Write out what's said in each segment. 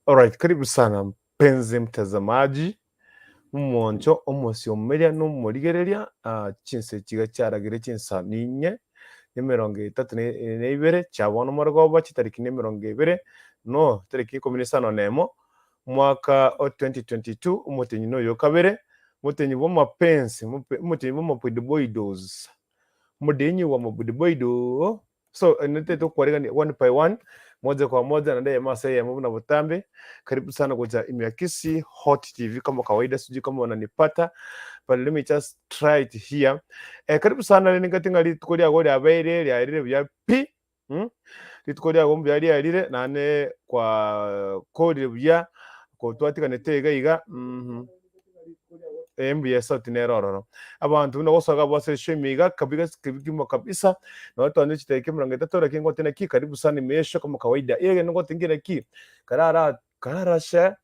Alright, karibu sana mpenzi mtazamaji umoncho omosiomeria n'omorigereria chinse chiga chiaragire chinsa ninye emirongo itatu na ibere chiabona omorogoba chitariki na emirongo ibere no tariki 15 mwaka wa 2022 omotenyi noyo kabere motenyi bwa mapenzi motenyi bwa mabudiboidos mudenyi wa mabudiboido so nete tukwarigani one by one moja kwa moja na ndaya masa ya mwana Butambe. Karibu sana kwa Imiakisi Hot TV kama kawaida, sijui kama wananipata but let me just try it here. Karibu sana ningatinga litukolia goli abaire lya bya pi litukolia gombi yali nane kwa kodi bya ko twatika netega iga MBS sauti nerororo abantu nagosaga bose shimiga kabisa kabisa na watu wanchi take mrango tatora kingo tena ki karibu sana imesho kama kawaida ile ngo tingira ki karara sha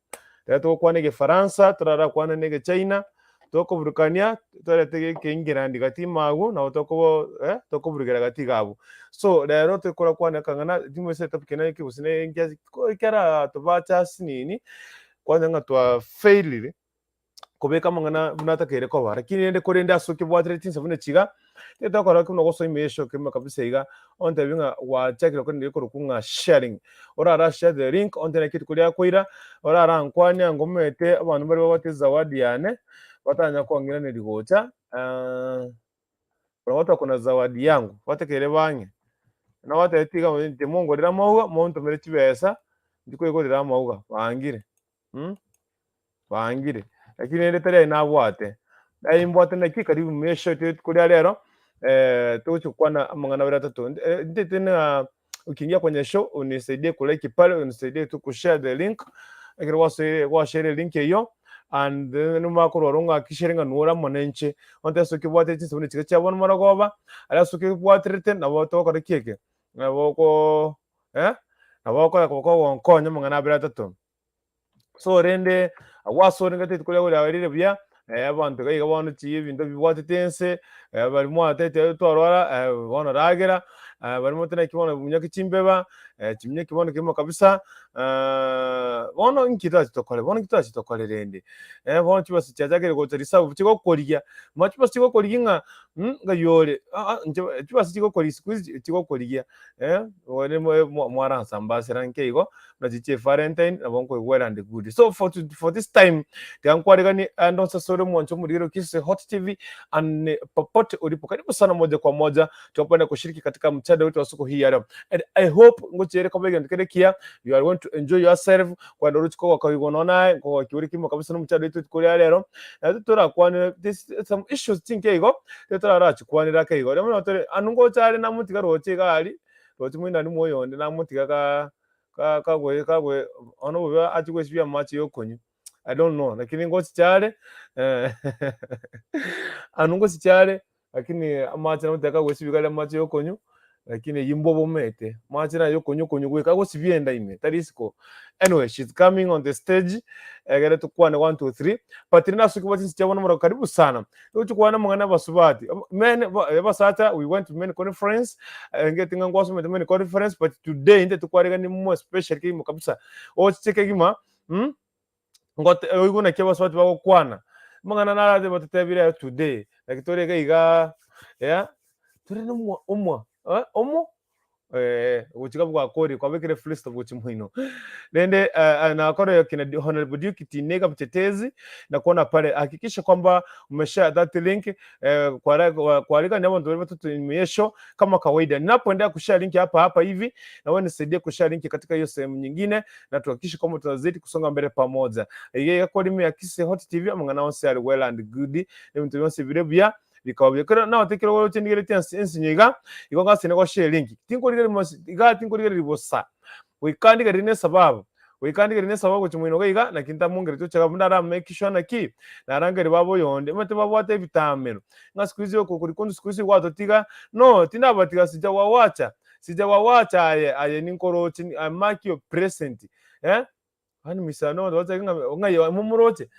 tato kwa nege Faransa turara kwa nege China toko burukania tore tege kingira ndigati magu na toko toko burugera gati gabu so rero tukora kwa nakangana dimwe setup kenanye ki busine ngiazi ko kera tubacha sinini kwa nga twa failure kubeka mangana bunata kere ko bara kinende korenda soke bwatre tinsa bune chiga teta kora kuno goso imesho kema kabisa iga onte binga wa chakira ko ndiko kunga sharing ora share the link onte na kitu kulia koira ora nkwani ngomete abantu bari bate zawadi yane batanya kwangira ne ligocha watu kuna zawadi yangu watekere banye na watu etiga mu Mungu rira mauga muntu mere chibesa ndiko iko rira mauga bangire lakini ile tare na bwate ai mbwate na kikaribu mesho tukulia lero tuchukwana amangana bera tatu ndite na ukiingia kwenye show unisaidie kulike pale unisaidie tu kushare the link akira wa share link hiyo and numa kuroronga kishiringa nura monenche onte soki bwate tsi bune chiga chabona maragoba ala soki bwate rete na boto ko keke na boko na boko ko konyo mangana bera tatu so rende wasore ngate kulia kulia rire bya abantu gayiga bono chi ibintu bibwatitense bari mu atete twarora bono ragera bari mu tena kibono munyaki chimbeba chimye kibono kimo kabisa bono nkita chitokole rende bono chibasi chazagere go tarisa chiko koriya machibasi chiko koriya nga yore chibasi chiko kori squeeze chiko koriya wone mwaransa mbasira nkeigo na chiche Valentine abonko well and good so for this time tiankwarigani andonsa sore mwancho muriro kisi Hot TV and popote ulipo karibu sana moja kwa moja tuwapenda kushiriki katika mchada wetu wa siku hii ya leo and I hope ngochiere kama ngende kia you are going to enjoy yourself kwa doruchiko kwa kawigonona kwa kiuri kimo kabisa no mchada wetu tukuri lero na tutora kwa some issues tinkeigo tutora rachi kwa nira keigo remo tore anungo chale na mutika roche gali roche mwina ni moyonde na mutika kagwe ono bwe achigwe sibya machi yokonyu I don't know lakini ngosi chale anungo si chale lakini amachi na mutaka gwesi bigala machi yokonyu lakini yimbobo mete machi na yokonyu gwe kago sibyenda ime tarisiko anyway she's coming on the stage agera tukwane 1 2 3 patrina sukiba tinsi chabona mura karibu sana tukwana mangana basubati men basata we went to men conference ngetinga ngwaso men conference but today inte tukwarega ni mo special kimo kabisa o cheke gima ngote oyiguna kebasubati bakokwana mangana naraze batetebira today like iga turi no umwa uchiga bwa kori kwa bekere flist of muhino nende na kore yakina honorable duke tinega mtetezi na kuona pale hakikisha kwamba umeshare that link kwa rika nyama ndio watu imesho kama kawaida ninapoendelea kushare link hapa hivi na wewe nisaidie kushare link katika hiyo sehemu nyingine na tuhakikishe kwamba tunazidi kusonga mbele pamoja yeye kwa limi ya Kisi Hot TV amangana onse are well and good ni mtu yonse vile bya bikabye kera na watekera wo chendigere tensi nyiga iko ngasine ko share link tinkorigere ribosa wikandika rine sababu chimwino gaiga na kinta mungere cyo chaga mundara make sure na ki narangere babo yonde mate babo ate vitamino ngasikuizi yo kuri kundu sikuizi wato tiga no tinabatiga sija wawacha aye ninkorochi mark your present hani misano wacha nga mumuroche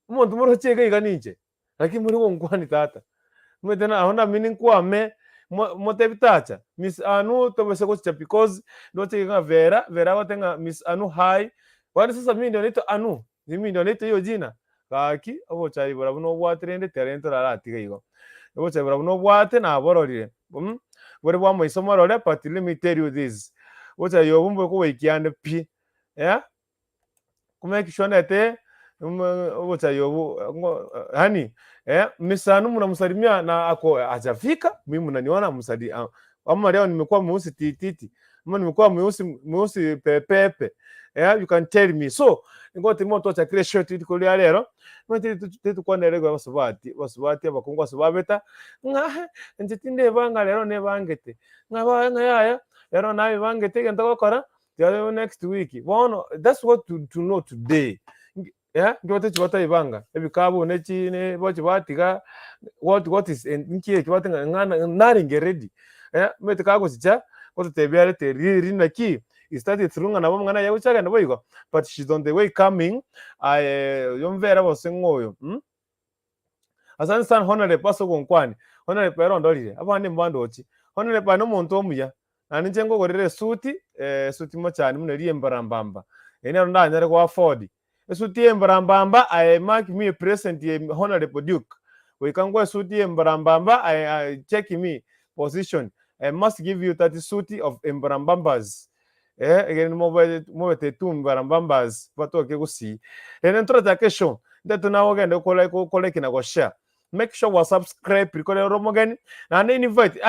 umuntu muroche gaiga ninje lakini muri wo ngwani tata mwetena ahona mini kwame motebitacha Miss Anu tobese kucha because dote nga vera watenga Miss Anu hai wani sasa mimi ndio naitwa Anu mimi ndio naitwa hiyo jina kaki abo chari bora buno bwatrende talento raratiga igo abo chari bora buno bwate na bororire bore bwa mo isomo rore but let me tell you this ocha yobumbe ko wekiande pi kumeki shonete ocha yobu hani misanu mnamsalimia na ako hajafika mimi mnaniona msadi ama leo nimekuwa mweusi tititi ama nimekuwa mweusi pepepe you can tell me so ngote moto cha kile short ko lero mwe tukwanere go basubati abakungu subabeta njitinde banga lero ne bangete ngaba yaya lero nabi bangete genda gukora the next week bono that's what to know today ngote chibata ibanga ebikabo ne bochi batiga what is nkiye chibata ngana naringe ready mete kago sicha ko tebere teriri na ki started through na bomwana yabuchaga na boyigo but she's on the way coming yomvera bose ngoyo asante sana honore paso gonkwani honore pero ndolire abandi mbandochi honore pa no muntu omuya nani njengo gorere suti mo cyane muneriye mbarambamba ene ndanyare kwa afford suti mbarambamba I mark me present honorable duke we can go suti mbarambamba I check me position I must give you 30 suti of mbarambambas again mo te mbarambambas batoke gusi ene ntora kesho ndeto nawo gende kole kina go share make sure wa subscribe because romogani na invite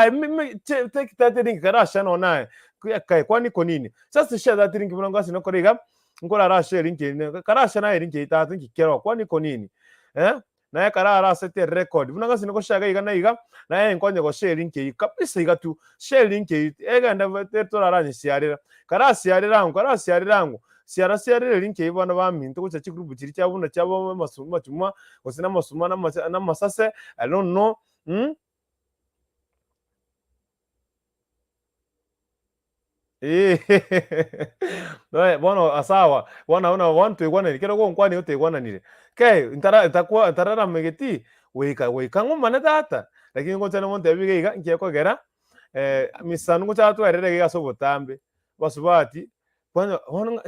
take that link karasha no na kai kwani konini just share that link mwanangu asino korega ngola ra share link karasha na link ita think kero kwani konini na karara set record mwanangu asino ko share iga na iga na nkonye go share link kabisa iga tu share link ega nda teto rara siarira karasi yarangu siara link ibona baminto kucha chigroup kiri cyabuna cyabo masuma cyuma osina masuma na masase I don't know bueno asawa una want to igwana kero go nkwani ute igwana nire ke ntarara megeti weika ngumana data lakini ngo cyane monte biga ngiye kogera misanu ngo cyatu arere ga sobotambe basubati bwana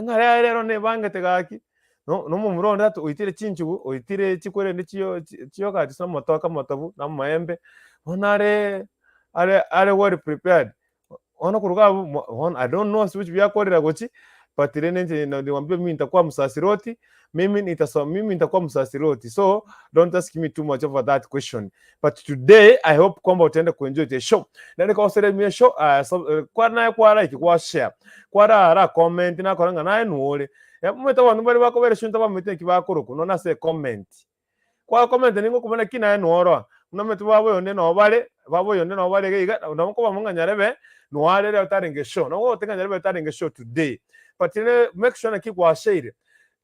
ngara rero ne bangete gaki no mu muronda atu uitire cinchugu uitire chikwere ndichiyo kati sa motoka motabu na maembe onare are well prepared ono kuruga I don't know which we are korera gochi but rene niwaambie mimi nitakuwa msasiroti mimi nitakuwa msasiroti so don't ask me too much over that question but today I hope kwamba utaenda kuenjoy the show na nikawasere mie show kwa like kwa share kwa ra comment na koranga na nuole mweta wantu bari bakobere shunta bamete kibakoro kuno na se comment kwa comment ningo kubona kina nuoro unametu babo yonde no bale geiga unamko bamunganyarebe nuarere utaringe show no utenganyarebe utaringe show today but make sure na kikwa share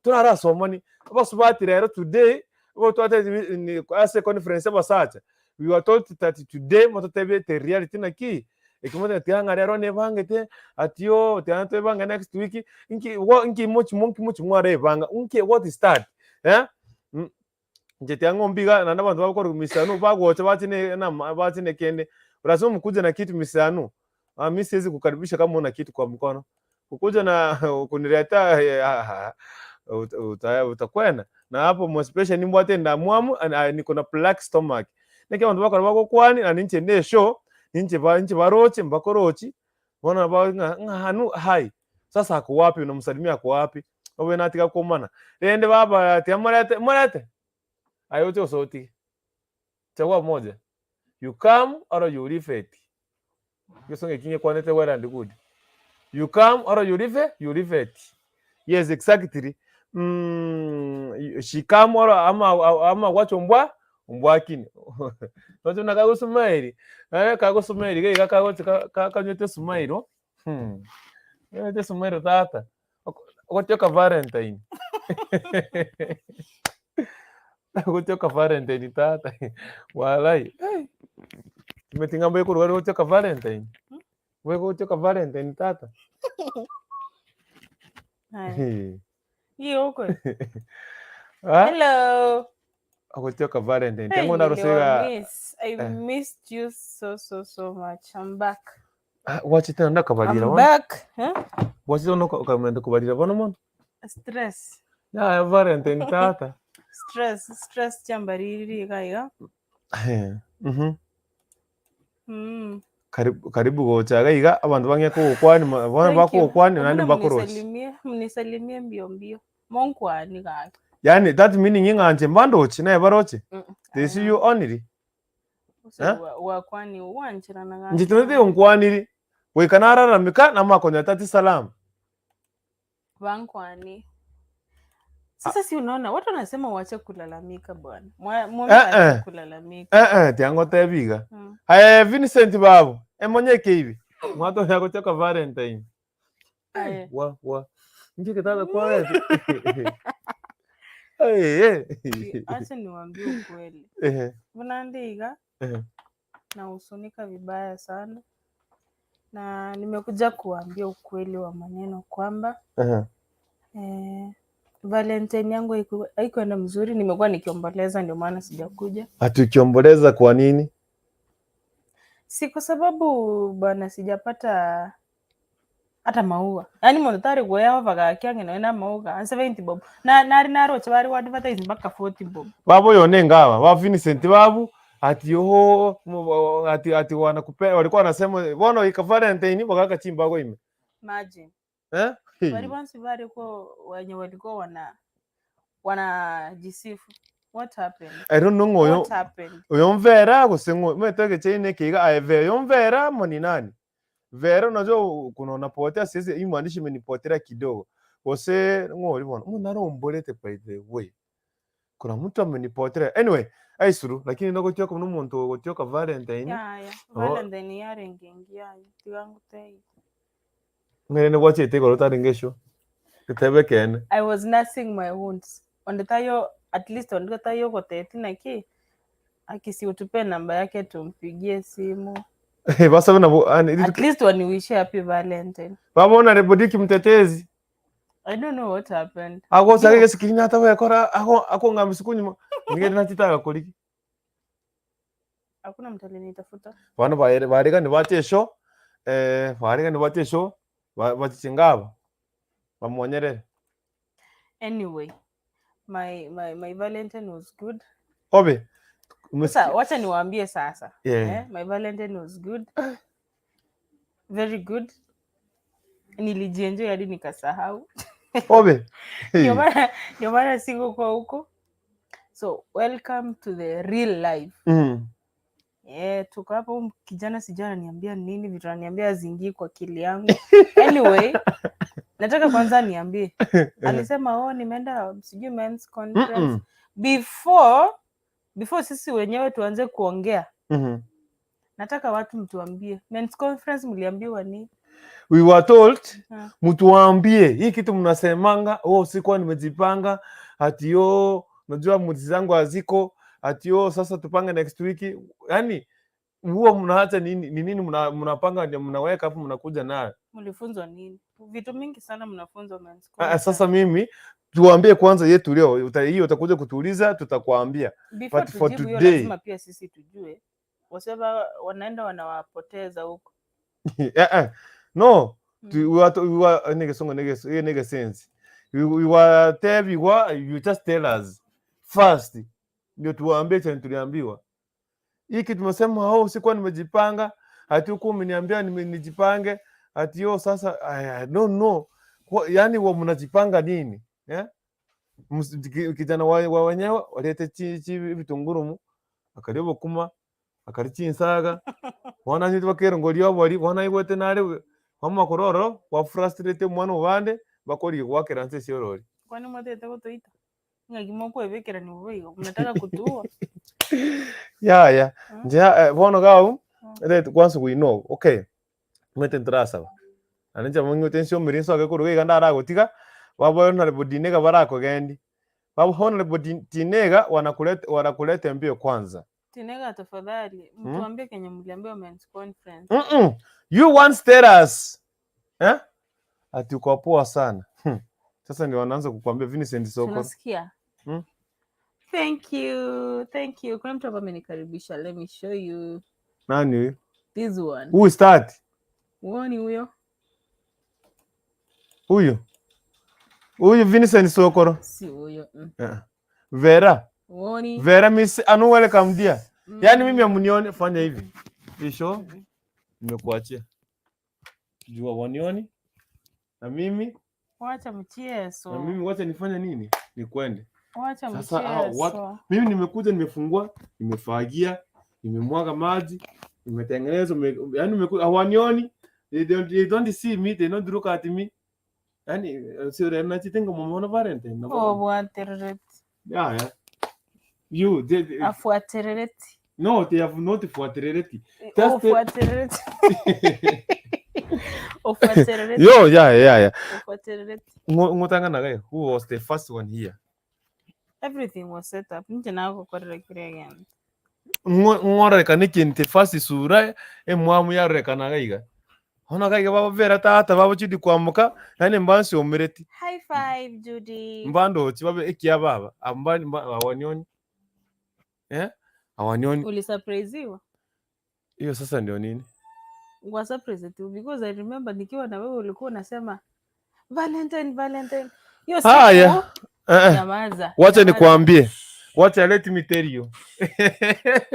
tunara somoni basubati rero today bo twate ni ase conference basacha we were told that today mototebe the reality na ki ekimote tianga rero ne bangete atio tianto banga next week inki much mware banga unki what is that nje tiango mbiga na nabantu bakora misano bagocha batine kende urazo mkuja na kitu misano mimi siwezi kukaribisha kama una kitu kwa mkono kukuja na kunileta utakwenda na hapo mo special ni mbwate ndamwamu niko na plaque stomach neke bantu bakora bako kwani na ninche ne show ninche baroche mbakorochi bona ba hanu hai sasa ako wapi unamsalimia kwa wapi wewe natika komana rende baba tiamorete ayote usoti chagua moja you come or you leave it yosonge kinye kwa nete well and good you come or you leave it yes exactly she come or ama wacho mbwa kini noto nakago sumairi kago sumairi ge kakanyote sumairo yote sumairo tata okotoka Valentine okotoka Valentine tata walai tumetinga mbo yako wale okotoka Valentine wewe okotoka Valentine tata Hi. You okay? Hello. agotoka Valentine. Hey, Tengo ndaro sega. I missed you so much. I'm back. Wachita ndaka balira I'm back. Huh? Wachita no kamenda kubalira bono mono. Stress. Ya Valentine tata. Stress chambariri kaiga. Karibu gocha gaiga abantu bange ko kwani bana bako kwani nani bakorochi. Mnisalimie mbio. Monkwani gaga. Yani that meaning inganje mbandochi na barochi. They see you only. Wa kwani wanchira na gaga. Njitete unkwani we kanara mika na makonya tati salam. Wankwani. Sasa si unaona watu wanasema waache kulalamika bwana. Waache kulalamika. Tiango tebiga. Vincent babu. Monyeke hivi. Mwato yako toka Valentine. Wa. Nje kitaka kwa wewe. Acha niwaambie ukweli. Unaandika? Na usunika vibaya sana. Na nimekuja kuambia ukweli wa maneno kwamba Valentine yangu haikuenda mzuri, nimekuwa nikiomboleza ndio maana sijakuja. Atukiomboleza kwa nini? Si kwa sababu bwana sijapata hata maua. Yaani monetari kwa yao vaga kyange naenda maua 70 bob. Na naro chabari wa advertise mpaka 40 bob. Babo yone ngawa, wa Vincent babu ati ati wanakupea walikuwa wanasema bona ika Valentine bakaka chimba go ime. Imagine. Walibansi bari kwa wenye walikuwa wanajisifu. What happened? I don't know ngoyo. What happened? Oyomvera gusengo metege chine kiga ave yomvera moni nani? Vera unajua kuna unapotea sisi hii mwandishi imenipotea kidogo. Wose ngori bwana. Munarombolete by the way. Kuna mtu amenipotea. Anyway, aisuru lakini ndogo cyoko n'umuntu gotyoka Valentine. Yeah. Valentine yarengengia tiwangu tei. Ngene wache teko rotarengesho. Tetebekene. I was nursing my wounds. Ondetayo at least ondetayo goteti naki akisi utupe namba yake tumpigie simu. Basa at least waniwishie happy Valentine. Baba ona rebodiki mtetezi. I don't know what happened. Ako sage sikinya hata wewe kora ako ngamisukunyu ngene natitaka koliki. Hakuna mtu alinitafuta. Bana barega ni batesho barega ni batesho bachingaba. Bamwonyere. Anyway, my Valentine was good. Obe. Sasa wacha niwaambie sasa. My Valentine was good. Very good. Nilijienjoy hadi nikasahau. Obe. Ndio maana siko kwa huko. So welcome to the real life. Tuko hapo kijana sijana niambia nini vitu ananiambia zingi kwa akili yangu. Anyway, nataka kwanza niambie. Alisema nimeenda sijui men's conference. Before sisi wenyewe tuanze kuongea. Nataka watu mtuambie men's conference mliambiwa nini? We were told mtuambie hii kitu mnasemanga sikuwa nimejipanga ati unajua muzi zangu haziko ati sasa tupange next week. Yani huwa mnaacha nini mnapanga ndio mnaweka hapo mnakuja nayo. Mlifunzwa nini? Vitu mingi sana mnafunzwa men's conference. Sasa mimi tuambie kwanza yetu leo hiyo utakuja kutuuliza tutakwambia. But for today lazima pia sisi tujue. Wasema wanaenda wanawapoteza huko. No, we were nigga sense. We were tell you just tell us first. Ndio tuwaambie cha tuliambiwa. Hiki tumesema sikuwa nimejipanga, ati huko umeniambia nijipange, ati sasa I don't know. Yani mnajipanga nini? Kijana wa wenyewe walete vitunguru akaribo kuma akaricinsaga wana niti bakero ngolio bari wana igwete nare wamakororo wa frustrate mwana ubande bakori gwakera nse siorori kwani mwatete gutuita ngagimo kwebekera ni bubigo mnataka kutua nja bono gao let kwanza we know okay mete ntrasa ananja mungu tensio mirinso agekuru ganda aragotiga babo na bodinega barako gendi babo hona bodinega wanakuleta mbio kwanza. Tinega tafadhali mtuambie kenye mliambiwa men's conference. You once tell us ati uko poa sana. Sasa ndio wanaanza kukuambia Vincent Soko. Tunasikia. Thank you. Thank you. Kuna mtu hapa amenikaribisha. Let me show you. Nani huyo? This one. Who is that? Uoni huyo? Huyo. Huyo Vincent Sokoro. Si huyo. Vera. Uoni? Vera miss anu welcome dear. Yaani mimi amunione fanya hivi. Isho. Nimekuachia. Jua wanioni. Na mimi wacha mchezo. Na mimi wacha nifanye nini? Nikwende. Wacha mchezo. Mimi nimekuja nimefungua, nimefagia, nimemwaga maji, nimetengeneza, yaani hawanioni. They don't see me, they don't look at me. Yaani sio rena chitenga mama Valentine. Obwanchani. Yeah. You Afuaterereti. No, they have not fuaterereti. Ofuaterereti. Ofuaterereti. Yo, yeah. Ofuaterereti. Ngotanga guy who was the first one here. Everything was set up. Nje nako kwa rekire again. Ngora kaniki first sura mwamu ya rekana gaiga. Hona gaiga baba vera tata baba chidi kwamuka yani mbansi omereti. High five Judy. Mbando chibabe ekia baba ambani awanioni. Awanioni. Ulisurpriseiwa? Hiyo sasa ndio nini? Wa surprise tu because I remember nikiwa na wewe ulikuwa unasema Valentine. Hiyo siku nyamaza. Wacha nikwambie. Wacha let me tell you.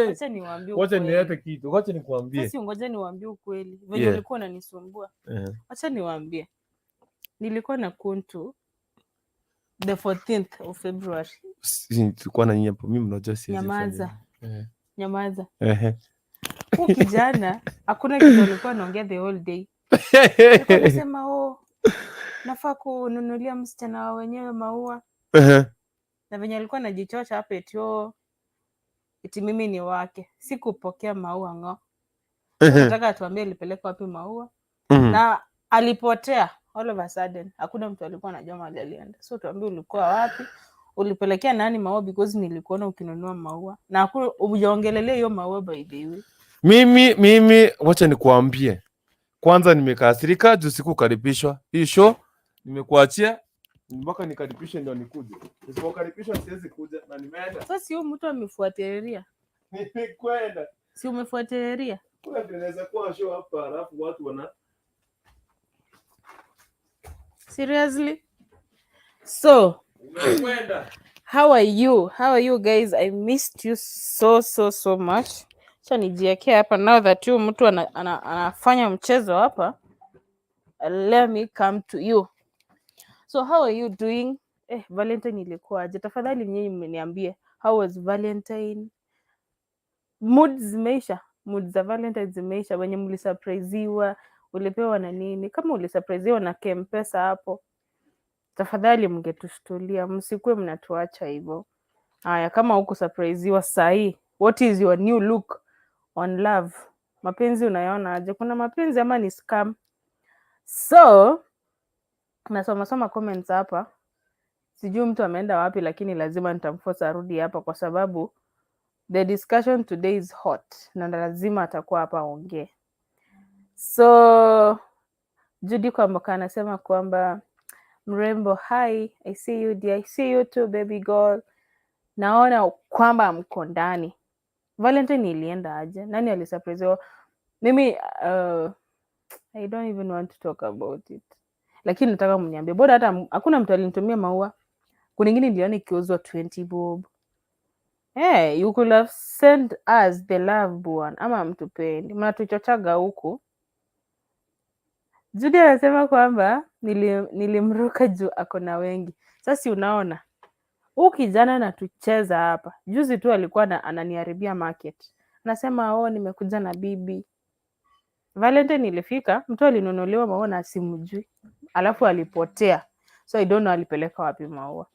Wacha niwaambie. Wacha niate kitu. Wacha nikwambie. Sasa ngoja niwaambie ukweli. Venye ulikuwa unanisumbua. Wacha niwaambie. Nilikuwa na kuntu the 14th of February. Tulikuwa na nyinyi hapo. Mimi mnajua si. Nyamaza. Huyu kijana hakuna kitu alikuwa anaongea the whole day. Alikuwa anasema nafaa kununulia msichana wa wenyewe maua. Na venye alikuwa anajichocha hapa eti mimi ni wake. Sikupokea maua ngo. Nataka atuambie alipeleka wapi maua. Na alipotea all of a sudden. Hakuna mtu alikuwa anajua mahali alienda. So tuambie ulikuwa wapi? Ulipelekea nani maua because nilikuona ukinunua maua. Na hujaongelelea hiyo maua by the way. Mimi wacha nikuambie. Kwanza nimekasirika juu sikukaribishwa. Hii show nimekuachia mpaka nikaribishe ndio nikuje. Nisipokaribishwa siwezi kuja na nimeenda. Sasa sio mtu amefuatilia. Nimekwenda. Si umefuatilia? Kuna tunaweza kuwa show hapa alafu watu wana Seriously? So, how are you guys? I missed you so much. So nijiekea hapa now that you mtu anafanya mchezo hapa. Let me come to you. So how are you doing? Valentine ilikuwaje? Tafadhali nyinyi mniambie. How was Valentine? Mood za Valentine zimeisha. Wenye mlisurpriseiwa, ulipewa na nini? Kama ulisurpriseiwa na Mpesa hapo, tafadhali mngetushtulia, msikuwe mnatuacha hivyo. Haya, kama huko surpriseiwa sahi, what is your new look on love? Mapenzi unayaona aje? Kuna mapenzi ama ni scam? So, nasoma comments hapa. Sijui mtu ameenda wapi lakini lazima nitamforce arudi hapa kwa sababu the discussion today is hot. Na lazima atakuwa hapa aongee. So, Judy Kwamboka anasema kwamba mrembo, hi, I see you dear. I see you too baby girl. Naona kwamba mko ndani. Valentine ilienda aje? Nani alisurprise? Mimi I don't even want to talk about it. Lakini nataka mniambie. Bora hata hakuna mtu alinitumia maua. Kuna nyingine niliona ikiuzwa 20 bob. You could have sent us the love bwana. Ama mtupendi. Mnatuchochaga huku. Judy anasema kwamba nilimruka juu ako na wengi. Sasa unaona. Huyu kijana anatucheza hapa. Juzi tu alikuwa ananiharibia market. Anasema nimekuja na bibi. Valentine ilifika, mtu alinunuliwa maua na simjui. Alafu alipotea. So I don't know alipeleka wapi maua.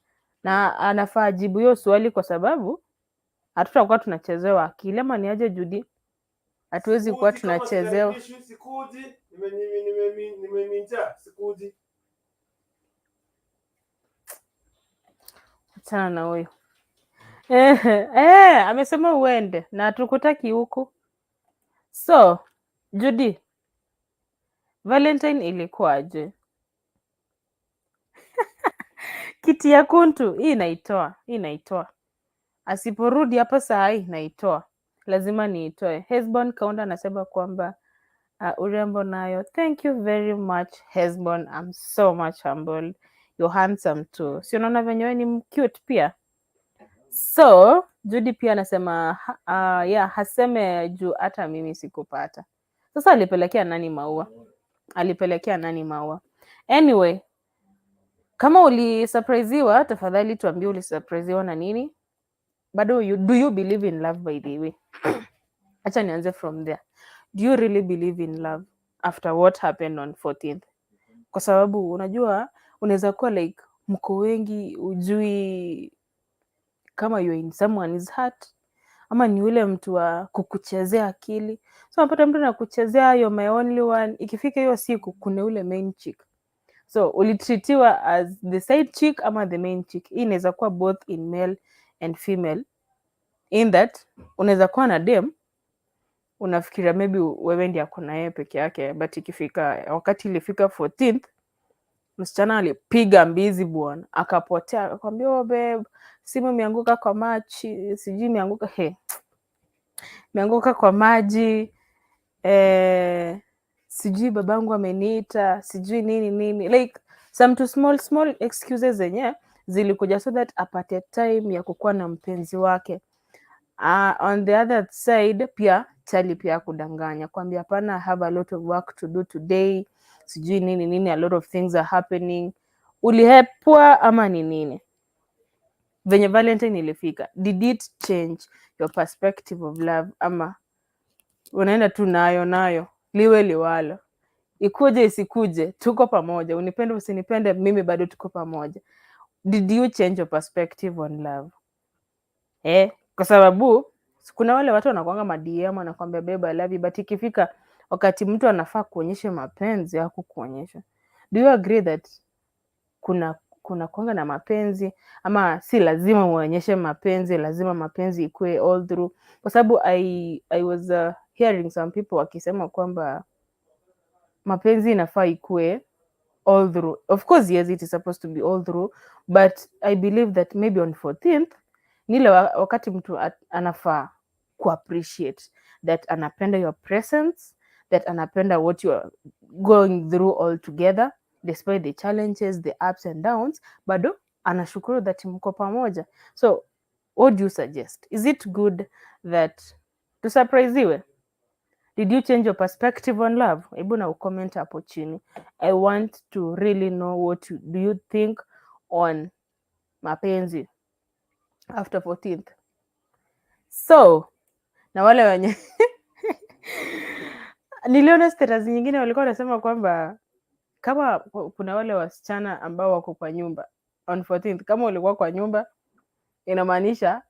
Na anafaa jibu hiyo swali kwa sababu hatutakuwa tunachezewa akili. Ama ni aje Judy? Hatuwezi kuwa tunachezewa. Sikuji, nimeminja, sikuji. Achana na huyo. Amesema uende na tukutaki huku. So, Judy, Valentine ilikuwaje? Kiti ya kuntu, hii inaitoa. asiporudi hapa saa hii naitoa, lazima niitoe. Hesbon Kaunda anasema kwamba urembo nayo. Thank you very much Hesbon, I'm so much humbled. You're handsome too. Si unaona venye wewe ni cute pia. So Judy pia anasema haseme juu hata mimi sikupata. Sasa alipelekea nani maua? Alipelekea nani maua? Anyway, kama ulisurprisewa, tafadhali tuambie ulisurprisewa na nini? Bado do you believe in love by the way? Acha nianze from there. Do you really believe in love after what happened on 14th? Kwa sababu unajua unaweza kuwa like mko wengi ujui kama you're in someone's heart ama ni ule mtu wa kukuchezea akili. So unapata mtu anakuchezea you're my only one, ikifika hiyo siku kuna ule main chick. So ulitreatiwa as the side chick ama the main chick. Hii inaweza kuwa both in male and female, in that unaweza kuwa na dem unafikiria maybe wewe ndiye akona yeye peke yake, but ikifika wakati ilifika 14th msichana alipiga mbizi bwana, akapotea, akamwambia oh babe, simu imeanguka kwa maji, sijui imeanguka imeanguka kwa maji, sijui babangu ameniita, sijui nini, like some to small excuses zenye zilikuja so that apate time ya kukuwa na mpenzi wake. On the other side pia Charlie pia kudanganya kwambia hapana, I have a lot of work to do today, sijui nini, a lot of things are happening. Ulihepwa ama ni nini? Venye Valentine ilifika, did it change your perspective of love ama unaenda tu nayo liwe liwalo, ikuje isikuje tuko pamoja, unipende usinipende mimi bado tuko pamoja? Did you change your perspective on love? Kwa sababu kuna wale watu wanakuanga ma-DM anakuambia babe I love you, but ikifika wakati mtu anafaa kuonyesha mapenzi hakukuonyesha. Do you agree that kuna kuanga na mapenzi ama si lazima uonyeshe mapenzi, lazima mapenzi ikue all through? Kwa sababu I was hearing some people wakisema kwamba mapenzi inafaa ikue all through. Of course yes, it is supposed to be all through, but I believe that maybe on 14th nile wakati mtu anafaa ku-appreciate that anapenda your presence, that anapenda what you are going through all together, despite the challenges, the ups and downs, bado anashukuru that mko pamoja. So what do you suggest? Is it good that tusurpriseiwe? Did you change your perspective on love? Hebu na ucomment hapo chini. I want to really know what do you think on mapenzi after 14th. So na wale wenye niliona status nyingine walikuwa wanasema kwamba kama kuna wale wasichana ambao wako kwa nyumba on 14th, kama ulikuwa kwa nyumba inamaanisha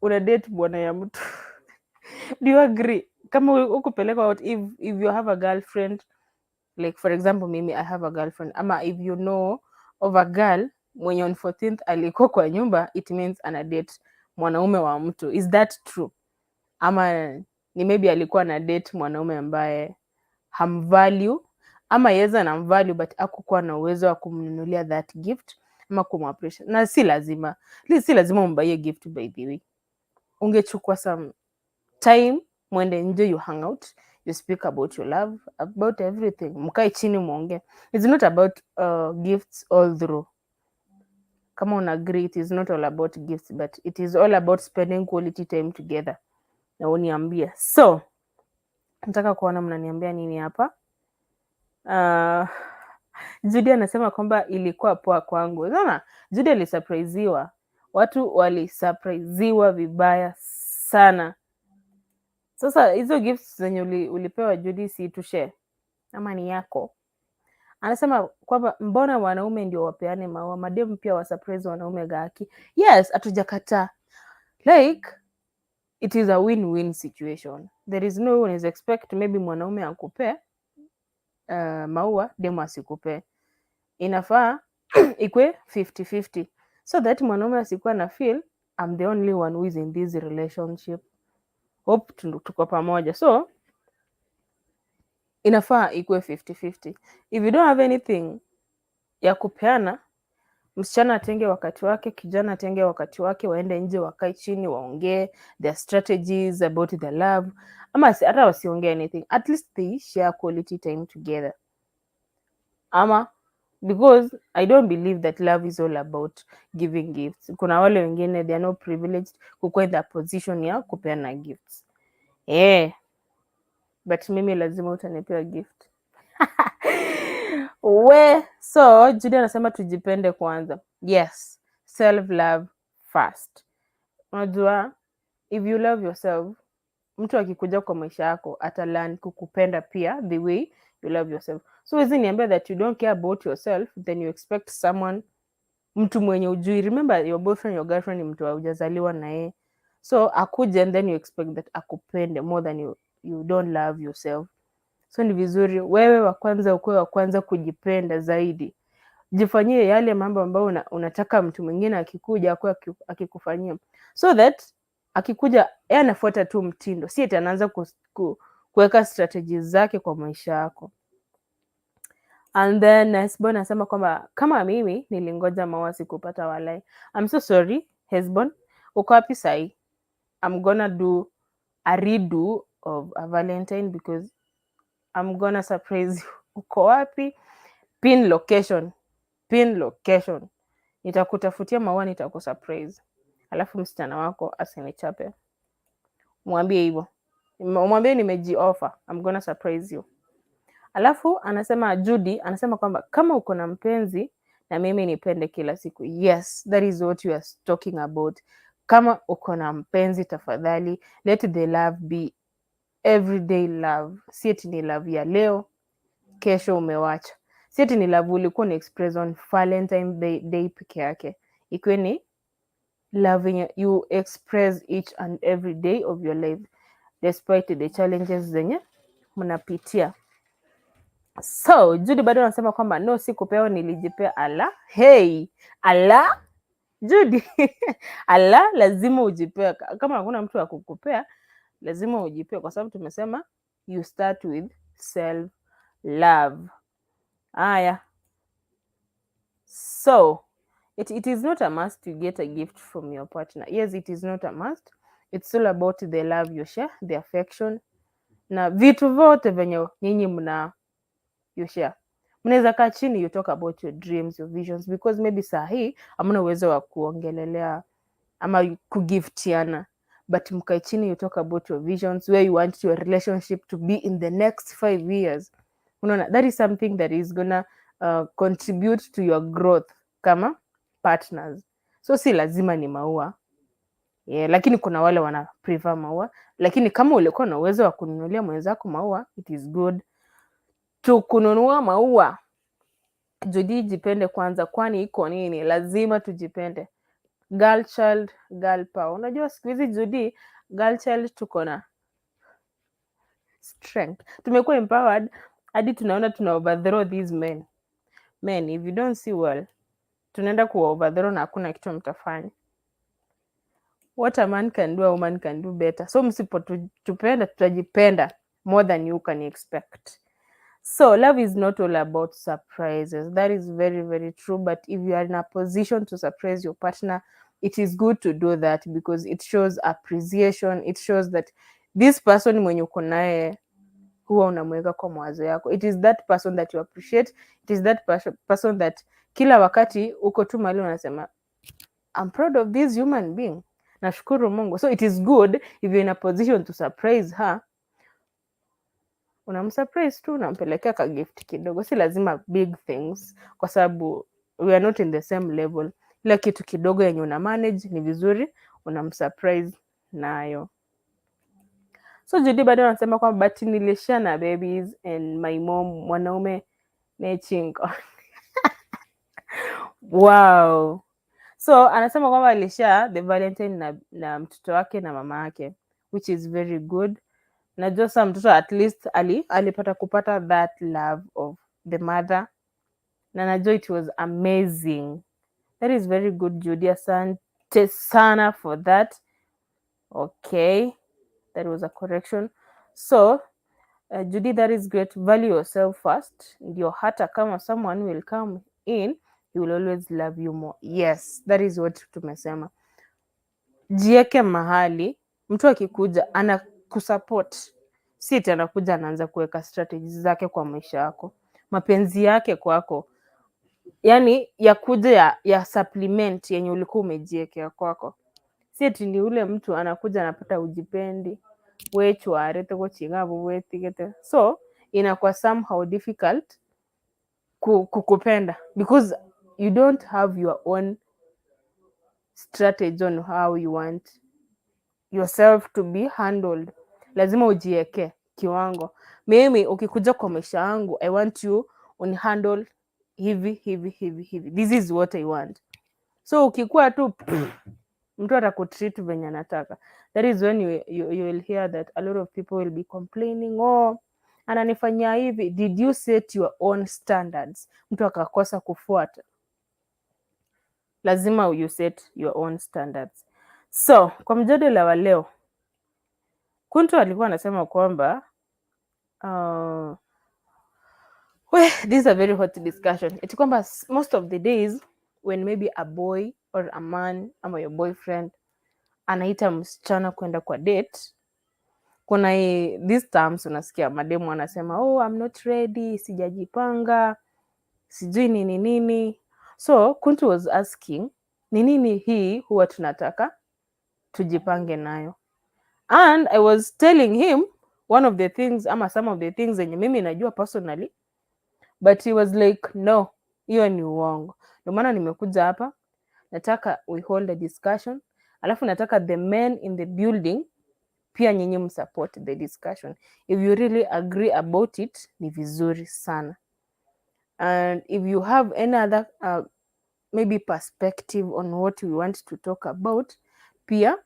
una date bwana ya mtu. Do you agree? Kama ukupeleka out, if you have a girlfriend, like for example mimi I have a girlfriend, ama if you know of a girl mwenye on 14th alikuwa kwa nyumba, it means ana date mwanaume wa mtu. Is that true? Ama ni maybe alikuwa na date mwanaume ambaye hamvalue, ama yeza na mvalue but hakukuwa na uwezo wa kumnunulia that gift ama kumappreciate. Na si lazima umbaye gift by the way. Ungechukua some time mwende nje, you hang out, you speak about your love, about everything, mkae chini muongee. It's not about gifts all through. Kama una agree, it is not all about gifts, but it is all about spending quality time together. Na uniambie. So nataka kuona mnaniambia nini hapa. Judy anasema kwamba ilikuwa poa kwangu. Unaona, Judy alisurpriseiwa. Watu walisurpriseiwa vibaya sana. Sasa hizo gifts zenye ulipewa Judy, si tu share ama ni yako? Anasema kwamba mbona wanaume ndio wapeane maua, mademu pia wasurprise wanaume gaki. Yes, hatujakataa. Like it is a win-win situation. There is no one is expect maybe mwanaume akupe maua, demu asikupe. Inafaa ikwe 50-50. So that mwanaume asikuwa na feel I'm the only one who is in this relationship. Hope tuko pamoja. So inafaa ikwe 50-50. If you don't have anything ya kupeana, Msichana atenge wakati wake, kijana atenge wakati wake, waende nje, wakae chini, waongee their strategies about the love, ama hata wasiongee anything, at least they share quality time together. Ama because I don't believe that love is all about giving gifts. Kuna wale wengine they are not privileged kukuwa in the position ya kupeana gifts. But mimi lazima utanipea gift. So Judy anasema tujipende kwanza. Yes, self love first. Unajua, if you love yourself, mtu akikuja kwa maisha yako atalearn kukupenda pia the way you love yourself. So hizi niambia that you don't care about yourself, then you expect someone, mtu mwenye ujui. Remember, your boyfriend, your girlfriend ni mtu haujazaliwa na yeye, so akuje and then you expect that akupende more than you don't love yourself. So ni vizuri wewe wa kwanza ukuwe wa kwanza kujipenda zaidi. Jifanyie yale mambo ambayo unataka mtu mwingine akikuja akuwe akikufanyia, so that akikuja yeye anafuata tu mtindo, si eti anaanza kuweka strategies zake kwa maisha yako. And then Hesbon anasema kwamba kama mimi nilingoja maua sikupata walai. I'm so sorry Hesbon, uko wapi sahi? I'm gonna do a redo of a Valentine because I'm gonna surprise you. Uko wapi? Pin location. Nitakutafutia maua, nitakusurprise. Alafu msichana wako asinichape. Mwambie hivyo. Mwambie nimeji-offer. I'm gonna surprise you. Alafu anasema Judy anasema kwamba kama uko na mpenzi na mimi nipende kila siku. Yes, that is what you are talking about. Kama uko na mpenzi, tafadhali let the love be everyday love. Si eti ni love ya leo kesho umewacha. Si eti ni love ulikuwa ni express on Valentine Day peke yake. Ikiwa ni loving you express each and every day of your life despite the challenges zenye mnapitia. So Judy bado anasema kwamba no, sikupewa, nilijipea. Ala Judy ala, lazima ujipea. Kama hakuna mtu akukupea, lazima ujipea, kwa sababu tumesema you start with self love. So it is not a must to get a gift from your partner. Yes, it is not a must. It's all about the love you share, the affection na vitu vyote venye nyinyi you share. Mnaweza kaa chini, you talk about your dreams, your visions, because maybe saa hii hamna uwezo wa kuongelelea ama kugiftiana, but mkae chini, you talk about your visions, where you want your relationship to be in the next 5 years. Unaona, that is something that is gonna contribute to your growth kama partners. So si lazima ni maua. Lakini kuna wale wana prefer maua, lakini kama ulikuwa na uwezo wa kununulia mwenzako maua, it is good to kununua maua. Judy, jipende kwanza, kwani iko nini? Lazima tujipende. Girl child, girl power. Unajua siku hizi Judy, girl child tuko na strength. Tumekuwa empowered hadi tunaona tuna overthrow these men. Men, if you don't see well, tunaenda kuwa overthrow na hakuna kitu mtafanya. What a man can do, a woman can do better. So msipotupenda, tutajipenda more than you can expect. So love is not all about surprises. That is very, very true. But if you are in a position to surprise your partner, it is good to do that because it shows appreciation. It shows that this person mwenye uko naye huwa unamweka kwa mawazo yako. It is that person that you appreciate. It is that person that kila wakati uko tu mahali unasema, I'm proud of this human being. Nashukuru Mungu. So it is good if you're in a position to surprise her. Unamsurprise tu, unampelekea ka gift kidogo. Si lazima big things, kwa sababu we are not in the same level. Ila kitu kidogo yenye una manage ni vizuri, unamsurprise nayo. So Judy bado anasema kwamba but nilishare na babies and my mom, mwanaume nechingo. Wow. So anasema kwamba alishare the Valentine na mtoto wake na mama yake, which is very good. Najua sa mtoto at least alipata kupata that love of the mother, na najua it was amazing. That is very good, Judy. Asante sana for that. Okay, that was a correction. So Judy, that is great. Value yourself first, ndio hata kama someone will come in he will always love you more. Yes, that is what tumesema. Jieke mahali mtu akikuja ana kusupport, si eti anakuja anaanza kuweka strategies zake kwa maisha yako, mapenzi yake kwako, yani yakuja ya supplement yenye ulikuwa umejiekea kwako. Si eti ni ule mtu anakuja anapata ujipendi wechwarete kochingabo wetigete, so inakuwa somehow difficult kukupenda because you don't have your own strategy on how you want yourself to be handled. Lazima ujieke kiwango. Mimi ukikuja kwa maisha yangu, I want you on handle hivi hivi hivi hivi, this is what I want. So ukikuwa tu mtu atakutreat venye anataka, that is when you will hear that a lot of people will be complaining, oh ananifanyia hivi. Did you set your own standards? Mtu akakosa kufuata, lazima you set your own standards. So kwa mjadala wa leo, Kuntu alikuwa anasema kwamba this is a very hot discussion. Eti kwamba most of the days when maybe a boy or a man ama your boyfriend anaita msichana kwenda kwa date, kuna these terms unasikia mademu anasema, oh I'm not ready, sijajipanga, sijui nini nini. So Kuntu was asking, ni nini hii huwa tunataka tujipange nayo? And I was telling him one of the things ama some of the things zenye mimi najua personally, but he was like no, hiyo ni uongo. Ndio maana nimekuja hapa, nataka we hold a discussion, alafu nataka the men in the building pia nyinyi msupport the discussion. If you really agree about it, ni vizuri sana. And if you have any other maybe perspective on what we want to talk about, pia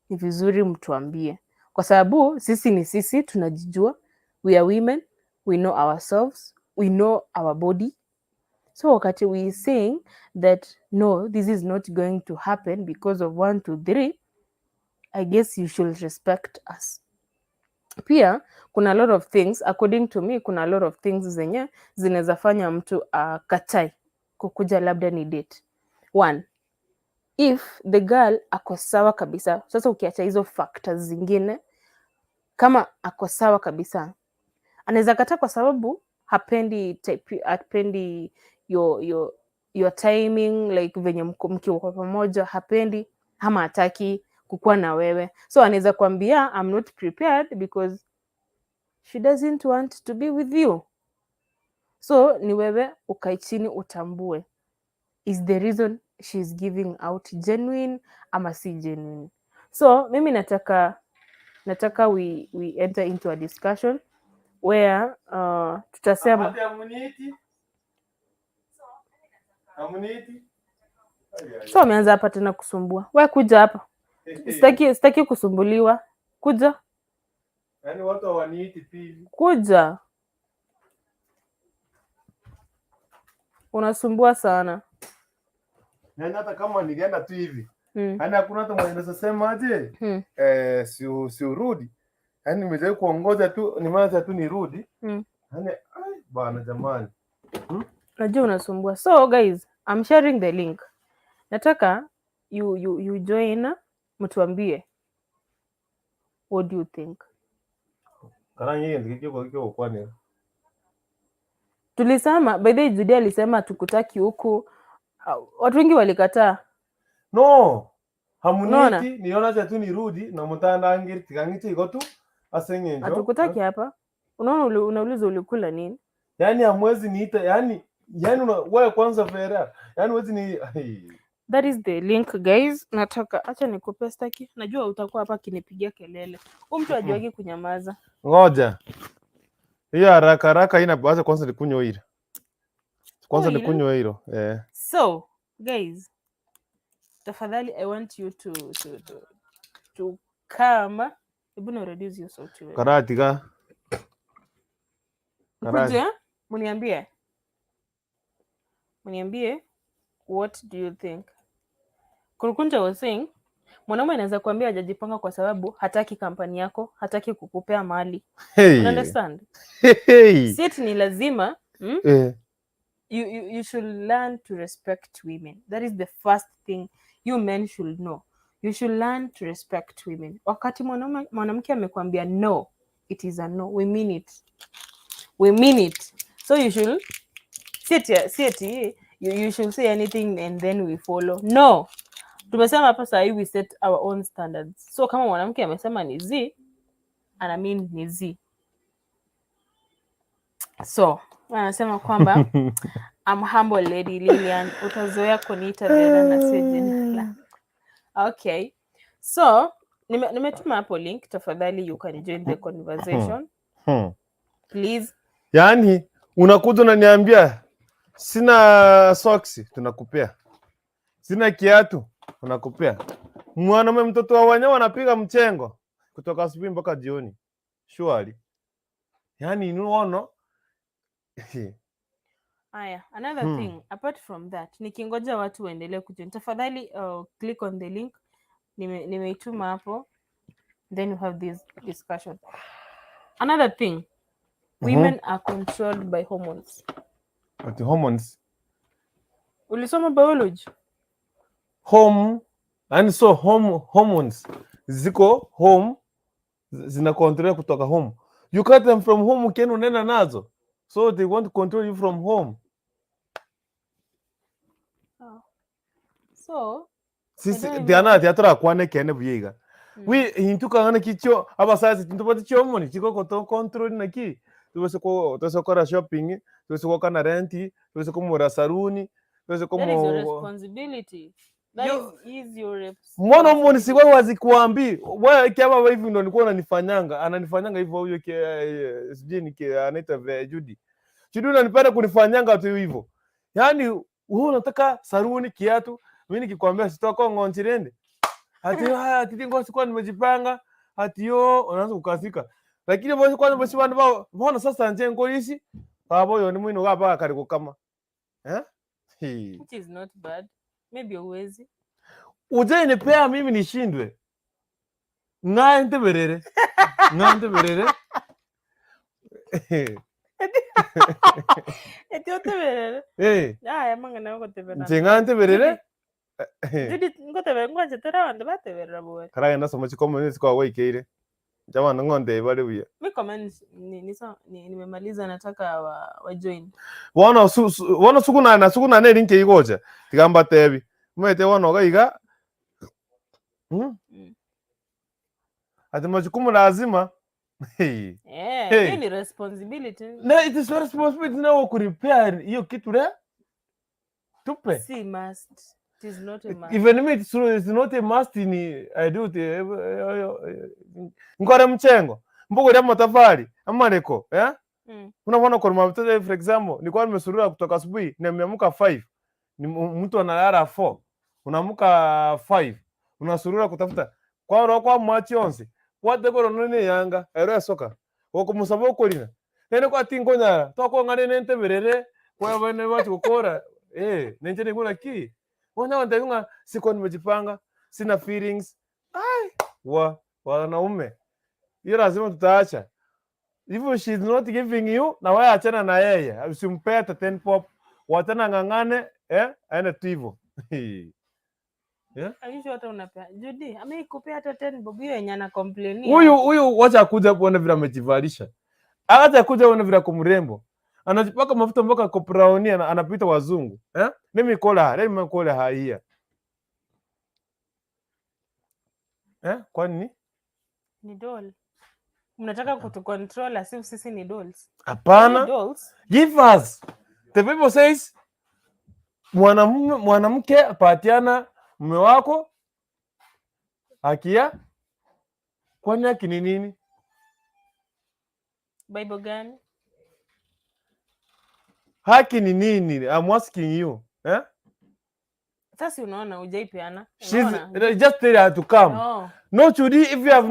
ni vizuri mtuambie, kwa sababu sisi ni sisi, tunajijua, we are women, we know ourselves, we know our body. So wakati we saying that no, this is not going to happen because of 1 2 3, I guess you should respect us. Pia kuna a lot of things, according to me, kuna a lot of things zenye zinaweza fanya mtu katai kukuja labda ni date. 1, if the girl ako sawa kabisa. Sasa ukiacha hizo factors zingine, kama ako sawa kabisa, anaweza kataa kwa sababu hapendi your timing, like venye mkiwa kwa pamoja hapendi ama hataki kukuwa na wewe. So anaweza kuambia I'm not prepared because she doesn't want to be with you. So ni wewe ukae chini utambue, is the reason she's giving out genuine ama si genuine. So mimi nataka we enter into a discussion where tutasema so ameanza hapa tena kusumbua. Wewe kuja hapa. Sitaki kusumbuliwa. Kuja. Yaani watu hawaniiti pili. Kuja. Unasumbua sana. Yaani hata kama nilienda tu hivi. Yaani hakuna hata mwenye anasema aje? Si urudi. Yaani nimejaribu kuongoza tu, nimeanza tu nirudi. Yaani bwana jamani. Najua unasumbua. So guys, I'm sharing the link. Nataka you join, mtuambie what do you think. Karangi ndikiko kwanini? Tulisema by the way, Judy alisema tukutaki huku. Watu wengi walikataa. No. Hamuniti, niona tu nirudi na mtanda angiri tikangiti iko tu asengenjo. Hatukutaki hapa. Unaona unauliza ulikula nini? Yaani hamwezi niita, yaani wewe kwanza Vera. Yaani wezi ni That is the link guys. Nataka acha nikupe staki. Najua utakuwa hapa kinipigia kelele. Huyu mtu hajiwagi kunyamaza. Ngoja. Hiyo haraka ina baza kwanza nikunywe hilo. Kwanza nikunywe hilo. So, guys, tafadhali I want you to come. Hebu na reduce your sauti wewe. Karatiga. Kuja, Muniambie what do you think? Kunkunja was saying, mwanaume anaweza kuambia hajajipanga kwa sababu hataki kampani yako, hataki kukupea mali. Hey. Understand? Hey. Sisi ni lazima you should learn to respect women. That is the first thing you men should know. You should learn to respect women. Wakati mwanamke amekwambia no, it is a no. We mean it. We mean it. So you should you should say anything and then we follow. No. Tumesema hapa sasa hivi we set our own standards. So kama mwanamke amesema ni Z, and I mean ni Z. So, anasema kwamba I'm humble lady Lilian, utazoea kuniita Vera na sio jina langu. Okay. So, nimetuma hapo link, tafadhali you can join the conversation. Please. Yaani unakuja unaniambia sina socks, tunakupea. Sina kiatu, tunakupea. Mwanaume mtoto wa wanyama anapiga mchengo kutoka asubuhi mpaka jioni. Surely. Yaani unaona? Aya, another thing apart from that, nikingoja watu waendelee kujoin, tafadhali click on the link nimeituma hapo, then you have this discussion. Another thing, women are controlled by hormones. What hormones? Ulisoma biology? And so hormones ziko home, zina control kutoka home. You cut them from home, ukienda unena nazo. So they want to control you from home. Oh. So sisi diana teatra kwane kene buyiga. We intuka ngana kicho abasasi ntubati chomoni chiko ko control na ki. Tuwese kora shopping, tuwese ko kana renti, tuwese ko mura saruni, tuwese ko that is your responsibility. That is your responsibility. Mwana mboni siwa wazikuambi. Wewe kiama hivi ndo nilikuwa unanifanyanga, ananifanyanga hivyo huyo sijui ni anaita Judy. Judy unanipenda kunifanyanga tu hivyo. Yaani wewe unataka saruni, kiatu, mimi nikikwambia sitoka ngonchirende. Ati ngo sikuwa nimejipanga, ati yo unaanza kukasika. Lakini basi kwanza basi bwana sasa nje ngolisi, babo yo ni mwino gaba kari kama. Which is not bad. Maybe uwezi. Uje nipea mimi nishindwe. Ngante berere. Eti oteberere. Ya mangana Mogotebera. Ngante berere. Judy Mogotebera ngoje tera bande bateberera bowe. Karaga nasoma chikomo kwa weikeire. Jamani ngonde bale buya. Mimi comments nimemaliza, nataka wa join. Wana sukuna ne linke igoja. Tigamba tebi. Mwete wana gaiga. Ati majukumu lazima. Hiyo ni responsibility. No, it is your responsibility now to repair hiyo kitu le. Tupe. Si must. It is not a must. Even me it's not a must in I do it. Ngore mchengo. Mbogo ya matafari. Amareko, Unaona kwa mtoto for example, nilikuwa nimesurura kutoka asubuhi na nimeamka 5. Ni mtu analala 4. Unaamka 5. Unasurura kutafuta. Kwa Omwachi onse. Wate ko none yanga ero soka. Woko musabo kolina. Nene kwa tingonya. Toko ngane nente berere. Kwa bane watu kokora. Nje ni kuna ki. Wana wandenga siko nimejipanga. Sina feelings. Wanaume. Hiyo lazima tutaacha. If she is not giving you, na wewe achana na yeye. Usimpe hata 10 pop. Watana ngangane, aende tu hivyo. Aisha hata unapea. Judy, ameikupea hata 10 bob, hiyo yenye ana complain. Huyu wacha kuja kuona vile amejivalisha. Acha kuja kuona vile kumrembo. Anajipaka mafuta mpaka kopraoni anapita wazungu. Mimi kola haia. Kwani ni doll. Mnataka kutucontrol as if sisi ni dolls. Hapana. Give us. The Bible says mwanamke apatiana mume wako hakia. Kwani haki ni nini? Bible gani? Haki ni nini? I'm asking you. Sasa unaona hujaipeana. Just tell her to come. No Judy, if you have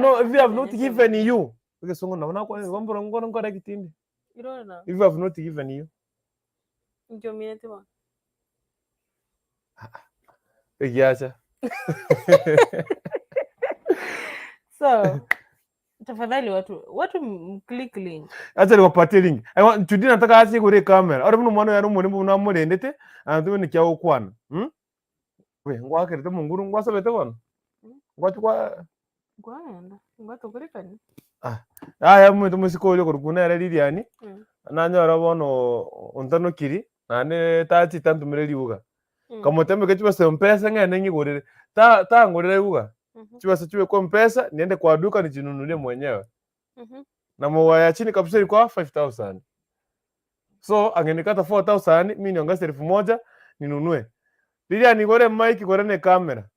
not given you. Okay, so ngona kwa ngona kitindi. If you have not given you. Ndio mimi netiwa. Egiacha. So Tafadhali watu click link. Acha niwapatie link. Tudi nataka asi kuri kamera. Ora buno mwana yaro muri buna murendete antu ni kya ukwana. We ngwa kerete munguru ngwa sabete kono. Ngwa tukwa Ngwa tokurikani. Ya muntu musiko kurukuna era liliani. Nanyora bono ontano kiri nane tati tantu mireli uga. Kamotembe kechiba se mpesa ngene ngigurire. Ta ngurire uga. Chiba se chiwe kwa mpesa niende kwa duka nijinunulie mwenyewe. Na mwa ya chini kabisa ilikuwa 5000. So angenikata 4000 mimi niongeze 1000 ninunue. Liliani gore mic gore ne kamera.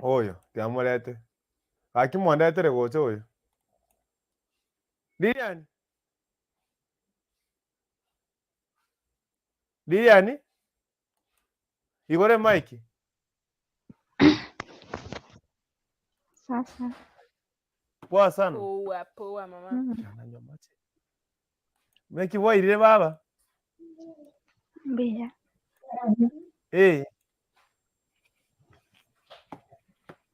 Oyo, tiamulete. Akimwandetere goche oyo. Liliani? Igore Mike. Sasa. Poa sana. Poa mama. Meki wairire baba? Mbia.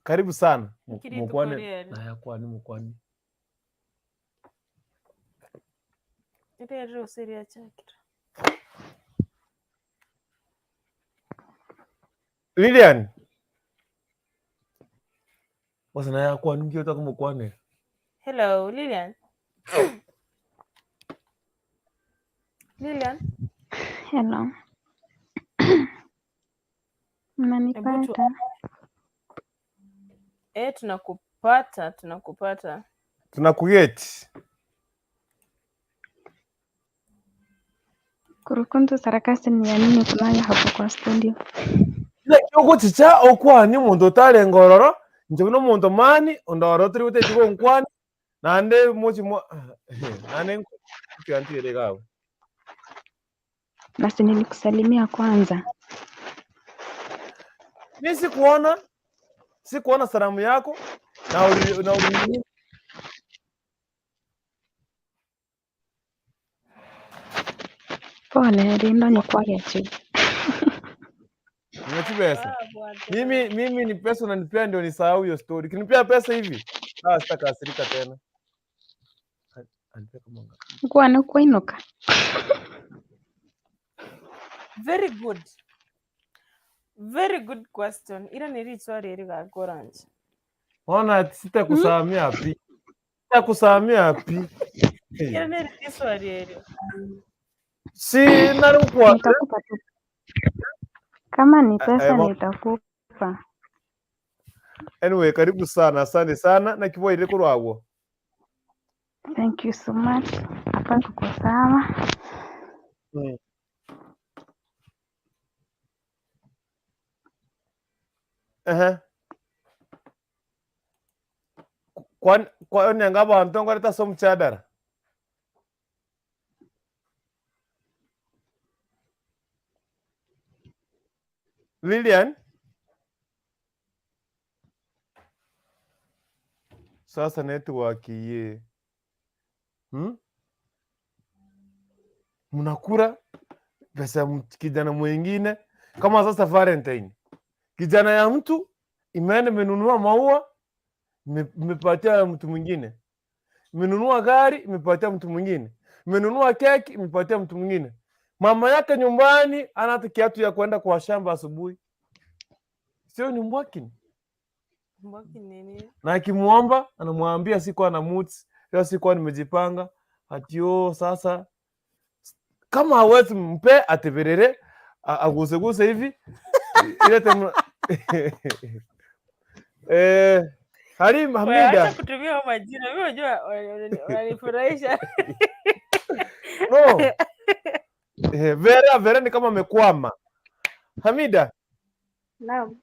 Karibu sana. Mukwane. Na kwani mukwani. Rero seria chakira. Lilian. Wasa na kwani ngio taka mukwane. Hello, Lilian. Lilian. Hello. Mnanipata? Tunakupata. Tunakugeti. Kurukuntu sarakasi ni ya nini kunayo hapo kwa studio? Kyoko chicha okwani muntu otale ngororo nje muntu mani ondoro turi utejiko nkwani nande mochi nane kyanti ile gawe. Basi nilikusalimia kwanza. Mimi sikuona salamu yako na uli Pole rindo ni kwa yetu. Nimechi pesa. Mimi ni pesa unanipea ndio nisahau hiyo story. Kinipea pesa hivi. Sitakasirika tena. Kwa na kuinuka. Very good question. Ira niri swali iri ga koranje. Ona sitakusamia api. Sitakusamia api. Ira niri swali iri. Si narukwa. Nitakupa tu. Kama ni pesa nitakupa. Anyway, karibu sana. Asante sana na kibwa ile kurwawo. Thank you so much. Hapa tuko sawa. Kwa ngaba antongo leta som chadara. Lilian? Sasa network ye. Mnakura pesa kijana mwingine kama sasa Valentine. Kijana ya mtu imeenda menunua maua imepatia mtu mwingine. Imenunua gari imepatia mtu mwingine. Imenunua keki imepatia mtu mwingine. Mama yake nyumbani ana hata kiatu ya kwenda kwa shamba asubuhi. Sio ni mbwakini. Nini? Na akimuomba anamwambia sikuwa na moods, leo sikuwa nimejipanga. Atio sasa kama hawezi mpe ateverere aguseguse hivi ile tena Halim Hamida. Acha kutumia majina. Mimi unajua wanifurahisha. No. Vera ni kama amekwama. Hamida. Naam.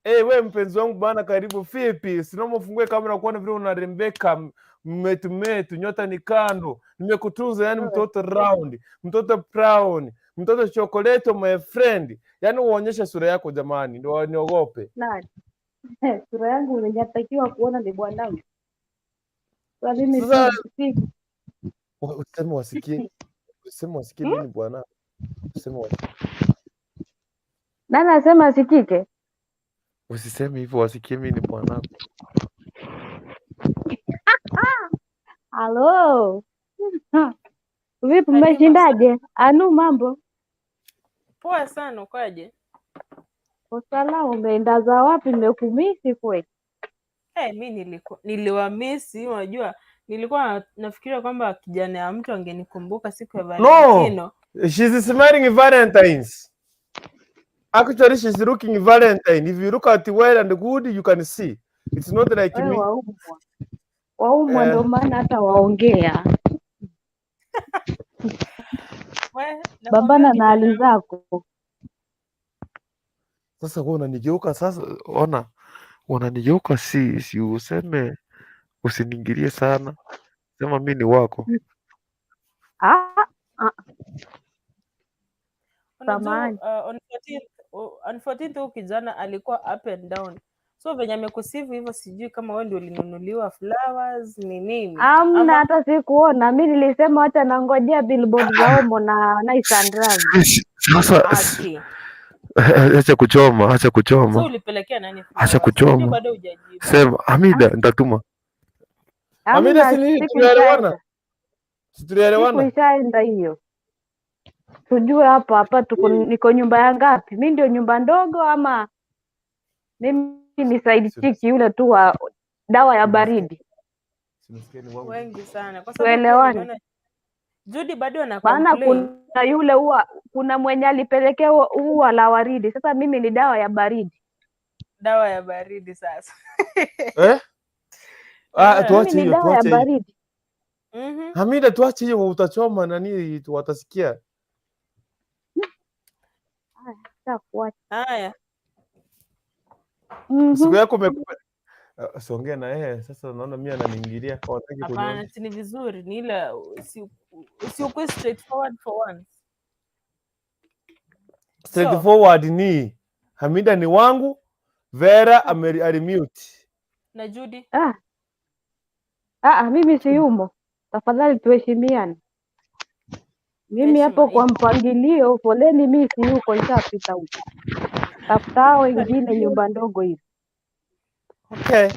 We mpenzi wangu bana, karibu. Vipi? Sinaomba ufungue kamera kuona vile unarembeka. Mmetu nyota ni kando. Nimekutunza yani mtoto round, mtoto brown, mtoto chocolate my friend. Yani uonyeshe sura yako jamani, ndio niogope. Nani? Sura yangu unatakiwa kuona ni bwanangu. Sasa useme wasikie. Useme wasikie nini bwana? Useme wasikie. Nani anasema asikike? Usiseme hivyo wasikie mimi ni bwanako. Halo. Vipi, Halima, mmeshindaje? Anu, mambo poa sana, ukoje? usalama? Umeenda za wapi? Nimekumisi kweli. Mi niliwamisi, unajua nilikuwa nafikiria kwamba kijana ya mtu angenikumbuka siku ya Valentino. No, she's smiling Valentine's. Actually, she's looking Valentine. If you look at well and good, you can see. It's not like Wewe me. waumwa ndo maana hata waongea. Babana na hali zako. Sasa wewe unanigeuka sasa, ona. Unanigeuka si useme usiniingilie sana. Sema mimi ni wako. On 14th huyu kijana alikuwa up and down. So venye amekusifu hivyo, sijui kama wewe ndio ulinunuliwa flowers ni nini. Amna, hata sikuona. Mimi nilisema hata nangojea billboard za Omo na Nice and Ravi. Sasa acha kuchoma. So ulipelekea nani flowers? Acha kuchoma. Bado hujajibu. Sema Hamida, nitatuma. Hamida, si tulielewana? Sikuishaenda hiyo. Tujue hapa niko nyumba ya ngapi? Mimi ndio nyumba ndogo ama mimi ni side chick yule tu wa dawa ya baridi? Wengi sana. Kwa sababu Judy bado ana complain. Kuna yule kuna mwenye alipelekea ua la waridi. Sasa mimi ni dawa ya baridi. Dawa ya baridi sasa. Tuache hiyo, dawa ya baridi. Hamida, tuache hiyo, utachoma nani watasikia. Haya. Siku yako Songea na yeye sasa, naona mimi ananiingilia kwa wataki kuniona. Hapana, ni vizuri, ni ile usiokuwa straightforward for once. Straightforward ni Hamida ni wangu, Vera alimute. Na Judy? Mimi si yumo. Tafadhali tuheshimiane. Mimi hapo kwa mpangilio, foleni mimi si yuko, nishapita huko. Tafuta wengine nyumba ndogo hivi. Okay.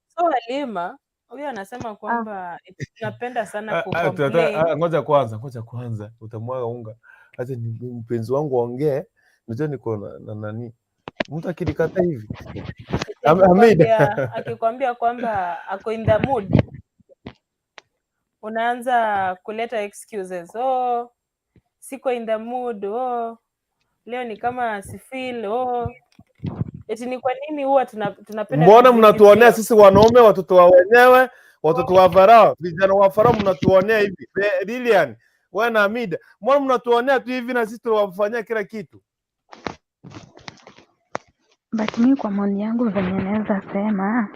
So Halima, huyo anasema kwamba tunapenda sana kucomplain. Ngoja kwanza utamwaga unga. Acha ni mpenzi wangu aongee. Unajua niko na nani? Mtu akilikata hivi. Akikwambia kwamba ako in the mood, unaanza kuleta excuses. Siko in the mood. Leo ni kama si feel. Eti ni kwa nini huwa tunapenda? Mbona mnatuonea sisi wanaume, watoto wa wenyewe, watoto wa Farao, vijana wa Farao, mnatuonea hivi? Lilian, wewe na Hamida, mbona mnatuonea tu hivi na sisi tunawafanyia kila kitu? But mimi kwa maoni yangu venye naweza sema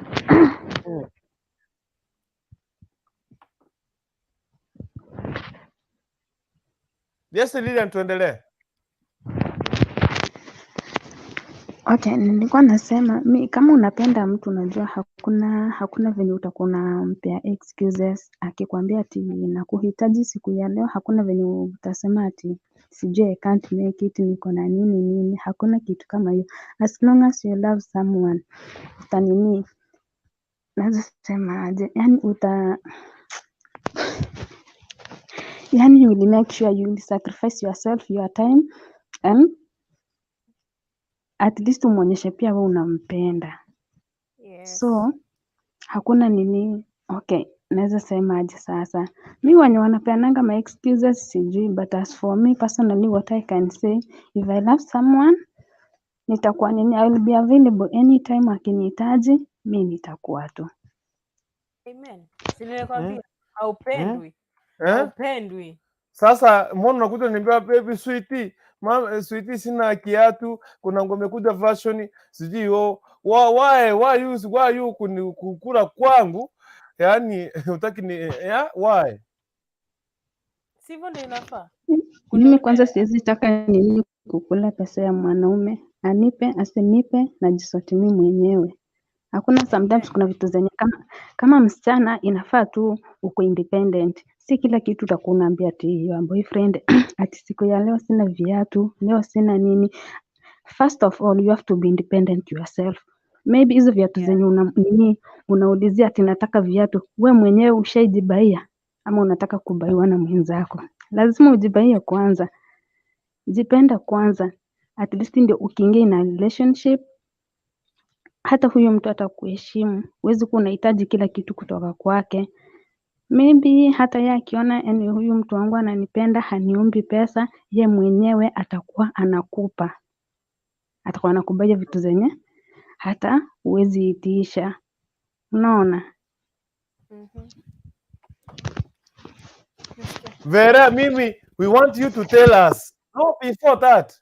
Yes, Lilian, tuendelee. Okay, nilikuwa nasema kama unapenda mtu, unajua hakuna venye utakuwa unampea excuses. Akikwambia ati nakuhitaji siku ya leo, hakuna venye utasema ati sijui I can't make it, niko na nini. Hakuna kitu kama hiyo. As long as you love someone, naweza sema aje, you will make sure you will sacrifice yourself, your time, and at least umuonyeshe pia wewe unampenda. Yes. So hakuna nini. Okay, naweza sema aje sasa, mimi wenye wanapeananga my excuses sijui, but as for me personally, what I can say, if I love someone, nitakuwa I will be available anytime akinihitaji, mimi nitakuwa tu. Amen. Sinikwambia haupendwi. Haupendwi. Sasa mbona unakuja niambia baby sweetie, mama sweetie, sina kiatu, kuna ngome kuja fashion, sijui why you kukula kwangu, yani utaki ni why? Sivyo ndio inafaa. Mimi kwanza siwezi taka nini kukula pesa ya mwanaume, anipe asinipe, najisoti mimi mwenyewe. Hakuna sometimes kuna vitu zenye kama msichana inafaa tu uko independent. Si kila kitu utakuwa unaambia ati your boyfriend ati siku ya leo sina viatu, leo sina nini. first of all you have to be independent yourself. Maybe hizo viatu zenye unaulizia ati nataka viatu, we mwenyewe ushaijibaia ama unataka kubaiwa na mwenzako? Lazima ujibaie kwanza. Jipenda kwanza. At least ndio ukiingia na relationship hata huyo mtu atakuheshimu. Huwezi kuwa unahitaji kila kitu kutoka kwake. Maybe hata yeye akiona yani huyu mtu wangu ananipenda, haniombi pesa, ye mwenyewe atakuwa anakupa. Atakuwa anakubaia vitu zenye hata huwezi itisha. Unaona? Vera, mimi, we want you to tell us. No, before that.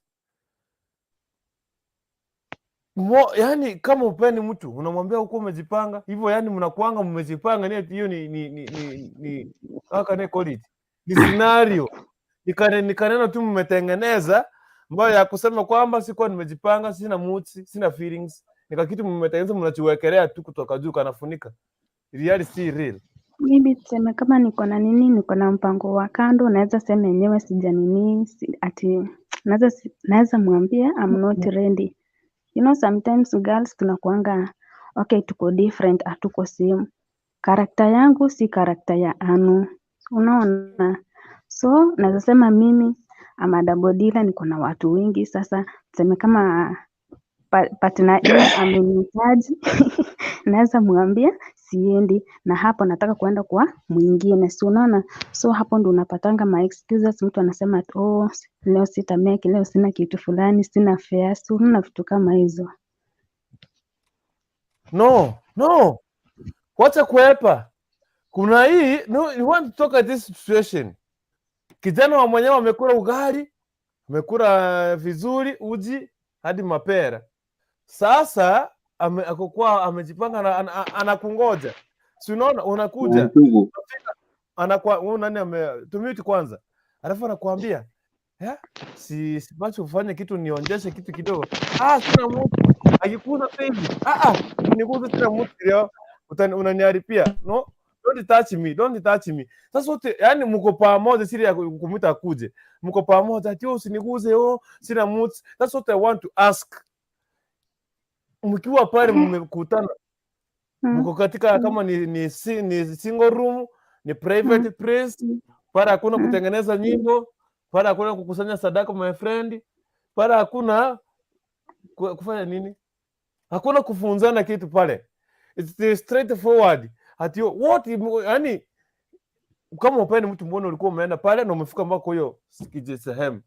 Yani kama upendi mtu unamwambia huko umejipanga hivyo, yani mnakuanga mmejipanga, ni hiyo ni aka ne call it ni scenario ni kaneno tu mmetengeneza ambayo ya kusema kwamba sikuwa nimejipanga, sina moods, sina feelings, nika kitu mmetengeneza mnachiwekelea tu kutoka juu kanafunika. Reality si real. Maybe tuseme kama niko na mpango wa kando, naweza sema yenyewe ati naweza mwambia I'm not ready. You know, sometimes girls tunakuanga okay, tuko different, hatuko same. Karakta yangu si karakta ya Anu. Unaona? So, naweza sema mimi ama double dealer, niko na watu wengi. Sasa tuseme kama partner amenihitaji naweza mwambia siendi na hapo nataka kuenda kwa mwingine. Si unaona? So hapo ndo unapatanga ma excuses, mtu anasema oh, leo sitameki, leo sina kitu fulani, sina fare. So unaona vitu kama hizo. No. Wacha kuepa. Kuna hii, no, you want to talk at this situation. Kijana wa mwenyewe amekula ugali, amekula vizuri, uji, hadi mapera. Sasa akokuwa amejipanga anakungoja. Si unaona unakuja. Nani tumiti kwanza. Alafu anakuambia, si bacho ufanye kitu nionjeshe kitu kidogo. Sina mtu. Akikuza baby. Nikuza sina mtu leo. Unaniharibia. No, don't touch me. Sasa wote yani mko pamoja, siri ya kumuita akuje. Mko pamoja ati usiniguze, sina mtu. That's what I want to ask. Mkiwa pale mmekutana, mko katika kama ni single room, ni private place, para hakuna kutengeneza nyimbo, para hakuna kukusanya sadaka my friend, para hakuna kufanya nini, hakuna kufunzana kitu pale. It's straightforward. Ati what, yani kama upende mtu, mbona ulikuwa umeenda pale na umefika mpaka hiyo sehemu?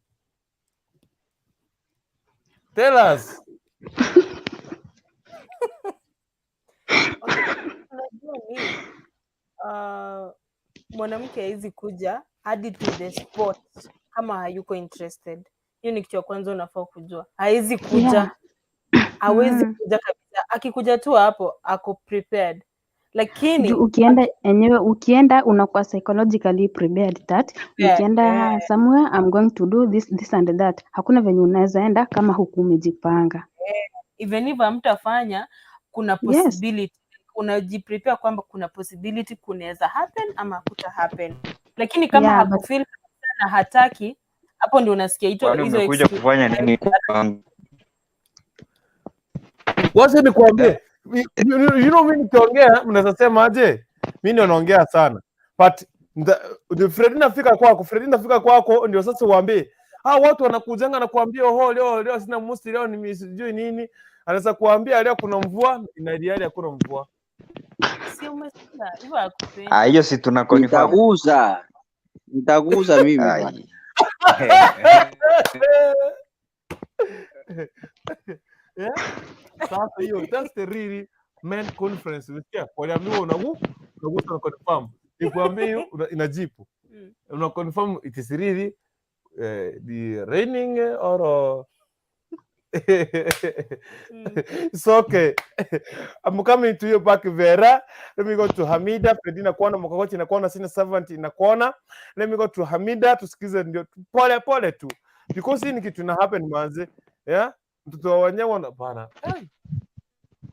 Tell us. Mwanamke haizi kuja hadi to the spot kama hayuko interested. Hiyo ni kitu ya kwanza unafaa kujua. Haizi kuja. Hawezi kuja kabisa. Akikuja tu hapo ako prepared. Lakini ukienda unakuwa psychologically prepared that nikienda somewhere I'm going to do this and that. Hakuna venye unaweza enda kama hukumejipanga. Even if mtafanya kuna possibility. Unajiprepare kwamba kuna possibility kunaweza happen ama kuta happen. Lakini kama hakufeel na hataki, hapo ndio unasikia hizo umekuja kufanya nini kwangu? Wacha nikwambie, you know mimi nikiongea mnaweza sema aje? Mimi ndio naongea sana. But the Fredina fika kwako ndio sasa uambie. Watu wanakujanga na kuambia leo sina musti, leo ni sijui nini. Anaweza kuambia leo kuna mvua, ina reali hakuna mvua. Si umesikia hivyo akupenda. Hiyo si tuna confirm. Nitaguza mimi bwana. Sasa hiyo that's the really men conference. Unasikia? Kwa nini unagusa na confirm? Nikwambie hiyo inajibu. Una confirm it is really the raining or it's okay. I'm coming to you back, Vera. Let me go to Hamida. Fredina kuona mkakoti na kuona sina servant inakuona. Let me go to Hamida tusikize ndio pole tu. Because hii ni kitu ina happen manze. Yeah? Mtoto wa wanyama na bana.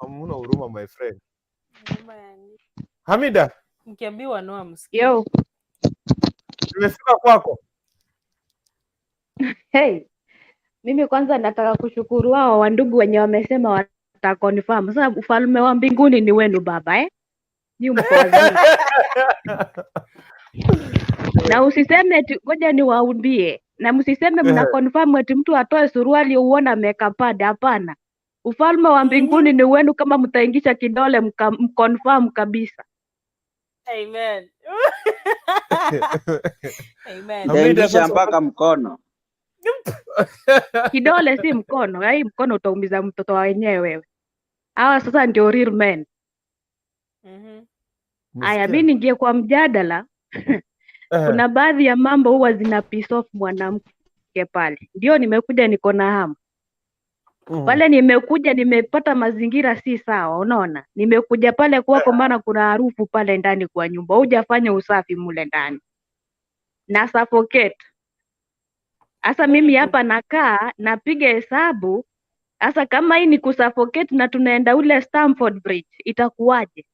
Hamuna huruma my friend. Hamida, mkiambiwa no amsikie. Yo. Nimefika kwako. Hey. Mimi kwanza nataka kushukuru wao wandugu wenye wamesema wataconfirm. Sasa ufalme wa mbinguni ni wenu baba Ni mko wazuri. Na usiseme eti ngoja niwaambie. Na msiseme mna confirm eti mtu atoe suruali uone makeup pad, hapana. Ufalme wa mbinguni ni wenu kama mtaingisha kidole mconfirm kabisa. Amen. Amen. Nitaingisha mpaka mkono. Kidole si mkono. Hii mkono utaumiza mtoto wa wenyewe wewe. Hawa sasa ndio real men. Aya, mimi ningie kwa mjadala. Kuna baadhi ya mambo huwa zina piss off mwanamke pale. Ndio nimekuja niko na hamu. Pale nimekuja nimepata mazingira si sawa, unaona? Nimekuja pale kwako maana kuna harufu pale ndani kwa nyumba. Hujafanya usafi mule ndani. Na suffocate. Asa mimi hapa nakaa napiga hesabu. Asa kama hii ni kusuffocate na tunaenda ule Stamford Bridge, itakuwaje?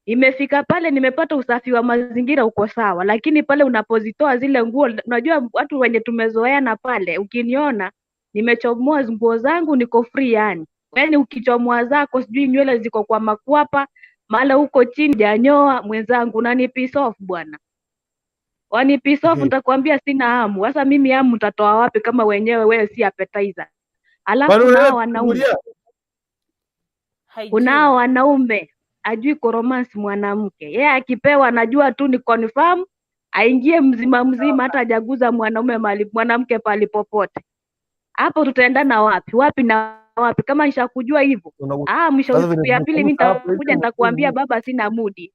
Imefika pale nimepata usafi wa mazingira uko sawa, lakini pale unapozitoa zile nguo, unajua watu wenye tumezoeana pale, ukiniona nimechomoa nguo zangu niko free yani. Yaani ukichomoa zako sijui nywele ziko kwa makwapa, mala huko chini janyoa mwenzangu nani piss off bwana. Wani piss off nitakwambia sina hamu. Sasa mimi hamu utatoa wapi kama wenyewe wewe si appetizer? Alafu nao wanaume. Kunao wanaume ajui koromance mwanamke. Yeye akipewa anajua tu ni confirm, aingie mzima mzima hata hajaguza mwanamke pali popote. Hapo tutaenda na wapi? Wapi na wapi? Kama nishakujua hivyo. Mwisho siku ya pili mimi nitakuja nitakwambia baba sina mudi.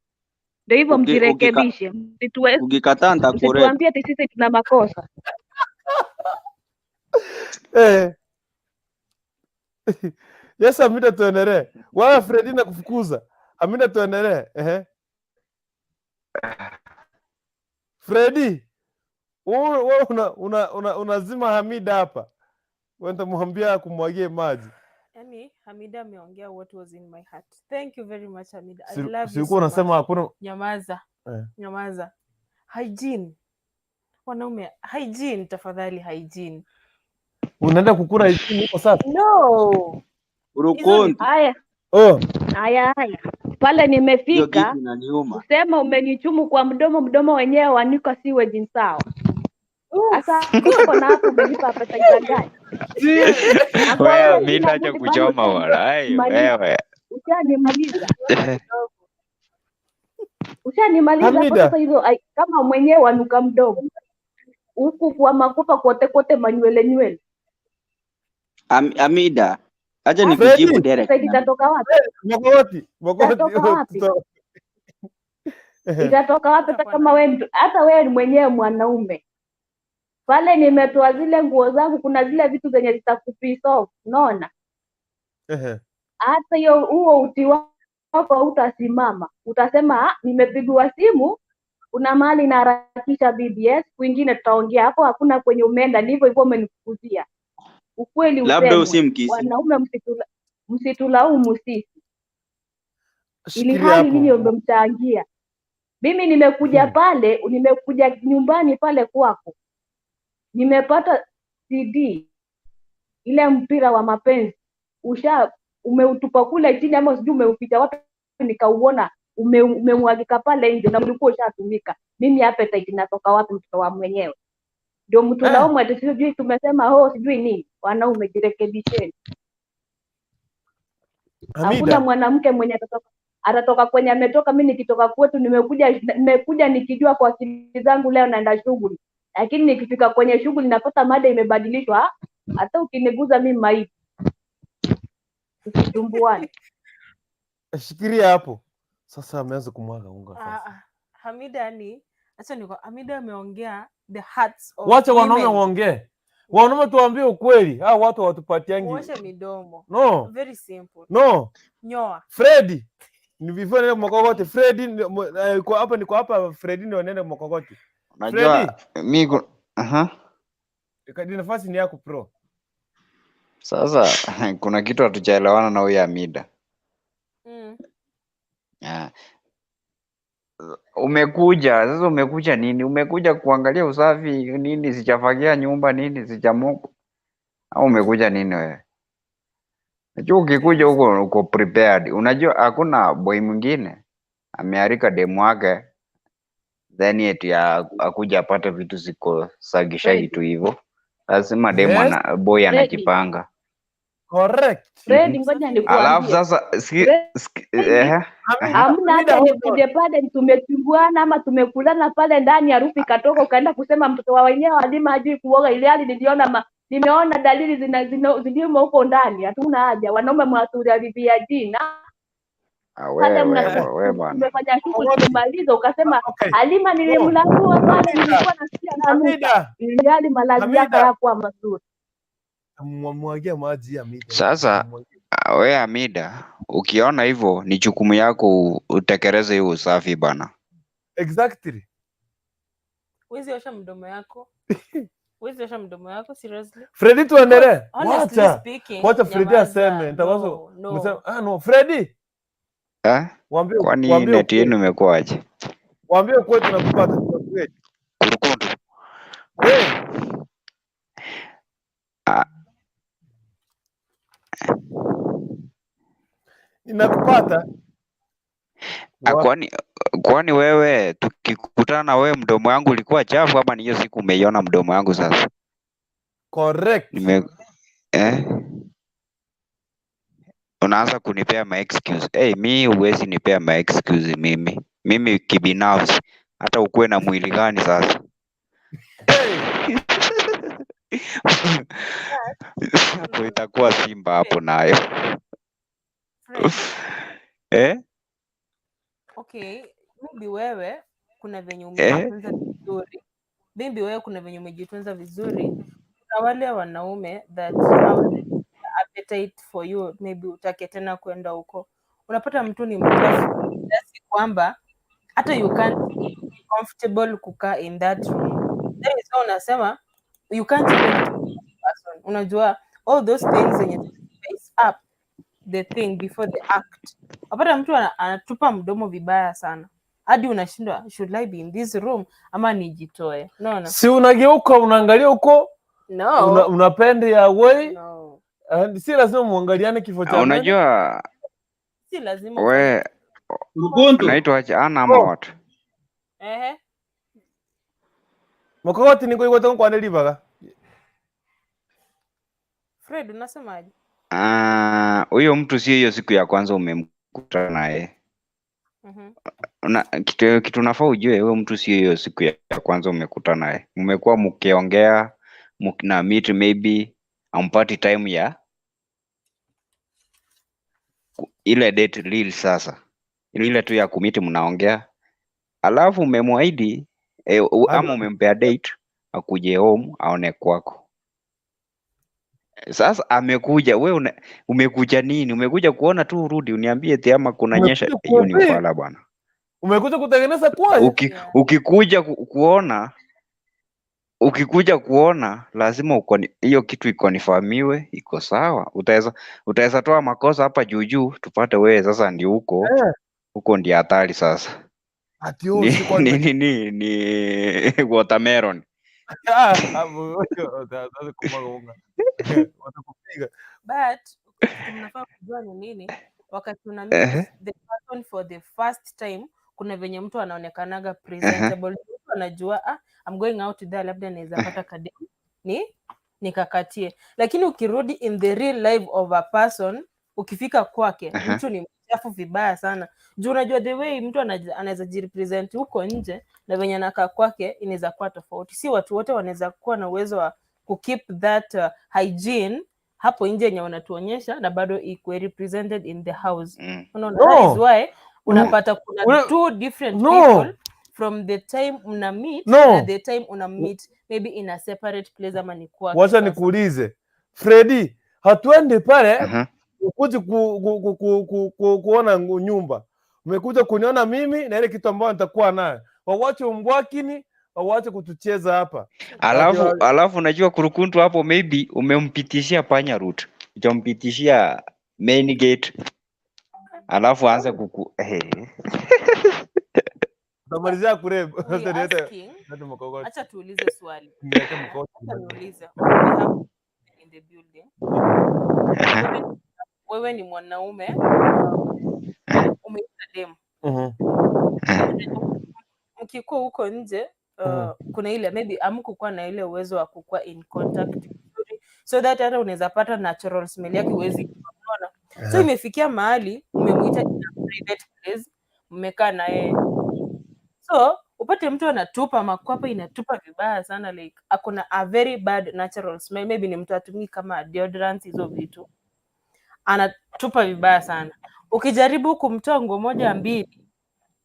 Ndio hivyo mjirekebishe. Ukikataa nitakureka. Msituambie ati sisi tuna makosa. Yes, Amida tuendelee. Wewe Fredi na kufukuza. Amida tuendelee. Fredi. Wewe unazima Hamida hapa. Wewe nitamwambia kumwagie maji. Yaani Hamida ameongea what was in my heart. Thank you very much Hamida. I love you. Sikuwa unasema hakuna nyamaza. Nyamaza. Hygiene. Wanaume, hygiene tafadhali, hygiene. Unaenda kukura hygiene huko sasa? No. Urukundo. Haya. Haya. Pale nimefika. Usema umenichumu kwa mdomo wenyewe wanika siwe jinsao. Sasa uko na hapo umenipa pesa gani? Wewe mimi acha kuchoma wala. Wewe. Ushanimaliza sasa hizo kama mwenyewe wanuka mdomo. Huku kwa makupa kote manywele. Amida, acha nikujibu direct. Sasa itatoka wapi? Mogoti. Itatoka wapi kama wewe hata wewe mwenyewe mwanaume. Pale nimetoa zile nguo zangu, kuna zile vitu zenye zitakupiss off, unaona? Hata hiyo huo uti wako utasimama. Utasema nimepigwa simu, kuna mahali naharakisha BBS, kwingine tutaongea hapo, hakuna kwenye umeenda, ndivyo hivyo umenifukuzia. Ukweli labda usimkisi. Wanaume msitulaumu sisi. Ili hali mimi ndio mchangia. Mimi nimekuja pale, nimekuja nyumbani pale kwako. Nimepata CD ile mpira wa mapenzi. Umeutupa kule chini ama sijui umeuficha wapi nikauona umemwagika pale nje na mlikuwa ushatumika. Mimi appetite inatoka wapi mtoto wa mwenyewe? Ndio mtu laumu ati sijui tumesema sijui nini. Wanaume jirekebisheni. Hakuna mwanamke mwenye atatoka kwenye ametoka. Mimi nikitoka kwetu nimekuja nikijua kwa akili zangu leo naenda shughuli. Lakini nikifika kwenye shughuli napata mada imebadilishwa. Hata ukiniguza mimi maipi. Usitumbuane. Shikiria hapo. Sasa ameanza kumwaga unga sasa. Hamida Hamida ameongea the hearts of wacha wanaume waongee. Wanaume tuambie ukweli. Hao watu watupatiangi. Washa midomo. No. Very simple. No. Nyoa. Fredi. Ni before nenda Mokogoti. Fredi niko hapa Fredi ndio nenda Mokogoti. Unajua mimi Kadi nafasi ni yako pro. Sasa kuna kitu hatujaelewana na huyu Hamida. Umekuja nini? Umekuja kuangalia usafi nini? Sijafagia nyumba nini? Sijamopo. Au umekuja nini wewe? Unajua ukikuja huko uko prepared. Unajua hakuna boy mwingine amearika demu wake then eti akuja apate vitu ziko sagishagi tu hivyo. Lazima demu Yes, boy Freddy, anajipanga. correct. Freddy, ngoja Alafu nikuambie. sasa Freddy, hamna Hamida, haja hold on. nikuje pale tumechumbuana ama tumekulana pale ndani, harufu ikatoka ukaenda kusema mtoto wa wenyewe Halima hajui kuoga, ile hali nimeona dalili zilimo huko ndani. Hatuna haja wanaume mwatulia vivia jina pale tumefanya shughuli tumemaliza, ukasema Okay. Halima nilimlangua pale, nilikuwa nasikia nanuka, Hamida, ili hali malazi yako hayakuwa mazuri. mwagia maji Hamida. Sasa we Hamida, ukiona hivyo ni jukumu yako utekeleze hiyo usafi bana. Exactly. Wezi osha mdomo yako. Wezi osha mdomo yako seriously. Freddy tuendelee. Wacha Freddy aseme. Nitawazo. No, Freddy. Waambie kwani neti yenu imekuaje? Waambie kwa tunakupata kweli. Kurukundu. Ninakupata. Kwani wewe tukikutana na wewe mdomo wangu ulikuwa chafu ama ni hiyo siku umeiona mdomo wangu sasa? Correct. Unaanza kunipea ma excuse. Mi huwezi nipea ma excuse mimi. Mimi kibinafsi hata ukuwe na mwili gani sasa. Hapo itakuwa Simba hapo nayo. Okay, maybe wewe kuna venye umejitunza vizuri. Maybe wewe kuna venye umejitunza vizuri. Kuna wale wanaume that have appetite for you, maybe utake tena kwenda huko. Unapata mtu ni mchafu kiasi kwamba hata you can't be comfortable kukaa in that room. Then is how unasema you can't even person. Unajua all those things when you face up the thing before the act. Unapata mtu anatupa mdomo vibaya sana. Hadi unashindwa should I be in this room ama nijitoe. No. Si unageuka unaangalia huko? No. Unapenda ya way? No. Si lazima muangaliane kifo cha unajua si lazima we unaitwa aje ana ama watu Makoti niko iko kwa nelibaga. Fred unasemaje? Huyo mtu sio hiyo siku ya kwanza umemkutana naye. Kitu nafaa ujue huyo mtu sio hiyo siku ya kwanza umekutana naye. Mmekuwa mkiongea na meet maybe ampati time ya ile date real sasa. Ile tu ya kumiti mnaongea. Alafu umemwahidi ama umempea date akuje home aone kwako. Sasa amekuja wewe umekuja nini? Umekuja kuona tu urudi uniambie eti ama kuna nyesha hiyo ni ufala bwana. Umekuja kutengeneza kwaje? Ukikuja kuona lazima hiyo kitu ikonifamiwe iko sawa. Utaweza toa makosa hapa juu tupate wewe sasa ndio huko ndio hatari sasa. Ni watermelon. But tunafaa kujua ni nini wakati una meet the person for the first time. Kuna venye mtu anaonekanaga presentable. Mtu anajua I'm going out there labda naweza pata kademu nikakatie. Lakini ukirudi in the real life of a person, ukifika kwake mtu ni mchafu vibaya sana. Juu unajua the way mtu anaweza jirepresent huko nje na venye anakaa kwake inaweza kuwa tofauti. Si watu wote wanaweza kuwa na uwezo wa kukeep that hygiene hapo nje yenye wanatuonyesha na bado iko represented in the house. Unaona, that is why unapata kuna two different people from the time una meet na the time una meet maybe in a separate place ama ni kwake. Wacha nikuulize Freddy, hatuende pale ukuje kuona nyumba. Umekuja kuniona mimi na ile kitu ambayo nitakuwa nayo. Wawache umbwakini, wawache kutucheza hapa. Alafu unajua kurukuntu hapo maybe umempitishia panya route. Ujampitishia main gate. Alafu aanze Tamalizia kureb. Acha tuulize swali. In the building. Wewe ni mwanaume umeita dem. Mkikuwa huko nje kuna ile maybe amkukuwa na ile uwezo wa kukua in contact so that hata unaweza pata natural smell yake uwezi kuona. So imefikia mahali umemuita in a private place, mmekaa na yeye. So upate mtu anatupa makwapa, inatupa vibaya sana, like akona a very bad natural smell, maybe ni mtu atumii kama deodorant hizo vitu, anatupa vibaya sana. Ukijaribu kumtoa nguo moja mbili,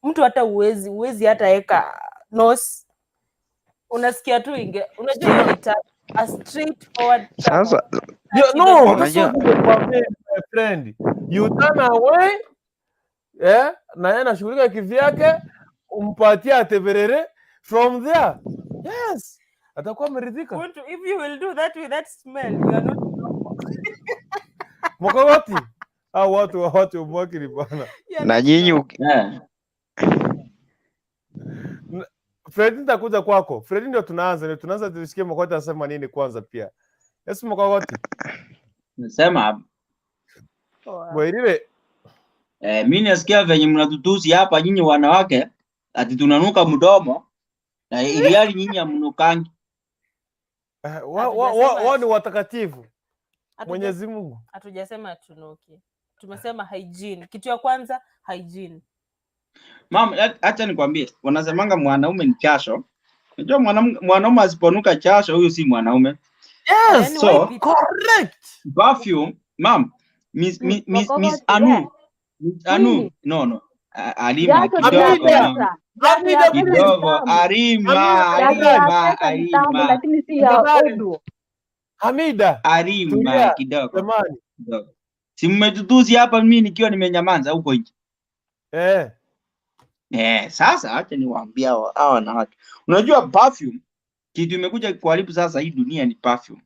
mtu hata uwezi hata eka nose, unasikia tu unajua hiyo ni a straightforward Sasa no, that's what my friend. You turn away, na yeye anashughulika kivyake, umpatie ateberere from there. Yes, atakuwa ameridhika. If you will do that with that smell, you are not Mokogoti au watu mwakili bwana. na nyinyi Fred nitakuja kwako. Fred ndio tunaanza tusikie Mokogoti anasema nini kwanza pia. Yes, Mokogoti. Nasema Bwairiwe. Mimi nasikia venye mnatutusi hapa nyinyi wanawake ati tunanuka mdomo na iliali nyinyi amnukangi. Wao ni watakatifu. Mwenyezi Mungu. Hatujasema tunuki. Tumesema hygiene. Kitu ya kwanza hygiene. Mama, acha nikwambie, wanasemanga mwanaume ni chasho. Unajua mwanaume asiponuka chasho huyu si mwanaume. Yes, so correct. Perfume, mom, Miss Anu. Anu, no. Alima kidogo. Lakini si ya Odu. Hamida. Alima kidogo. Si mmetutusi hapa mimi nikiwa nimenyamaza huko nje. Sasa acha niwaambia hawa wanawake. Unajua perfume kitu imekuja kuharibu sasa hii dunia ni perfume.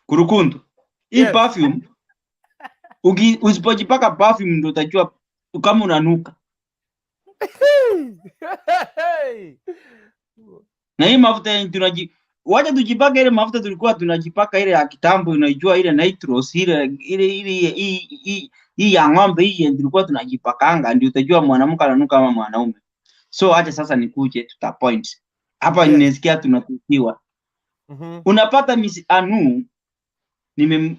Kurukundu. Hii perfume usipojipaka perfume ndio utajua kama unanuka. Na hii mafuta wacha tujipaka ile mafuta tulikuwa tunajipaka ile ya kitambo, unaijua ile nitros ile ya ng'ombe hii tulikuwa tunajipakanga, ndio utajua mwanamke ananuka kama mwanaume. So acha sasa nikuje tuta point hapa. Ninasikia tunatukiwa. Unapata Miss Anu,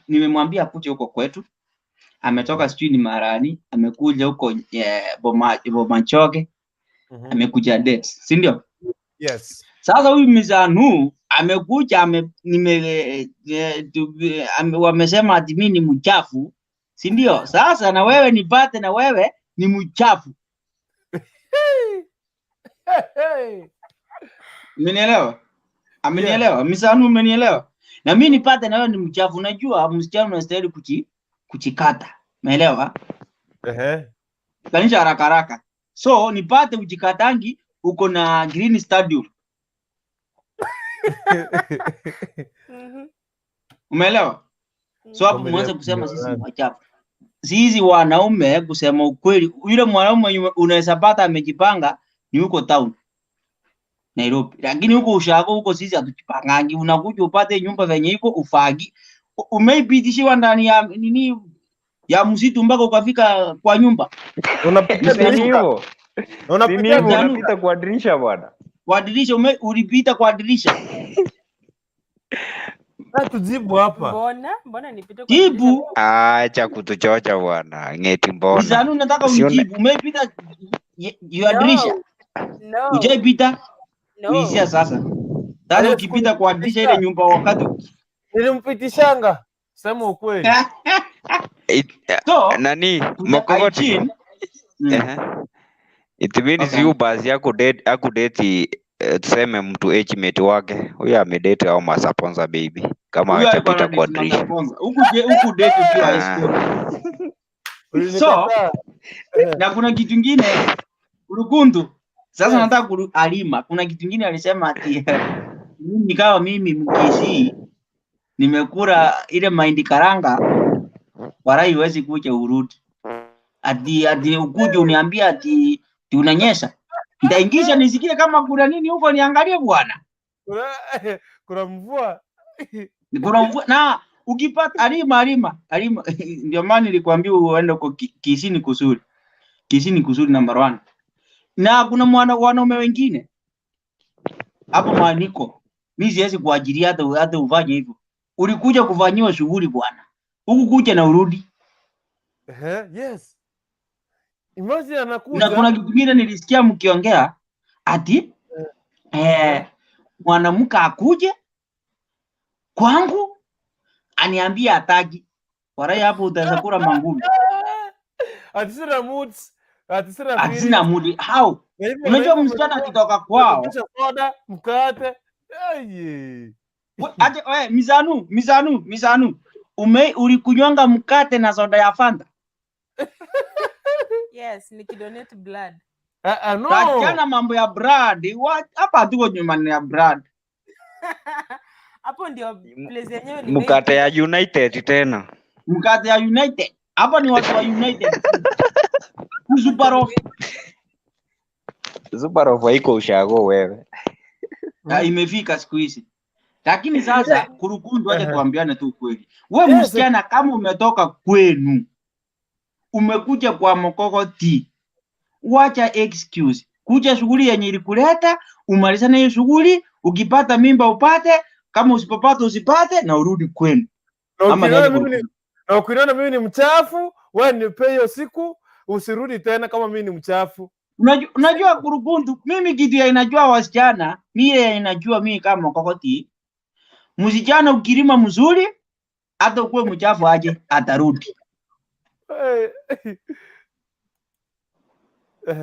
nimemwambia akuje huko kwetu, ametoka sijui ni Marani, amekuja huko Bomachoge, amekuja date, si ndio? Yes. Sasa huyu Miss Anu amekuja wamesema ati mimi ni mchafu, si ndio? Sasa na wewe nipate na wewe ni mchafu. Umenielewa? Amenielewa? Miss Anu, umenielewa? Na mimi nipate na wewe ni mchafu. Unajua msichana unastahili kuchikata. Umeelewa? Kanisha haraka. So nipate ujikatangi uko na Green Stadium. Umeelewa? So hapo mwanzo kusema sisi ni wachafu. Sisi wanaume kusema ukweli, yule mwanaume unaweza pata amejipanga ni huko town Nairobi. Lakini huko ushago huko sisi hatujipangangi. Unakuja upate nyumba venye iko ufagi. Umeipitishiwa ndani ya nini ya msitu mpaka ukafika kwa nyumba. Unapita kwa dirisha bwana. Kwa dirisha ulipita kwa dirisha. Tujibu hapa. Mbona nipite kwa dirisha? Jibu. Acha kutuchocha bwana. Ngeti mbona. Mzanu nataka unijibu. Umepita ya dirisha. No. Ujaipita? No. Uisia sasa. Sasa ukipita kwa dirisha ile nyumba wakati nilimpitishanga. Sema ukweli. So, nani Mokogoti. It means you basi yako date tuseme mtu age mate wake. Huyo amedate au masaponza baby. Kama hajapita kwa dirisha. Huku date pia high school. So, na kuna kitu kingine Urukundu. Sasa nataka Alima, kuna kitu kingine alisema ati mimi kama mimi mkisi nimekula ile mahindi karanga wala iwezi kuja urudi. Ati ukuje uniambia ati unanyesha. Nitaingisha nisikie kama kuna nini huko niangalie bwana. Kuna mvua. Kuna mvua na ukipata alima ndio maana nilikwambia uende kwa Kisini kuzuri. Kisini kuzuri number 1. Na kuna wanaume wengine hapo maandiko. Mimi siwezi kuajiria hata ufanye hivyo. Ulikuja kufanyiwa shughuli bwana. Huku kuja na urudi. Yes. Imagine anakuja. Na kuna kitu kingine nilisikia mkiongea ati mwanamke akuje kwangu aniambia ataki. Warai hapo utaweza kula mangumi. Atisira moods. Atisina mood. How? Unajua msichana akitoka kwao. Soda, mkate. Aje Mizanu. Ulikunywanga mkate na soda ya Fanta? Yes, nikidonate blood. No. Tachana mambo ya blood. Hapa tuko nyumbani ya blood. Hapo ndio place yenyewe ni mkate ya United tena. Mkate ya United. Hapa ni watu wa United. Zubarof haiko ushago wewe. Imefika siku hizi. Lakini sasa kurukundu aje tuambiane tu kweli. Wewe msichana kama umetoka kwenu umekuja kwa mkokoti. Wacha excuse. Kuja shughuli yenye ilikuleta, umalizane hiyo shughuli, ukipata mimba upate, kama usipopata usipate na urudi kwenu. Na ukiniona mimi ni mchafu, wewe nipe hiyo siku usirudi tena kama mimi ni mchafu. Unajua kurukundu, mimi kitu ya inajua wasichana, mimi ya inajua mimi kama mkokoti. Msichana ukirima mzuri, hata ukuwe mchafu aje atarudi.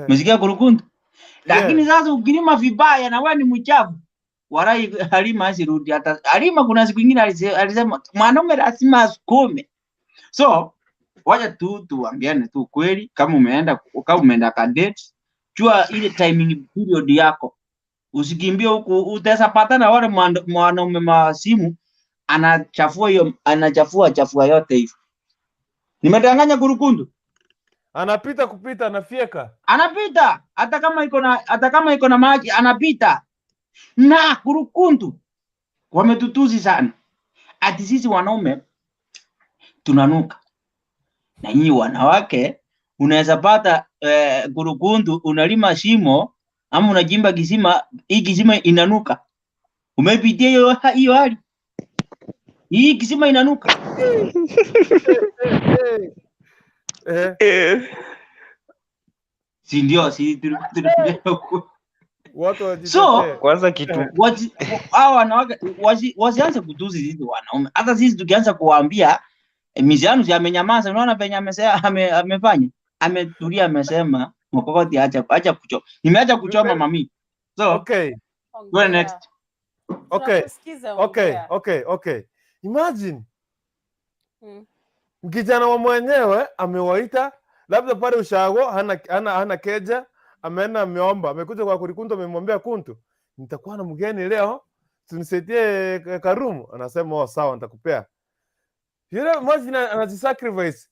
Msikia kurukundu? Lakini sasa ukirima vibaya na wewe ni mchafu, warai Halima asirudi. Hata Halima kuna siku nyingine alisema mwanaume lazima asukome. So wacha tuambiane tu kweli, kama umeenda ka date, jua ile timing period yako. Usikimbie huku utaweza pata na wale mwanaume masimu anachafua yote hivyo. Nimedanganya kurukundu? Kupita anafyeka. Anapita hata kama iko na maji anapita. Na kurukundu wametutuzi sana. Ati sisi wanaume tunanuka. Na nyinyi wanawake unaweza pata kurukundu unalima shimo ama unajimba kisima, hii kisima inanuka. Umepitia hiyo hali? Hii kisima inanuka. Si ndio so kwanza kitu hao wanawake wasianze kutuzi sisi wanaume. Hata sisi tukianza kuwaambia Mizanu amenyamaza, unaona penye amefanya ametulia, amesema mkokoti acha kuchoma. Nimeacha kuchoma mami. So okay, go next. Okay. Imagine kijana wa mwenyewe amewaita labda pale ushago, hana keja, ameenda ameomba, amekuja kwa Kurikundu, amemwambia Kuntu, nitakuwa na mgeni leo, tunisaidie karumu. Anasema sawa, nitakupea. Yule mmoja anajisacrifice.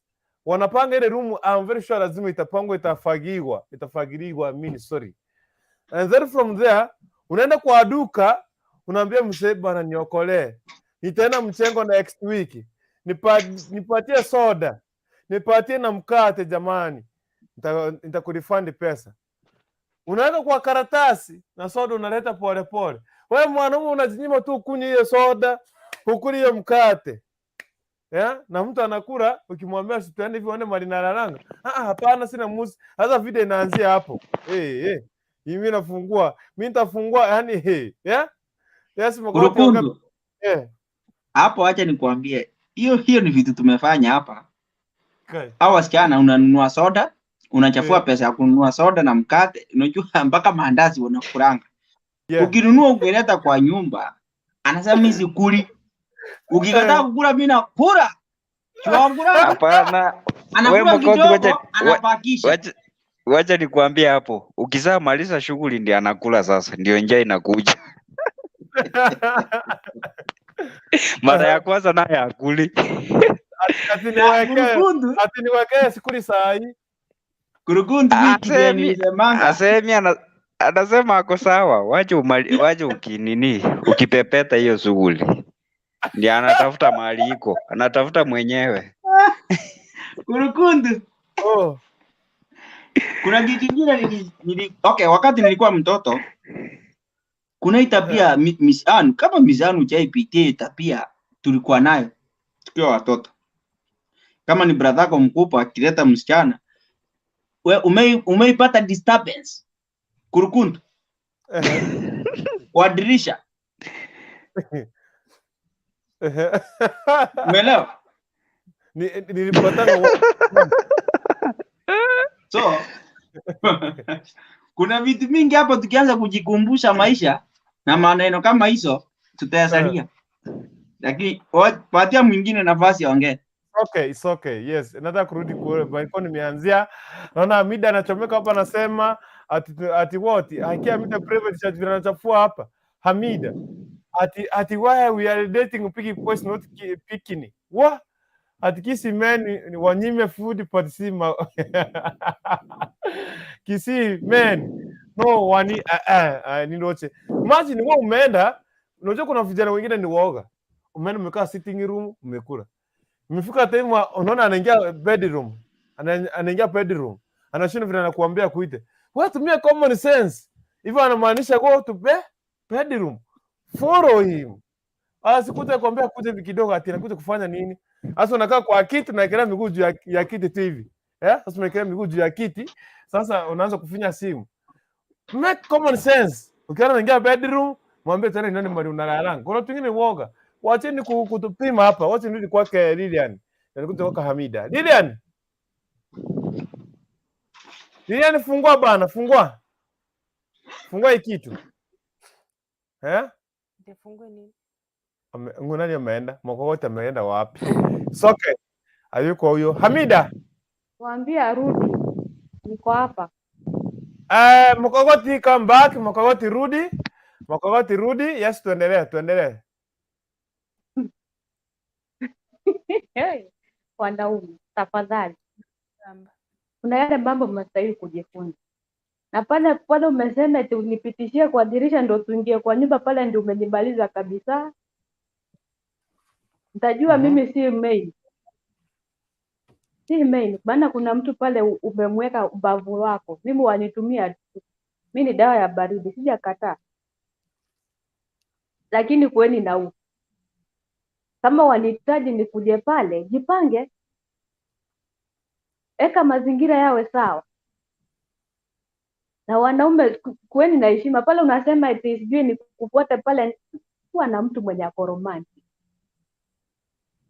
Wanapanga ile room, I'm very sure lazima itapangwa, itafagiliwa, sorry. And then from there unaenda kwa duka, unaambia mzee, bwana niokolee, nitaenda mchengo next week, nipatie soda, nipatie na mkate jamani, nitakurefund pesa. Unaweka kwa karatasi na soda unaleta pole pole. Wewe mwanaume unajinyima tu kunywa hiyo soda, ukuli hiyo mkate. Na mtu anakula, ukimwambia sitaende hivi one mali nalalanga. Hapana, sina musi. Sasa video inaanzia hapo. Mimi nitafungua yani Yes Kurukundu. Hapo acha nikwambie. Hiyo ni vitu tumefanya hapa. Hao wasichana unanunua soda, unachafua pesa ya kununua soda na mkate, unajua mpaka maandazi wanakuranga. Ukinunua ukileta kwa nyumba, anasema mimi sikuli. Ukikataa kukula mimi nakula. Hapana. Wewe mkondo anapakisha. Wacha nikwambie hapo. Ukizaa maliza shughuli ndio anakula sasa. Ndio njaa inakuja. Mara ya kwanza naye akuli. Ati niwekee sikuli saa hii. Kurukundu wiki nisemanga. Anasema ako sawa. Wacha ukinini ukipepeta hiyo shughuli. Ndiye anatafuta mahali iko, anatafuta mwenyewe. Urukundu. Oh. Kuna kitu kingine okay, wakati nilikuwa mtoto kuna hii tabia mizani, kama mizani hujaipitia tabia tulikuwa nayo tukiwa watoto. Kama ni brother yako mkubwa akileta msichana, umeipata disturbance Kurukundu kwa dirisha. Umeelewa? Nilipatanga So kuna vitu mingi hapo tukianza kujikumbusha maisha na maneno kama hizo tutayasalia. Lakini patia mwingine nafasi aongee. Okay, it's okay. Yes, nataka kurudi kule. Balikuwa nimeanzia. Naona Hamida anachomeka hapa, anasema ati what? Hakia Hamida private chat vile anachafua hapa. Hamida. Ati why we are dating piki post not picking. What? Ati kisi men wanyime food but si kisi men no wani ni noche. Imagine wewe umeenda, unajua kuna vijana wengine ni woga. Umeenda umekaa sitting room umekula. Umefika time unaona anaingia bedroom. Anaingia bedroom. Anashinda vile anakuambia kuite. Wewe tumia common sense. Hivyo anamaanisha go to bedroom. Follow him. Asikute kuambia kuja kidogo ati anakuja kufanya nini? Sasa unakaa kwa kiti na ekelea miguu juu ya kiti tu hivi. Sasa umekelea miguu juu ya kiti. Sasa unaanza kufinya simu. Make common sense. Ukiona anaingia bedroom, mwambie tena nani mali unalalanga. Kuna watu wengine woga. Wacheni kutupima hapa. Wacha nirudi kwake Lilian. Nilikuja kwa Hamida. Lilian. Lilian, fungua bana, fungua. Fungua hii kitu. Nifungue nini? Nani ameenda? Mkokote ameenda wapi? Soke. Hayuko huyo. Hamida. Waambie arudi. Niko hapa. Mkokoti come back, Mkokoti rudi. Mkokoti rudi. Yes, tuendelee. Hey, wanaume, tafadhali. Kuna yale mambo mnastahili kujifunza. Na pale umesema eti unipitishie kwa dirisha ndio tuingie kwa nyumba, pale ndio umenibaliza kabisa. Nitajua mimi si maid. Si maid. Maana kuna mtu pale umemweka ubavu wako. Mimi wanitumia. Mimi ni dawa ya baridi, sijakataa. Lakini kueni na huko. Kama wanihitaji nikuje pale, jipange. Eka mazingira yawe sawa. Na wanaume kueni na heshima. Pale unasema eti sijui ni kufuata pale, kuwa na mtu mwenye akoromani.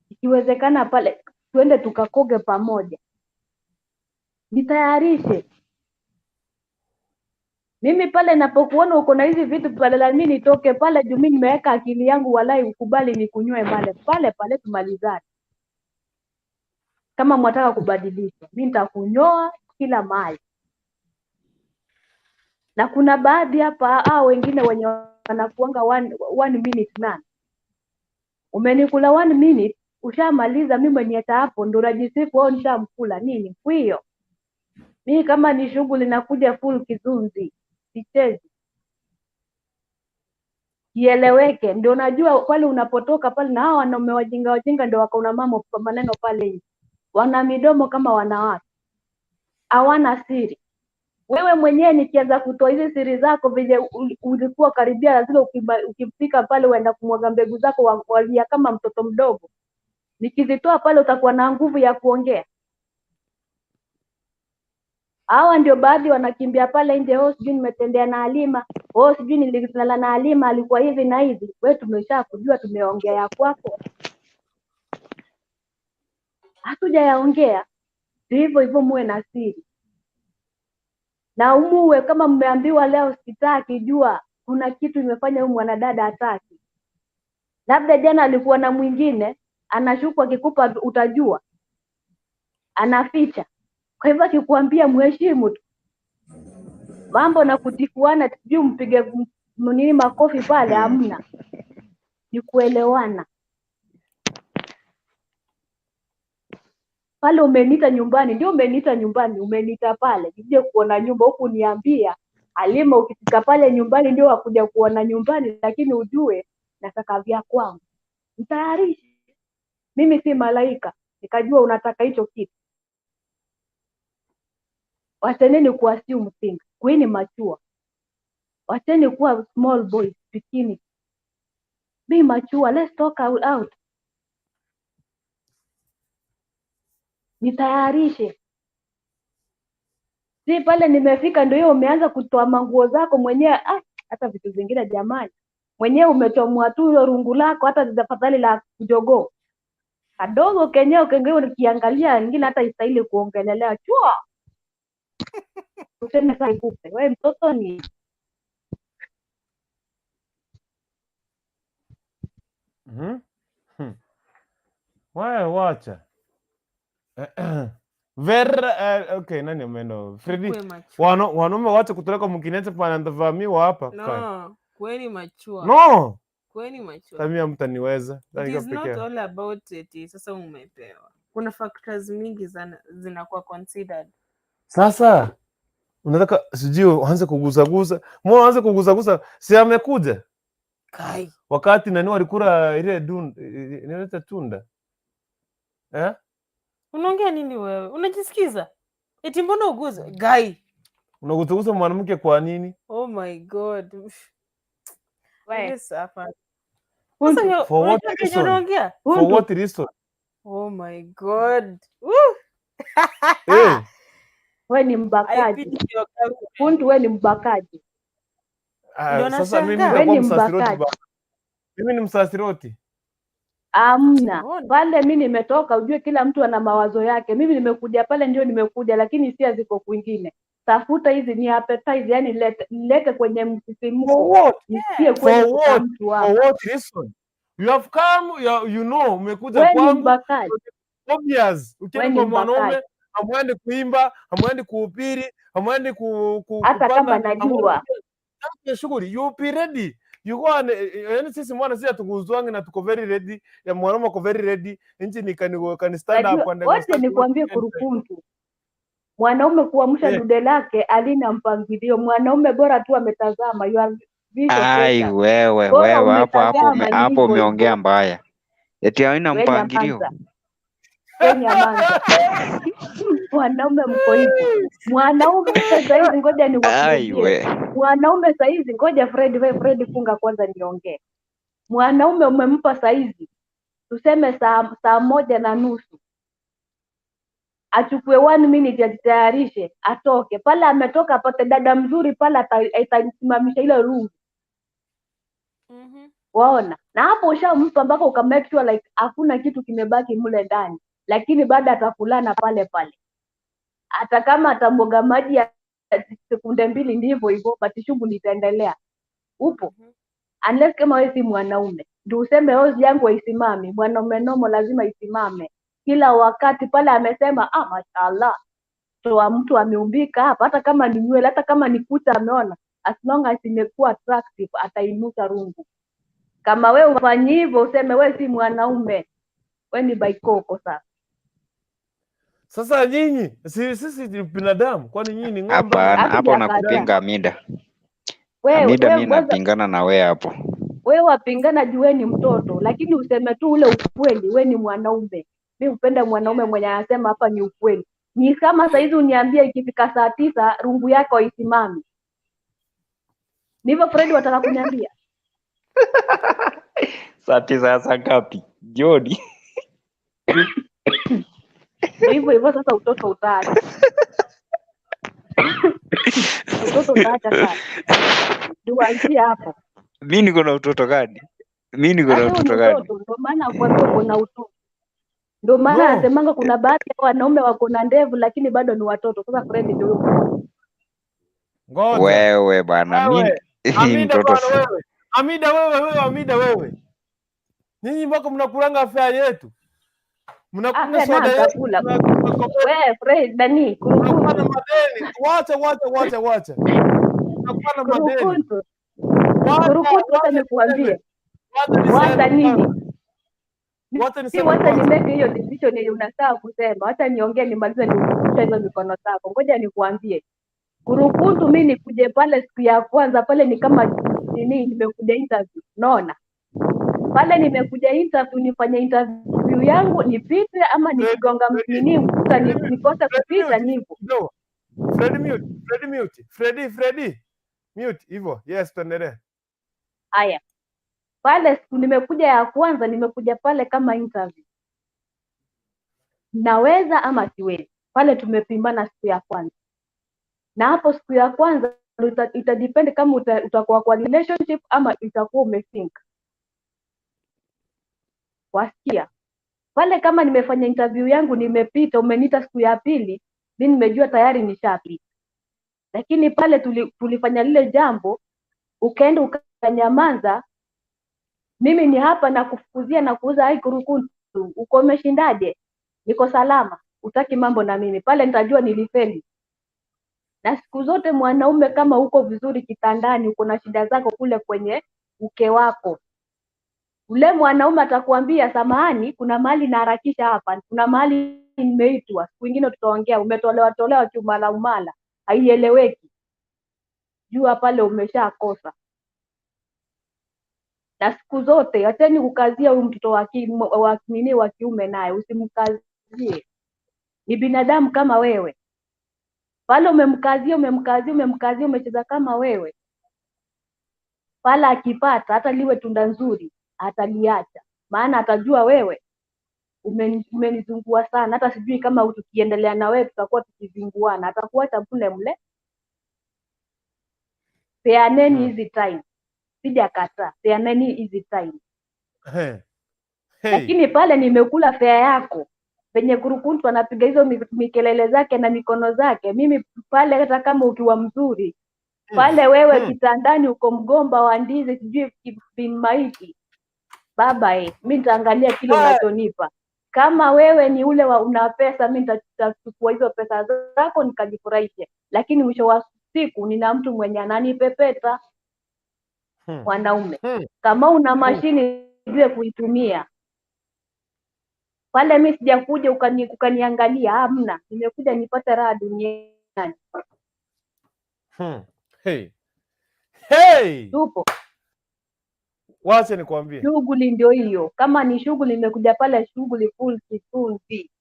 Ikiwezekana pale tuende tukakoge pamoja. Nitayarishe. Mimi pale napokuona uko na hizi vitu pale, la mimi nitoke pale juu mimi nimeweka akili yangu, walai ukubali nikunywe pale tumalizane. Kama mwataka kubadilisha, mimi nitakunyoa kila mahali. Na kuna baadhi hapa wengine wenye wanakuanga one minute man. Umenikula 1 minute, ushamaliza, mimi mwenyeta hapo ndo najisifu wao nishamkula nini? Kwio. Mimi kama ni shughuli nakuja full kizunzi. Sichezi. Kieleweke, ndio najua pale unapotoka pale, na hao wanaume wajinga ndio wakauna mama maneno pale hivi. Wana midomo kama wanawake. Hawana siri. Wewe mwenyewe nikianza kutoa hizi siri zako vile ulikuwa karibia lazima ukifika pale uenda kumwaga mbegu zako walia kama mtoto mdogo. Nikizitoa pale utakuwa na nguvu ya kuongea. Hawa ndio baadhi wanakimbia pale nje, sijui nimetembea na Halima, sijui nililala na Halima alikuwa hivi na hivi. Wewe tumeshakujua, tumeongea ya kwako. Hatujayaongea. Hivyo muwe na siri. Na umuwe kama mmeambiwa leo sitaki, jua kuna kitu imefanya huyu mwanadada hataki. Labda jana alikuwa na mwingine, anashuku akikupa utajua. Anaficha. Kwa hivyo akikuambia mheshimu tu. Mambo na kutifuana sijui mpige nini makofi pale hamna. Ni kuelewana. Pale umeniita nyumbani, ndio umeniita nyumbani, umeniita pale. Nije kuona nyumba huku niambia, Halima ukifika pale nyumbani ndio wakuja kuona nyumbani, lakini ujue nataka vya kwangu. Nitayarishe. Mimi si malaika. Nikajua unataka hicho kitu. Wachaneni kuassume things. Kuweni mature. Wacheni kuwa small boys bikini. Be mature. Let's talk out. Nitayarishe. Si pale nimefika ndio umeanza kutoa manguo zako mwenyewe. Hata vitu vingine jamani. Mwenyewe umechomwa tu hilo rungu lako, hata zitafadhali la kujogoo. Kadogo kenyewe ukiangalia nyingine hata istahili kuongelelea chua. Useme sasa ikupe. Wewe mtoto ni Wewe wacha. Okay, nani ameno? Freddy. Wanaume wacha kutoleka mkinete pana ndavamiwa hapa. No, kweni mature. No. Kweni mature. Tamia mtaniweza. It is not all about it. Sasa umepewa. Kuna factors mingi zinakuwa considered. Sasa unataka sijui uanze kugusagusa. Mbona uanze kugusagusa? Si amekuja. Kai. Wakati nani walikula ile inaleta tunda. Unaongea nini wewe? Unajisikiza? Eti mbona uguze? Guy. Unagusagusa mwanamke kwa nini? Oh my god. Wewe hapa. For what reason? For what reason? Oh my god. Hey. Wewe ni mbakaji. Puntu wewe ni mbakaji. Sasa mimi ni msasiroti. Mimi ni msasiroti. Amna. Pale mimi nimetoka, ujue kila mtu ana mawazo yake. Mimi nimekuja pale ndio nimekuja, lakini hisia ziko kwingine. Tafuta hizi ni appetize, yani lete kwenye msisimko. Nisie kwenye mtu wako. For what reason? You have come, you know, umekuja kwangu. Obvious. Ukienda kwa mwanaume, hamwendi kuimba, hamwendi kuhubiri, hamwendi hata kama najua. Shughuli, you be ready. You go and yani sisi mwana sisi tukuzwangi na tuko very ready. Ya mwanaume ko very ready. Nchi ni can stand up and wote nikwambie kurukuntu. Mwanaume kuamsha dude lake alina mpangilio. Mwanaume bora tu ametazama. Ai wewe hapo umeongea mbaya. Eti haina mpangilio. Mwanaume mko hivyo. Mwanaume saizi ngoja niwaambie. Mwanaume saizi ngoja Fred funga kwanza niongee. Mwanaume umempa saizi tuseme saa 1:30. Achukue 1 minute ajitayarishe, atoke. Pale ametoka apate dada mzuri pale atasimamisha ile room. Waona? Na hapo ushampa mpaka ukamake sure like hakuna kitu kimebaki mule ndani. Lakini baada atakulana pale pale. Hata kama atamboga maji ya sekunde 2 ndivyo hivyo, but shughuli itaendelea. Upo. Unless kama wewe si mwanaume, ndio useme hozi yangu isimame. Mwanaume nomo lazima isimame. Kila wakati pale amesema mashallah. So mtu ameumbika hapa, hata kama ni nywele, hata kama ni kucha ameona, as long as imekuwa attractive atainuka rungu. Kama wewe ufanye hivyo useme wewe si mwanaume. Wewe ni baikoko sasa. Sasa nyinyi sisi ni binadamu, kwani nyinyi ni ng'ombe? Hapana, hapo nakupinga Amida. Amida mimi napingana na wewe hapo. Wewe wapingana juu wewe ni mtoto, lakini useme tu ule ukweli, wewe ni mwanaume. Mimi upenda mwanaume mwenye anasema hapa ni ukweli. Ni kama saa hizi uniambia ikifika saa 9 rungu yako isimame. Ndivyo Fred wataka kuniambia. Saa 9 saa ngapi? Jioni. Hivyo sasa utoto utaacha. Utoto utaacha sasa. Ndio hapo. Mimi niko na utoto gani? Ndio maana kwa na utoto. Ndio maana anasemanga kuna baadhi ya wanaume wako na ndevu lakini bado ni watoto. Sasa Fred ndio yuko. Ngoja. Wewe bwana mimi mtoto. Amida wewe. Nyinyi mpaka mnakulanga afya yetu. Mnakunywa soda yetu. Wewe Fred Dani, kurukuna madeni. Wacha. Mnakupana madeni. Wacha nikuambie. Wacha nini? Wacha nimeke hiyo decision yenye unataka kusema. Wacha niongee nimalize nikushusha hizo mikono zako. Ngoja nikuambie. Kurukuntu mimi nikuje pale siku ya kwanza pale ni kama nini nimekuja interview. Unaona? Pale nimekuja interview, nifanye interview yangu nipite, ama nikigonga nini ukuta nikose kupita nipo. Freddy mute hivyo. Yes, tuendelee. Haya, pale siku nimekuja ya kwanza, nimekuja pale kama interview, naweza ama siwezi. Pale tumepimana siku ya kwanza, na hapo siku ya kwanza itadepend kama utakuwa kwa relationship ama itakuwa umethink. Wasikia pale, kama nimefanya interview yangu nimepita, umeniita siku ya pili, mimi nimejua tayari nishapita. Lakini pale tulifanya lile jambo, ukaenda ukanyamaza, mimi ni hapa na kufukuzia na kuuza hai kurukuntu, uko umeshindaje? Niko salama, utaki mambo na mimi, pale nitajua nilifeli. Na siku zote mwanaume, kama uko vizuri kitandani, uko na shida zako kule kwenye mke wako, ule mwanaume atakwambia samahani, kuna mahali naharakisha hapa, kuna mahali nimeitwa, siku nyingine tutaongea, umetolewa kiumala umala, haieleweki. Jua pale umeshakosa. Na siku zote acheni kukazia huyu mtoto wa kiume, naye usimkazie, ni binadamu kama wewe. Pale umemkazia, umecheza kama wewe, pale akipata hata liwe tunda nzuri ataliacha, maana atajua wewe umenizungua sana, hata sijui kama tukiendelea na wewe tutakuwa tukizinguana, atakuacha mle mle. Peaneni hizi time, sijakataa, peaneni hizi time. Lakini pale nimekula fea yako, penye kurukuntu anapiga hizo mikelele zake na mikono zake, mimi pale, hata kama ukiwa mzuri pale, wewe kitandani uko mgomba wa ndizi, sijui maiti baba, mimi nitaangalia kile unachonipa. Kama wewe ni ule una pesa, mimi nitachukua hizo pesa zako nikajifurahishe, lakini mwisho wa siku nina mtu mwenye ananipepeta. Wanaume, kama una mashini jue kuitumia. Pale mimi sijakuja ukaniangalia, hamna, nimekuja nipate raha duniani. Tupo. Wacha nikwambie, Shughuli ndio hiyo. Kama ni shughuli, nimekuja pale shughuli full kifunzi.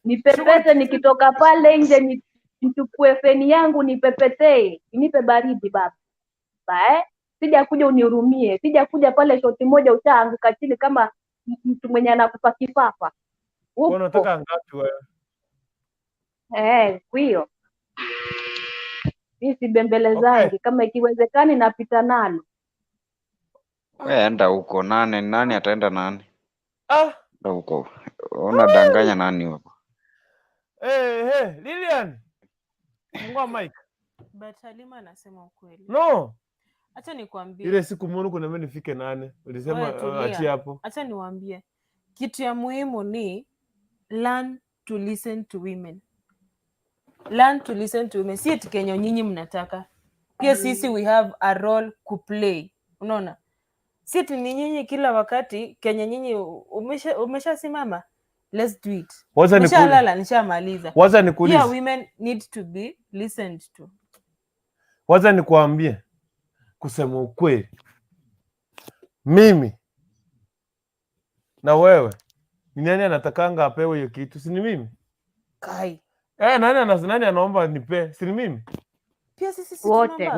Nipepete, nikitoka pale nje nichukue feni yangu nipepetee, nipe baridi baba. Sija kuja unihurumie, sija kuja pale shoti moja utaanguka chini kama mtu mwenye anakupa kifafa. Unataka ngapi wewe? Hiyo. Mimi sibembelezangi, kama ikiwezekani napita nalo. Wewe enda huko, nani ataenda nani? Enda huko. Unadanganya nani huko? Lilian. Fungua mic. But Halima anasema ukweli. No. Acha nikwambie. Ile siku mbona kuna mimi nifike 8. Ulisema achia hapo. Acha niwaambie. Kitu ya muhimu ni learn to listen to women. Learn to listen to women. Si eti Kenya nyinyi mnataka. Pia sisi we have a role to play. Unaona? Si eti ni nyinyi kila wakati Kenya nyinyi umeshasimama. Let's do it. Nishalala, nishamaliza. Wacha nikuulize. Pia women need to be listened to. Wacha nikuambie, kusema ukweli, mimi na wewe, ni nani anatakanga apewe hiyo kitu? Si ni mimi? Kai. Nani anaomba nipe? Si ni mimi? Pia sisi wote.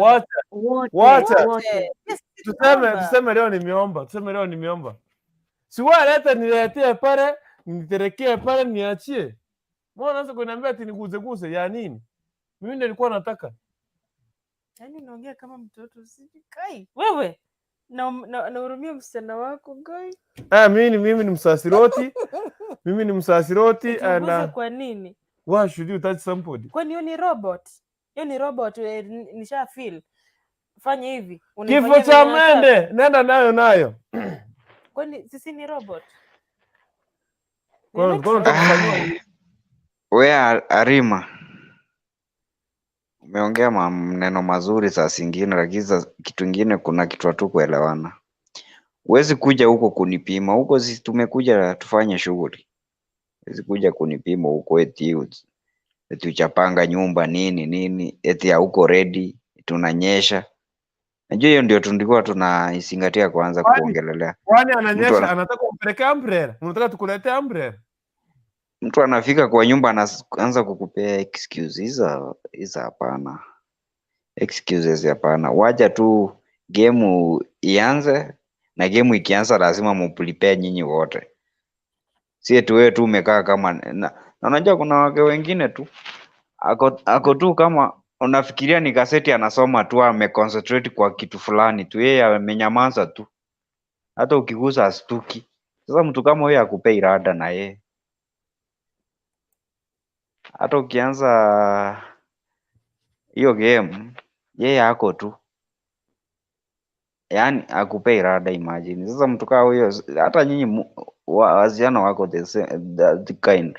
Tuseme leo nimeomba. Si wewe leta niletee pale, niterekee pale, niachie. Mbona unaanza kuniambia ati niguze ya nini? Mimi nilikuwa nataka. Yaani unaongea kama mtoto, sisi Kai. Wewe nahurumia msichana wako Kai. Mimi ni msasiroti. Mimi ni msasiroti kwa nini? Why should you touch somebody? Kwani hiyo ni robot? Hiyo ni robot, nisha feel. Fanya hivi. Kifo cha mende, nenda nayo. Kwani sisi ni robot? Wewe Arima, umeongea maneno mazuri saa zingine, lakini kitu kingine kuna kitu hatukuelewana. Huwezi kuja huko kunipima huko, sisi tumekuja tufanye shughuli. Huwezi kuja kunipima huko eti uchapanga nyumba nini eti hauko ready, tunanyesha. Najua hiyo ndio tulikuwa tunaizingatia kwanza kuongelelea. Kwani ananyesha anataka kumpelekea umbrella? Unataka tukuletee umbrella? Mtu anafika kwa nyumba anaanza kukupea excuse hizo hapana. Excuses hapana. Wacha tu game ianze, na game ikianza lazima mprepare nyinyi wote. Si eti wewe tu umekaa kama na unajua kuna wake wengine tu ako tu kama unafikiria ni kaseti anasoma tu, ameconcentrate kwa kitu fulani tu, yeye amenyamaza tu, hata ukigusa astuki. Sasa mtu kama huyo akupei rada na yeye, hata ukianza hiyo game yeye ako tu, yani akupei rada. Imagine sasa mtu kama huyo, hata nyinyi wasichana wako the kind,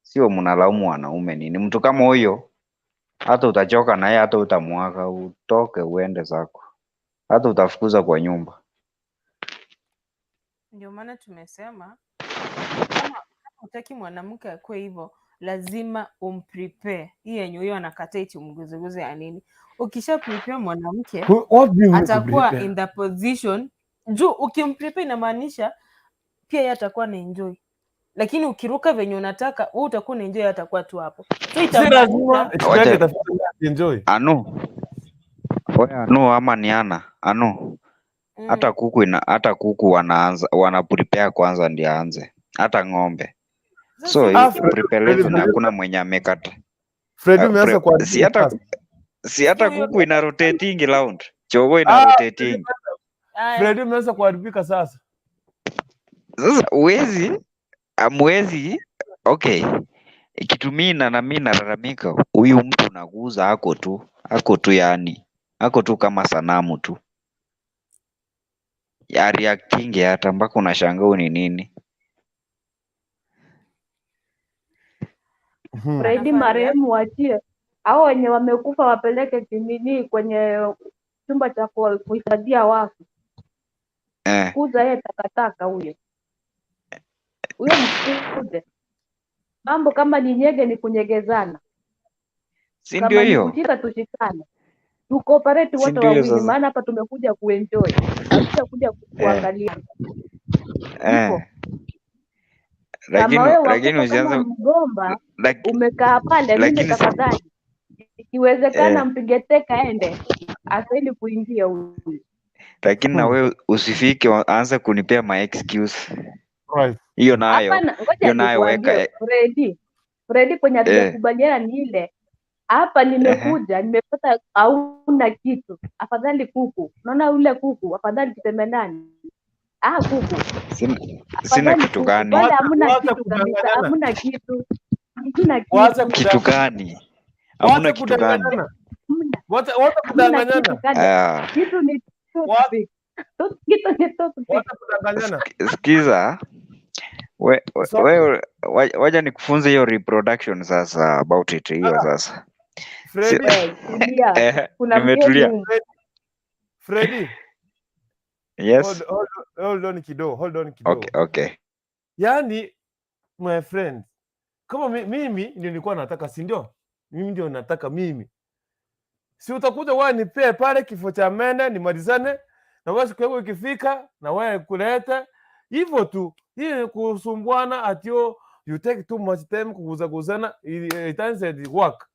sio mnalaumu wanaume nini? Mtu kama huyo hata utachoka naye, hata utamwaga utoke uende zako, hata utafukuza kwa nyumba. Ndio maana tumesema kama utaki mwanamke akue hivyo, lazima umprepare. Hii yenye huyo anakataa eti umguzeguze ya nini? Ukisha prepare mwanamke atakuwa in the position juu. Ukimprepare inamaanisha pia yeye atakuwa na enjoy, lakini ukiruka venye unataka wewe utakuwa na enjoy, atakuwa tu hapo. So itamaanisha enjoy. Anu ama ni anu hata kuku wana prepare kwanza ndio aanze, hata ng'ombe. So preparation hakuna mwenye amekata. Fred umeanza kwa si hata kuku ina rotating round, chogo ina rotating. Fred umeanza kuharibika sasa. Sasa amwezi okay. Kitu mimi nalalamika, huyu mtu naguza ako tu yani ako tu kama sanamu tu ya reacting, hata mpaka unashangaa ni nini. Fred marehemu wachie hao wenye wamekufa wapeleke kimini kwenye chumba cha kuhifadhia wafu. Kuza yeye takataka huyo mkuze. Mambo kama ni nyege ni kunyegezana. Si ndio hiyo? Kushika tushikane. Tucooperate wote wawili, maana hapa tumekuja kuenjoy. Hatujakuja kuangalia. Lakini usianze mgomba umekaa pale, mimi tafadhali. Ikiwezekana mpige teka ende. Asaidi kuingia huyu. Lakini na wewe usifike aanze kunipea my excuse. Right. Hiyo nayo weka Freddy kwenye tujakubaliana ni ile. Hapa nimekuja, nimepata hauna kitu. Afadhali kuku. Unaona ule kuku, afadhali tuseme nani? Kuku. Sina kitu gani? Hamna kitu kabisa, hamna kitu. Kitu gani? Hamna kitu gani? Wote kudanganyana. Kitu ni Sikiza, waja nikufunze hiyo reproduction sasa, about it hiyo sasa. Nimetulia. Freddy. Yes. Hold on kidogo. Okay. Yani my friend, kama mimi ndio nilikuwa nataka, si ndio? Mimi ndio nataka mimi. Si utakuja wewe nipee pale kifo cha mene nimalizane na wewe, siku yako ikifika na wewe kuleta hivyo tu. Hii kusumbuana atio you take too much time kuguzana, it doesn't work.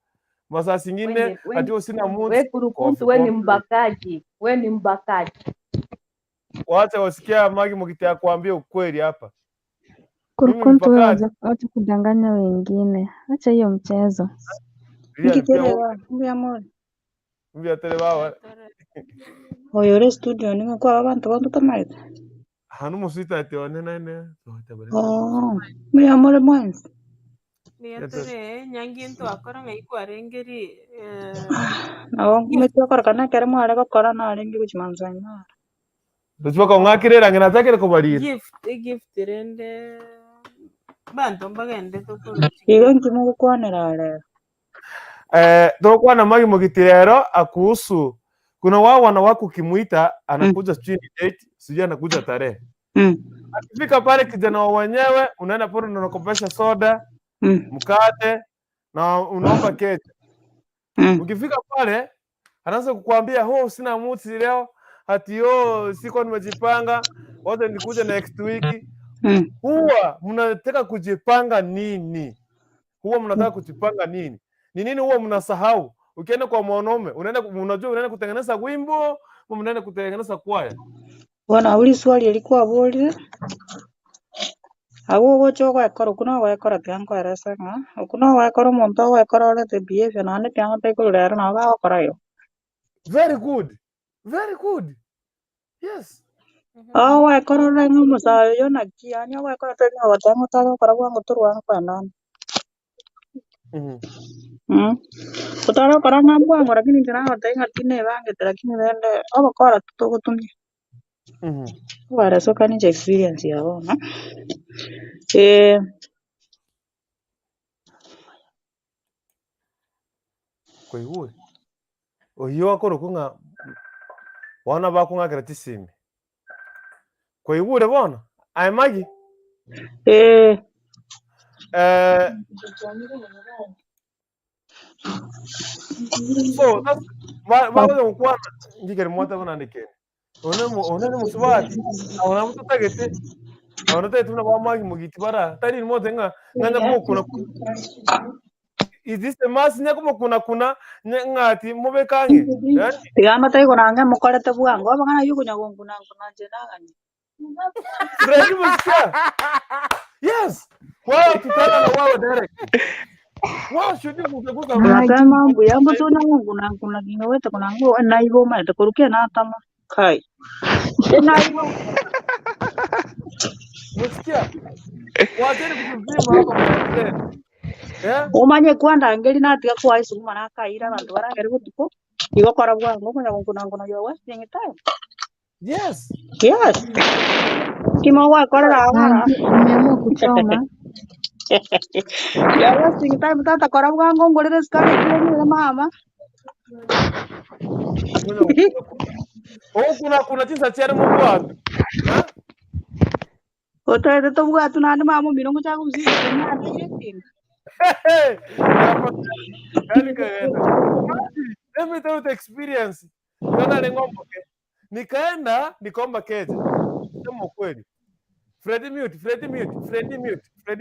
Masaa zingine atio sina mood. Wewe kurukuntu, wewe ni mbakaji. Wacha wasikia Magi Mogitea kuambia ukweli hapa. Kurukuntu wewe wacha kudanganya wengine. Acha hiyo mchezo. Nikitelewa, amor. Mbyatelewa. Oyore studio ningo kwa abantu bantu tamaita. Hanu musita atione nene. Muy amor mwanzi. Niatore nyanginto akora ngaikwa rengeri Nawo kumetokora kana kere mwara gukora na rengi kuchimanzanya. Tuchwaka ngakirera ngina takere kubalira. Gift rende bantu mbagende tokoro. Iyo nkimo gukwanera rero. Tokwana Magi Mogitea akuhusu kuna wao wanawako kimuita anakuja chini date, sijui anakuja tarehe. Akifika pale kijana wa wenyewe unaenda pale unakopesha soda, mkate na unaomba kete. Ukifika pale anaanza kukuambia sina muti leo, ati siko nimejipanga, wote nikuja next week. Huwa mnataka kujipanga nini? Huwa mnataka kujipanga nini? Ni nini huwa mnasahau? Ukienda kwa mwanaume, unajua unaenda kutengeneza wimbo, mnaenda kutengeneza kwaya. Bwana uli swali ilikuwa boli. Awo gocho kwa ekoro kuno wa ekoro tiango eresa nga. Kuno wa ekoro monto wa ekoro le te behavior na ne tiango te ko lera na ba okora yo. Very good. Very good. Yes. Wa ekoro le ngo musa yo na kiani wa ekoro te ngo tiango ta okora wa ngoturu wa kwa nan. Kutara okora ngambwa ngora kini tira wa tenga tine bange tira kini rende okora to gotumye. Wa reso kani experience ya bona. Kwa hiyo oyo akoro kunga wana bakunga gratisimi. Kwa hiyo bona aimagi so that's bago kwa ngikere mwata bana ndike one musubati awona mutagete awona tete na bamagi mugiti bara tari mote nganya kumukuna. Is this the mass nyako kuna ngati mobe kange tigama tai konanga mokorete bwango abangana yuko nyagonguna jenagani. Freddy musikia. Yes. Wao tutana na wao direct. Wao shudi kuguza Natama mbu yangu tu na Mungu na kuna kinaweta kuna ngo na hivyo mali kurukia na tama kai. Na hivyo musikia. Wazeni kuzima hapa mzee. Umanye kwanda ngeli na tia kwa isu mana kaira abantu barangere gutuko. Igo kora bwango kuna yo wasting time. Yes. Yes. Kimo wa kora awara. Nimeamua kuchoma. Ya wasting time tata kora bwango ngorere skani kile mama. Kuna tisa chere mungu watu. Otoete to bwatu na mama mirongo cha kusikia na yeting. Let me tell you the experience. Kana ngombo nikaenda nikomba keja. Sema kweli. Freddy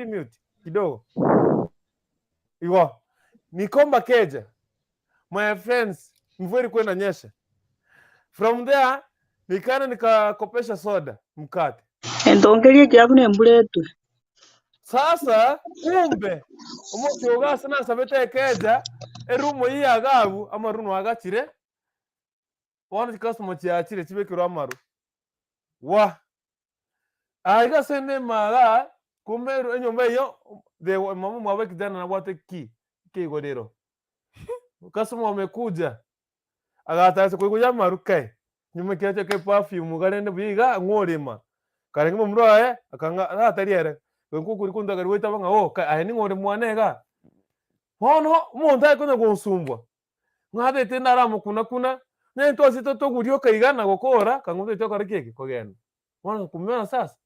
mute kidogo. Iwa. Nikomba keja. My friends, mvua ilikuwa inanyesha. From there nikaenda nikakopesha soda, mkate. Endongelie kiabu ne mbuletu. Sasa kumbe umutyoga sana sabete keja erumo yagabu amaruno agachire wana customer cyakire kibekiro amaru wa aiga sende mara kumbe enyomba yo de mama mwawe kijana na wate kigodero customer wamekuja agatasa kuja maru kai nyuma kiacho ke perfume garende biga ngorema karenge mumroe akanga atariere kuri kunda gari wita banga kai ni ngore mwanega hono monta ko gusumbwa ngade tena kuna nento sito to gurio kaigana gokora kangude to karikeke kogenda wana kumena sasa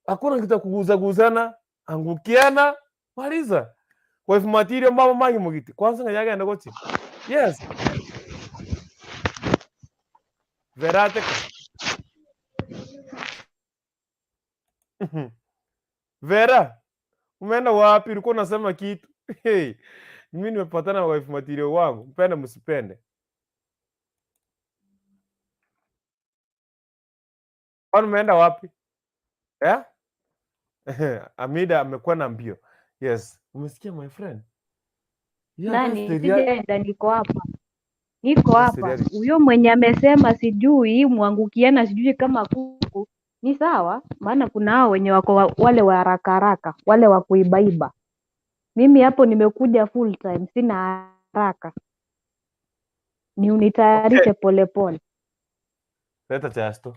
hakuna kuguzana angukiana maliza wife material mama magi mugiti kwanza ngayagenda goti. Yes. Verate Vera, umeenda wapi? Ulikuwa unasema kitu. Hey, mimi nimepatana na wife material wangu. Mpende msipende. Kwani umeenda wapi? Amida amekuwa na mbio. Yes. Umesikia my friend? Nani? Sijaenda, niko hapa. Niko hapa. Huyo mwenye amesema sijui mwangukiana sijui kama kuku ni sawa, maana kuna hao wenye wako wale wa haraka haraka, wale wa kuibaiba. Mimi hapo nimekuja full time, sina haraka. Ni unitayarishe polepole. Leta Chasto.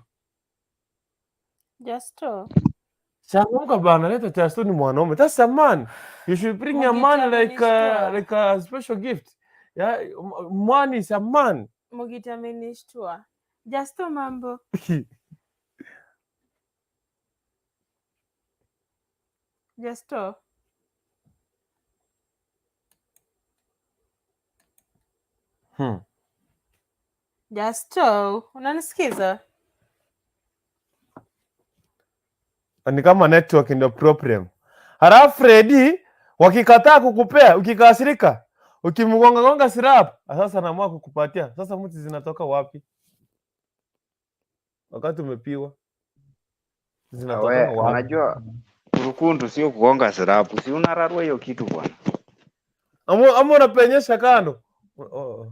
Justo. Changamka bana, leta Chasto ni mwanaume. That's a man. You should bring a man like a special gift. Yeah, man is a man. Mugita amenishtua. Justo mambo. Justo. Justo, unanisikiza? Ni kama network ndio problem. Halafu Freddy wakikataa kukupea, ukikasirika, ukimgonga gonga sirap, sasa anaamua kukupatia. Sasa mti zinatoka wapi? Wakati umepiwa. Zinatoka wapi? Unajua urukundu sio kugonga sirapu, si unararua hiyo kitu bwana. Ama unapenyesha kando.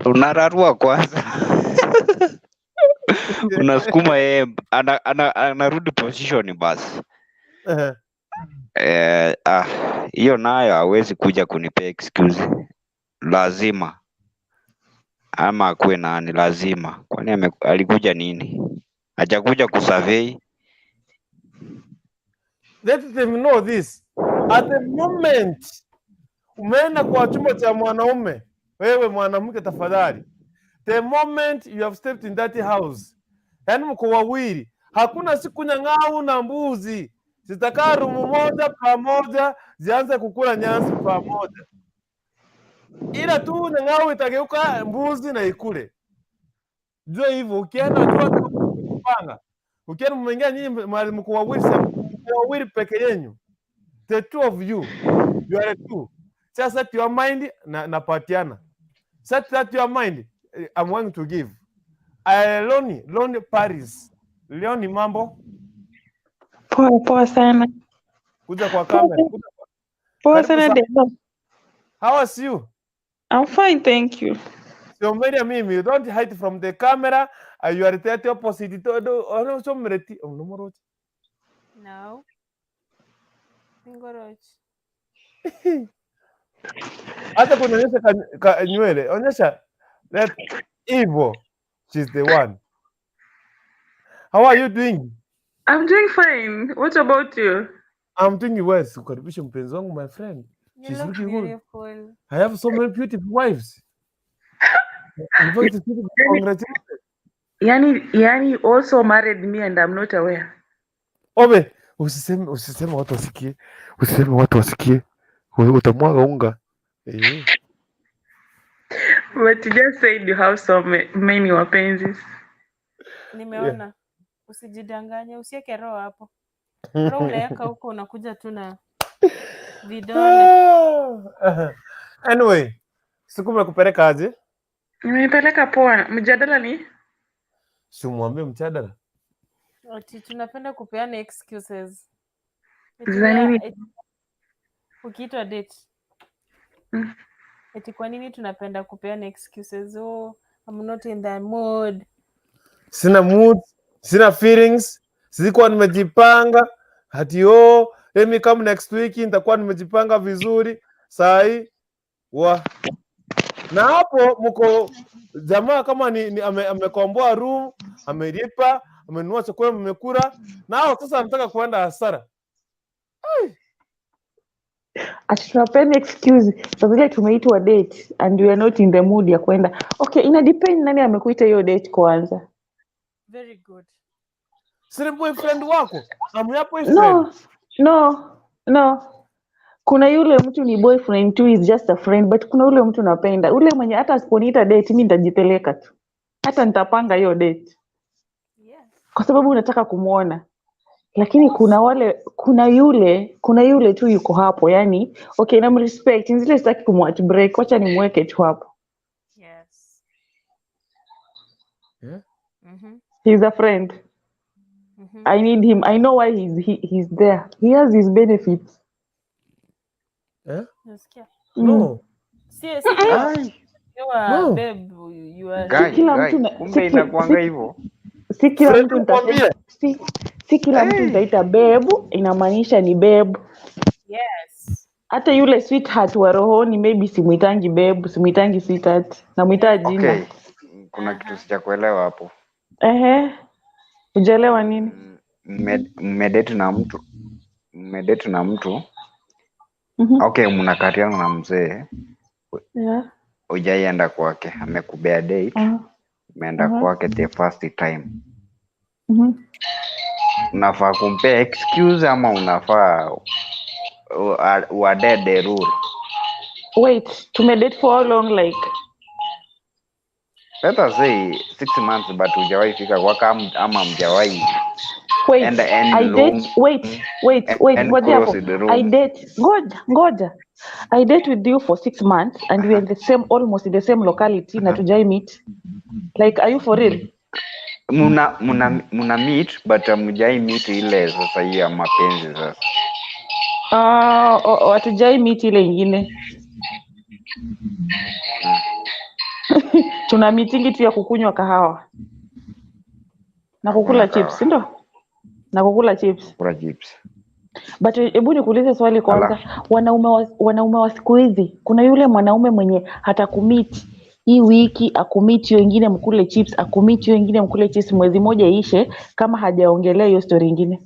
Unararua kwanza. Unasukuma yeye anarudi position basi. Hiyo nayo hawezi kuja kunipea excuse. Lazima ama akuwe nani, lazima. Kwani alikuja nini? Hajakuja kusurvey. Let them know this. At the moment umeenda kwa chumba cha mwanaume, wewe mwanamke tafadhali. The moment you have stepped in that house, yani mko wawili, hakuna siku nyang'au na mbuzi zitakaa rumu moja pamoja zianze kukula nyasi pamoja, ila tu nyang'au itageuka mbuzi na ikule. Jua hivyo. Ukienda kupanga, ukienda mmeingia nyinyi mahali mko wawili peke yenu, the two of you are two. Just set your mind na patiana. Set that your mind. I'm going to give. Lonely Paris. Leoni mambo? Poa sana. Kuja kwa kamera. Poa sana Debo. How are you? I'm fine, thank you. So mimi, you don't hide from the camera. You are the opposite. No. Ngorochi. Hata kuonyesha nywele. Onyesha that Ivo. She's the one. How are you doing? I'm doing fine. What about you? I'm doing well. Kukaribisha mpenzi wangu, my friend. She's looking good. I have so many beautiful wives. Congratulations. Yani also married me and I'm not aware. Obe, usiseme watu wasikie. Usiseme watu wasikie. Utamwaga unga. But you just said you have so many wapenzi. Nimeona. Yeah. Usijidanganye, usiweke roho hapo. Roho unaweka huko unakuja tu na vidole. Anyway, siku mmekupeleka aje? Nimepeleka poa. Mjadala ni? Simwambie mjadala. Ati tunapenda kupeana excuses. Ukiitwa date. Eti kwa nini tunapenda kupeana excuses? Oh, I'm not in the mood. Sina mood, sina feelings, sikuwa nimejipanga. Hati let me come next week, nitakuwa nimejipanga vizuri. Sai na hapo mko jamaa kama amekomboa room, amelipa, amenunua chakula, mmekula. Nao sasa anataka kuenda hasara. Tunapeni excuse. Sasa tumeitwa date and we are not in the mood ya kwenda. Okay, ina depend nani amekuita hiyo date kwanza. Very good. Siri boyfriend wako? Amu boyfriend? No. Kuna yule mtu ni boyfriend tu, is just a friend, but kuna yule mtu napenda. Ule mwenye hata asiponiita date mimi nitajipeleka tu. Hata nitapanga hiyo date. Yes. Kwa sababu unataka kumuona. Lakini kuna yule tu yuko hapo, yani okay, na respect, nzile sitaki kumwatch break, wacha nimweke tu hapo. Yes. Yeah. He's a friend. I need him. I know why he's there. He has his benefits. Yeah? No. Yes. No. Babe, you are kumbe inakuanga hivyo. Si kila mtu nitasema. Si kila mtu nitaita babe, inamaanisha ni babe. Yes. Hata yule sweetheart wa rohoni maybe simuitangi babe, simuitangi sweetheart, namuita jina. Okay. Kuna kitu sijakuelewa hapo. Ujaelewa nini? Mmedate na mtu. Okay, mnakatiana na mzee. Yeah. Hujaienda kwake, amekubea date. Umeenda kwake the first time. Unafaa kumpea excuse ama unafaa uadhere the rule? Wait, tumedate for how long like? let us say 6 months but hujawahi fika kwaka ama mjawahi Wait, enda I date, wait, and ngoja hapo. close the I room. date, ngoja. I date with you for 6 months and we are in the same, almost in the same locality na tujai meet. Like, are you for real? Muna meet but mjai meet ile sasa hii ya mapenzi sasa. Hatujai meet ile ingine. Tuna meetingi tu ya kukunywa kahawa na kukula chips, ndio? Na kukula chips. Kula chips. But hebu nikuulize swali kwanza, wanaume wa siku hizi, kuna yule mwanaume mwenye hatakumit hii wiki, akumit hiyo ingine mkule chips, akumit hiyo ingine mkule chips, mwezi moja ishe kama hajaongelea hiyo story ingine.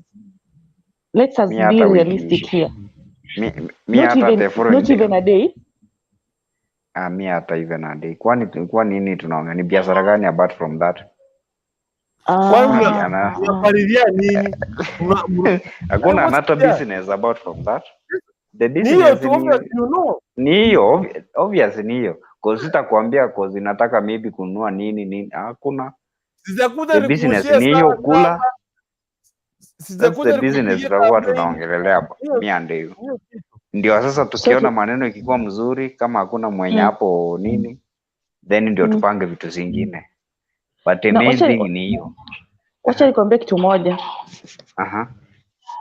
Let's us be realistic here. Not even a day. Mi hata even a day. Kwa nini tunaongea? Ni biashara gani apart from that? Unapalilia nini? Hakuna another business apart from that. The business ni hiyo, obviously ni hiyo. Cause sitakwambia cause inataka maybe kununua nini. Hakuna. Sijakuja the business ni hiyo kula. That's the business tutakuwa tunaongelelea hapa. Mi and you. Ndio sasa tukiona maneno ikikuwa mzuri kama hakuna mwenye hapo nini then ndio tupange vitu zingine. But the main thing ni hiyo. Wacha nikwambie kitu moja.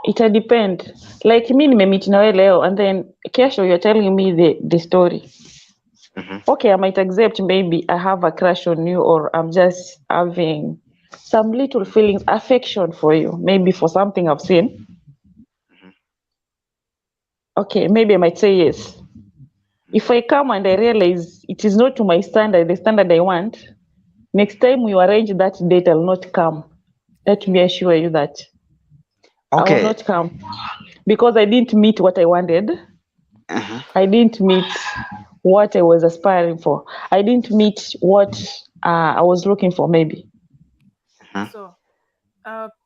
It depend. Like me nimemeet na wewe leo and then kesho you're telling me the story. Okay, I might accept maybe I have a crush on you or I'm just having some little feelings, affection for you, maybe for something I've seen. Okay, maybe I might say yes. If I come and I realize it is not to my standard, the standard I want, next time we arrange that date, I'll not come. Let me assure you that. Okay. I will not come. Because I didn't meet what I wanted. I didn't meet what I was aspiring for. I didn't meet what I was looking for, maybe.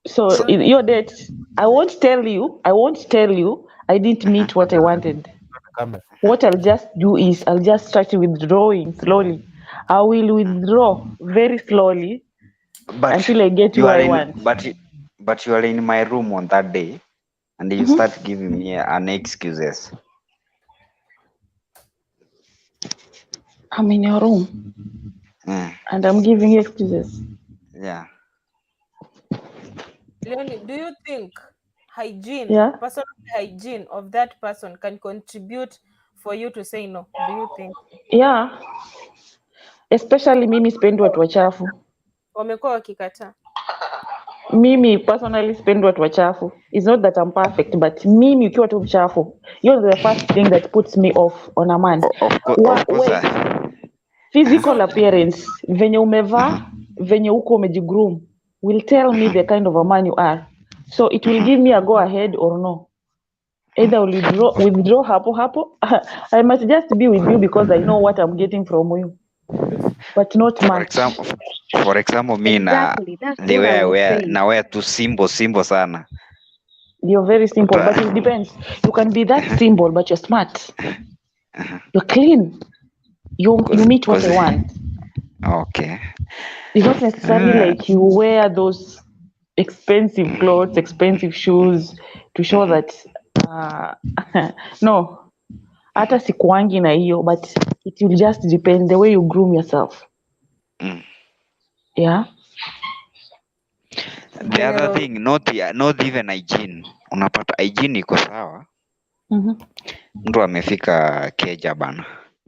So your date, I won't tell you I didn't meet what I wanted. What I'll just do is I'll just start withdrawing slowly. I will withdraw very slowly until I get what I want. But you are in my room on that day and you start giving me an excuses. I'm in your room and I'm giving you excuses. Yeah. Leonie, do you think hygiene, personal hygiene of that person can contribute for you to say no? Do you think? Yeah. Especially mimi sipendi watu wachafu. Wamekuwa wakikataa. Mimi personally sipendi watu wachafu. It's not that I'm perfect, but mimi ukiwa tu mchafu, you're the first thing that puts me off on a man. Of course. Physical appearance, venye umevaa, venye uko umejigroom, will tell me the kind of a man you are. So it will give me a go ahead or no. Either withdraw hapo. I must just be with you because I know what I'm getting from you. But not much. For example, me the way I wear, na wear too simple sana. You're very simple, but it depends. You can be that simple, but you're smart. You're clean. You meet what I want. Okay. It's not necessarily like you wear those expensive clothes, expensive shoes to show that no. Hata sikuangi na hiyo, but it will just depend the way you groom yourself. Yeah. The other thing, not even hygiene. Unapata hygiene iko sawa. Mtu amefika keja bana.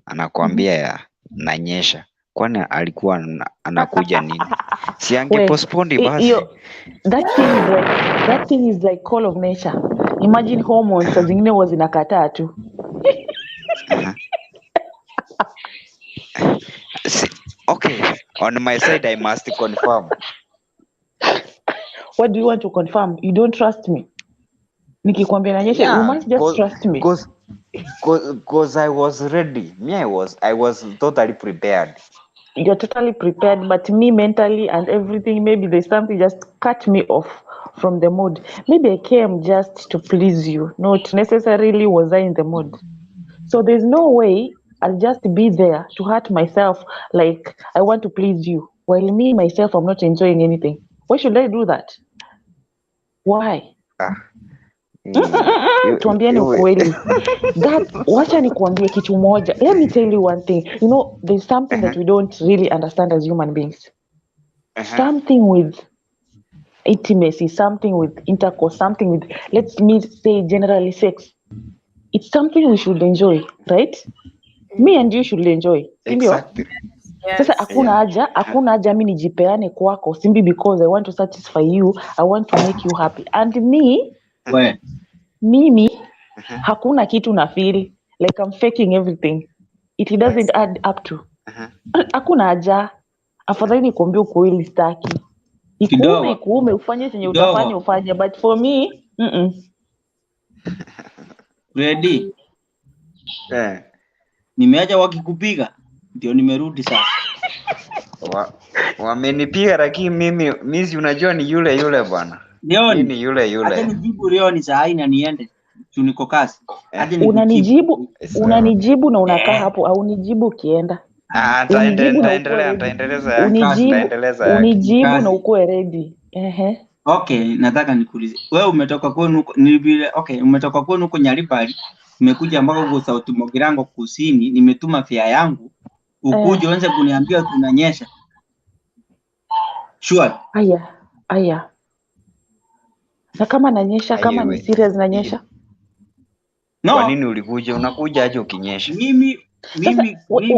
Anakuambia nanyesha. Kwani alikuwa anakuja nini? Si angepostpone basi. That thing is like call of nature. Imagine hormones saa zingine huwa zinakataa tu. Okay, on my side I must confirm. What do you want to confirm? You don't trust me? Nikikwambia nanyesha, you must just trust me. Because I was ready. Me, I was totally prepared. You're totally prepared, but me mentally and everything, maybe there's something just cut me off from the mood. Maybe I came just to please you, not necessarily was I in the mood. So there's no way I'll just be there to hurt myself like I want to please you. While me, myself, I'm not enjoying anything. Why should I do that? Why? Tuambiane ukweli. Wacha nikuambie kitu moja. Let me tell you one thing. You know, there's something that we don't really understand as human beings. Something with intimacy, something with intercourse, something with, let's me say generally sex. It's something we should enjoy, right? Me and you should enjoy. Exactly. Sasa hakuna haja mimi nijipeane kwako simply because I want to satisfy you, I want to make you happy. And mimi hakuna kitu na feel like I'm faking everything. It doesn't add up to. Hakuna haja. Afadhali nikwambie ukweli staki. Ikuume ufanye chenye utafanya ufanye, but for me Ready? Nimeacha wakikupiga ndio nimerudi sasa. Wamenipiga lakini mimi unajua ni yule bwana. Ni yule. Hata nijibu leo ni saa na niende. Tuniko kazi. Unanijibu na unakaa hapo au unijibu ukienda. Nitaendeleza. Unijibu na uko ready. Okay, nataka nikuulize. Wewe umetoka kwenu umetoka kwenu huko Nyaribari, umekuja mpaka huko South Mogirango Kusini, nimetuma fare yangu. Ukuje uanze kuniambia tunanyesha. Sure. Aya. Na kama nanyesha, kama ni serious nanyesha? No. Kwa nini ulikuja? Unakuja aje ukinyesha? Mimi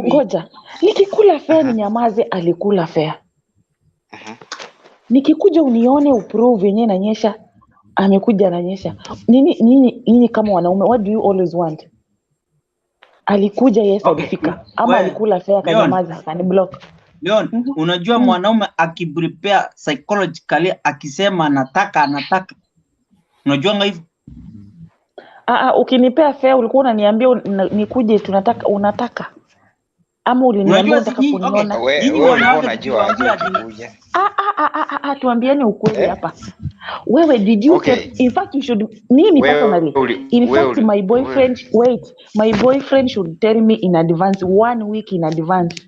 ngoja. Nikikula fare ni nyamaze alikula fare. Nikikuja unione uprove yenyewe nanyesha, amekuja ananyesha. Nini kama wanaume, what do you always want? Alikuja yes alifika. Ama alikula fare kanyamaza akaniblock. Leon, unajua mwanaume akiprepare psychologically akisema anataka. Unajua hivyo? Ukinipea fare ulikuwa unaniambia nikuje unataka. Ama uliniambia unataka kuniona. Wewe unajua kuja. Tuambiane ukweli hapa. Wewe did you in fact you should mimi personally. In fact my boyfriend should tell me in advance 1 week in advance.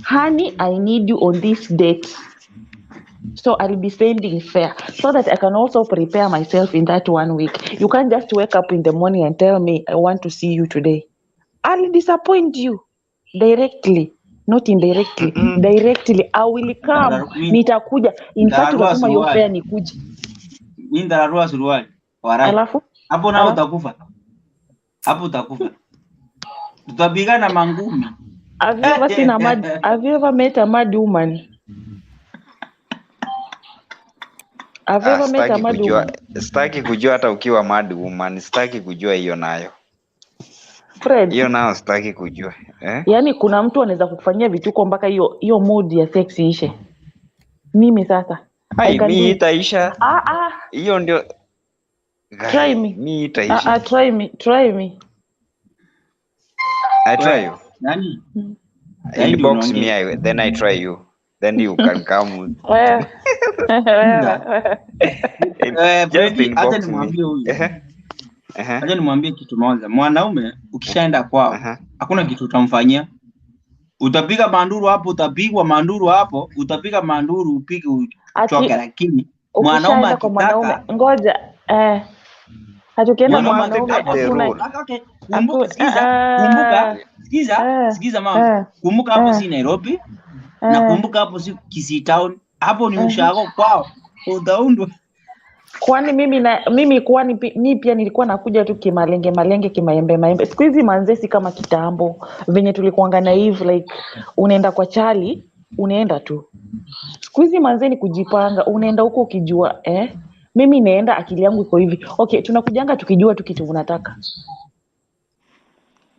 Honey, I need you on this date. So I'll be sending fare so that I can also prepare myself in that 1 week. You can't just wake up in the morning and tell me I want to see you today. I'll disappoint you directly, not indirectly. Directly, I will come. Nitakuja. In fact, utasema hiyo fare nikuje. Mimi ndararua suruali. Alafu hapo nao utakufa. Tutapigana mangumi. Have you ever met a mad woman? Sitaki kujua hata ukiwa mad woman, sitaki kujua hiyo nayo. Fred. Hiyo nayo sitaki kujua. Yaani kuna mtu anaweza kukufanyia vituko mpaka hiyo mood ya sex ishe. Mimi sasa. Mimi itaisha. Hiyo ndio. Try me. Mimi itaisha. Try me. I try you. Nani? Inbox me, then I try you. Then you can come. Just inbox me. Acha nimwambie kitu moja. Mwanaume ukishaenda kwao, hakuna kitu utamfanyia. Utapiga manduru hapo, utapigwa manduru hapo, utapiga manduru upige uchoke, lakini mwanaume akitaka ngoja hatukienda kwa mwanaume Sikiza mama. Kumbuka hapo si Nairobi na kumbuka hapo si Kisii Town. Hapo ni ushago kwao. Utaundwa. Kwani mimi pia nilikuwa nakuja tu kimalenge kimaembe. Siku hizi manzesi kama kitambo venye tulikuanga naive like unaenda kwa chali unaenda tu. Siku hizi manzeni kujipanga unaenda huko ukijua mimi naenda akili yangu iko hivi. Okay, tunakujanga tukijua tu kitu unataka.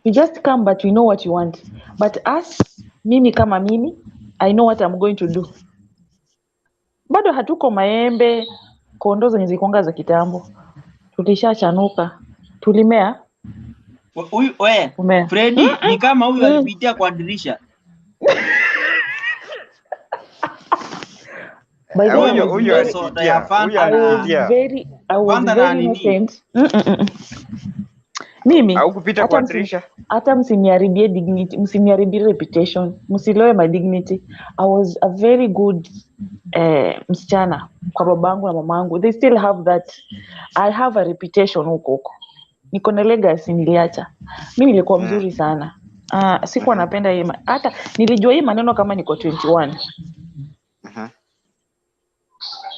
You just come but we know what you want. But mimi kama mimi I know what I'm going to do. Bado hatuko maembe kondo zenye zikonga za kitambo. Tulishachanuka. Tulimea. Huyu Freddy ni kama huyu alipitia kwa dirisha. By the way, I was very innocent. Mimi au kupita kwa dirisha. hata msiniharibie dignity, msiniharibie reputation, msiloe my dignity. I was a very good msichana kwa babangu na mamangu. They still have that. I have a reputation huko. Niko na legacy niliacha. Mimi nilikuwa mzuri sana. Sikuwa napenda hii. Hata nilijua hii maneno kama niko 21.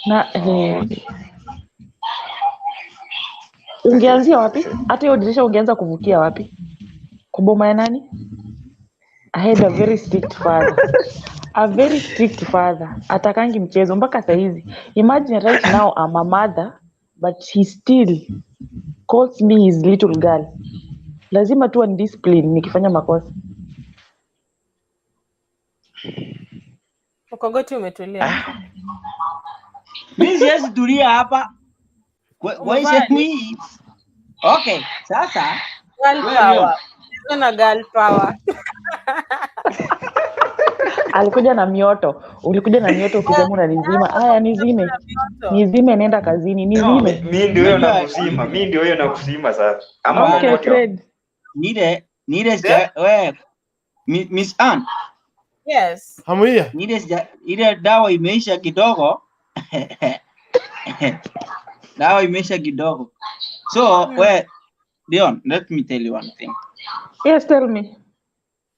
Na ungeanzia wapi? Hata hiyo dirisha ungeanza kuvukia wapi? Kuboma ya nani? I had a very strict father. A very strict father. Atakangi mchezo mpaka saa hizi. Imagine right now I'm a mother but he still calls me his little girl. Lazima tu discipline nikifanya makosa. Ukogoti umetulia. Mimi siwezi tulia hapa. Mimi. Okay, sasa Girl power. Una girl power. Alikuja na mioto. Ulikuja na mioto ukisema unanizima. Haya nizime. Nizime nenda kazini. Nizime. Mimi ndio huyo nakusima. Mimi ndio huyo nakusima sasa. Ama okay, Fred. Nile wewe Miss Ann. Yes. Hamuia. Ile dawa imeisha kidogo. Dawa imeisha kidogo. So, Leon, let me tell you one thing. Yes, tell me.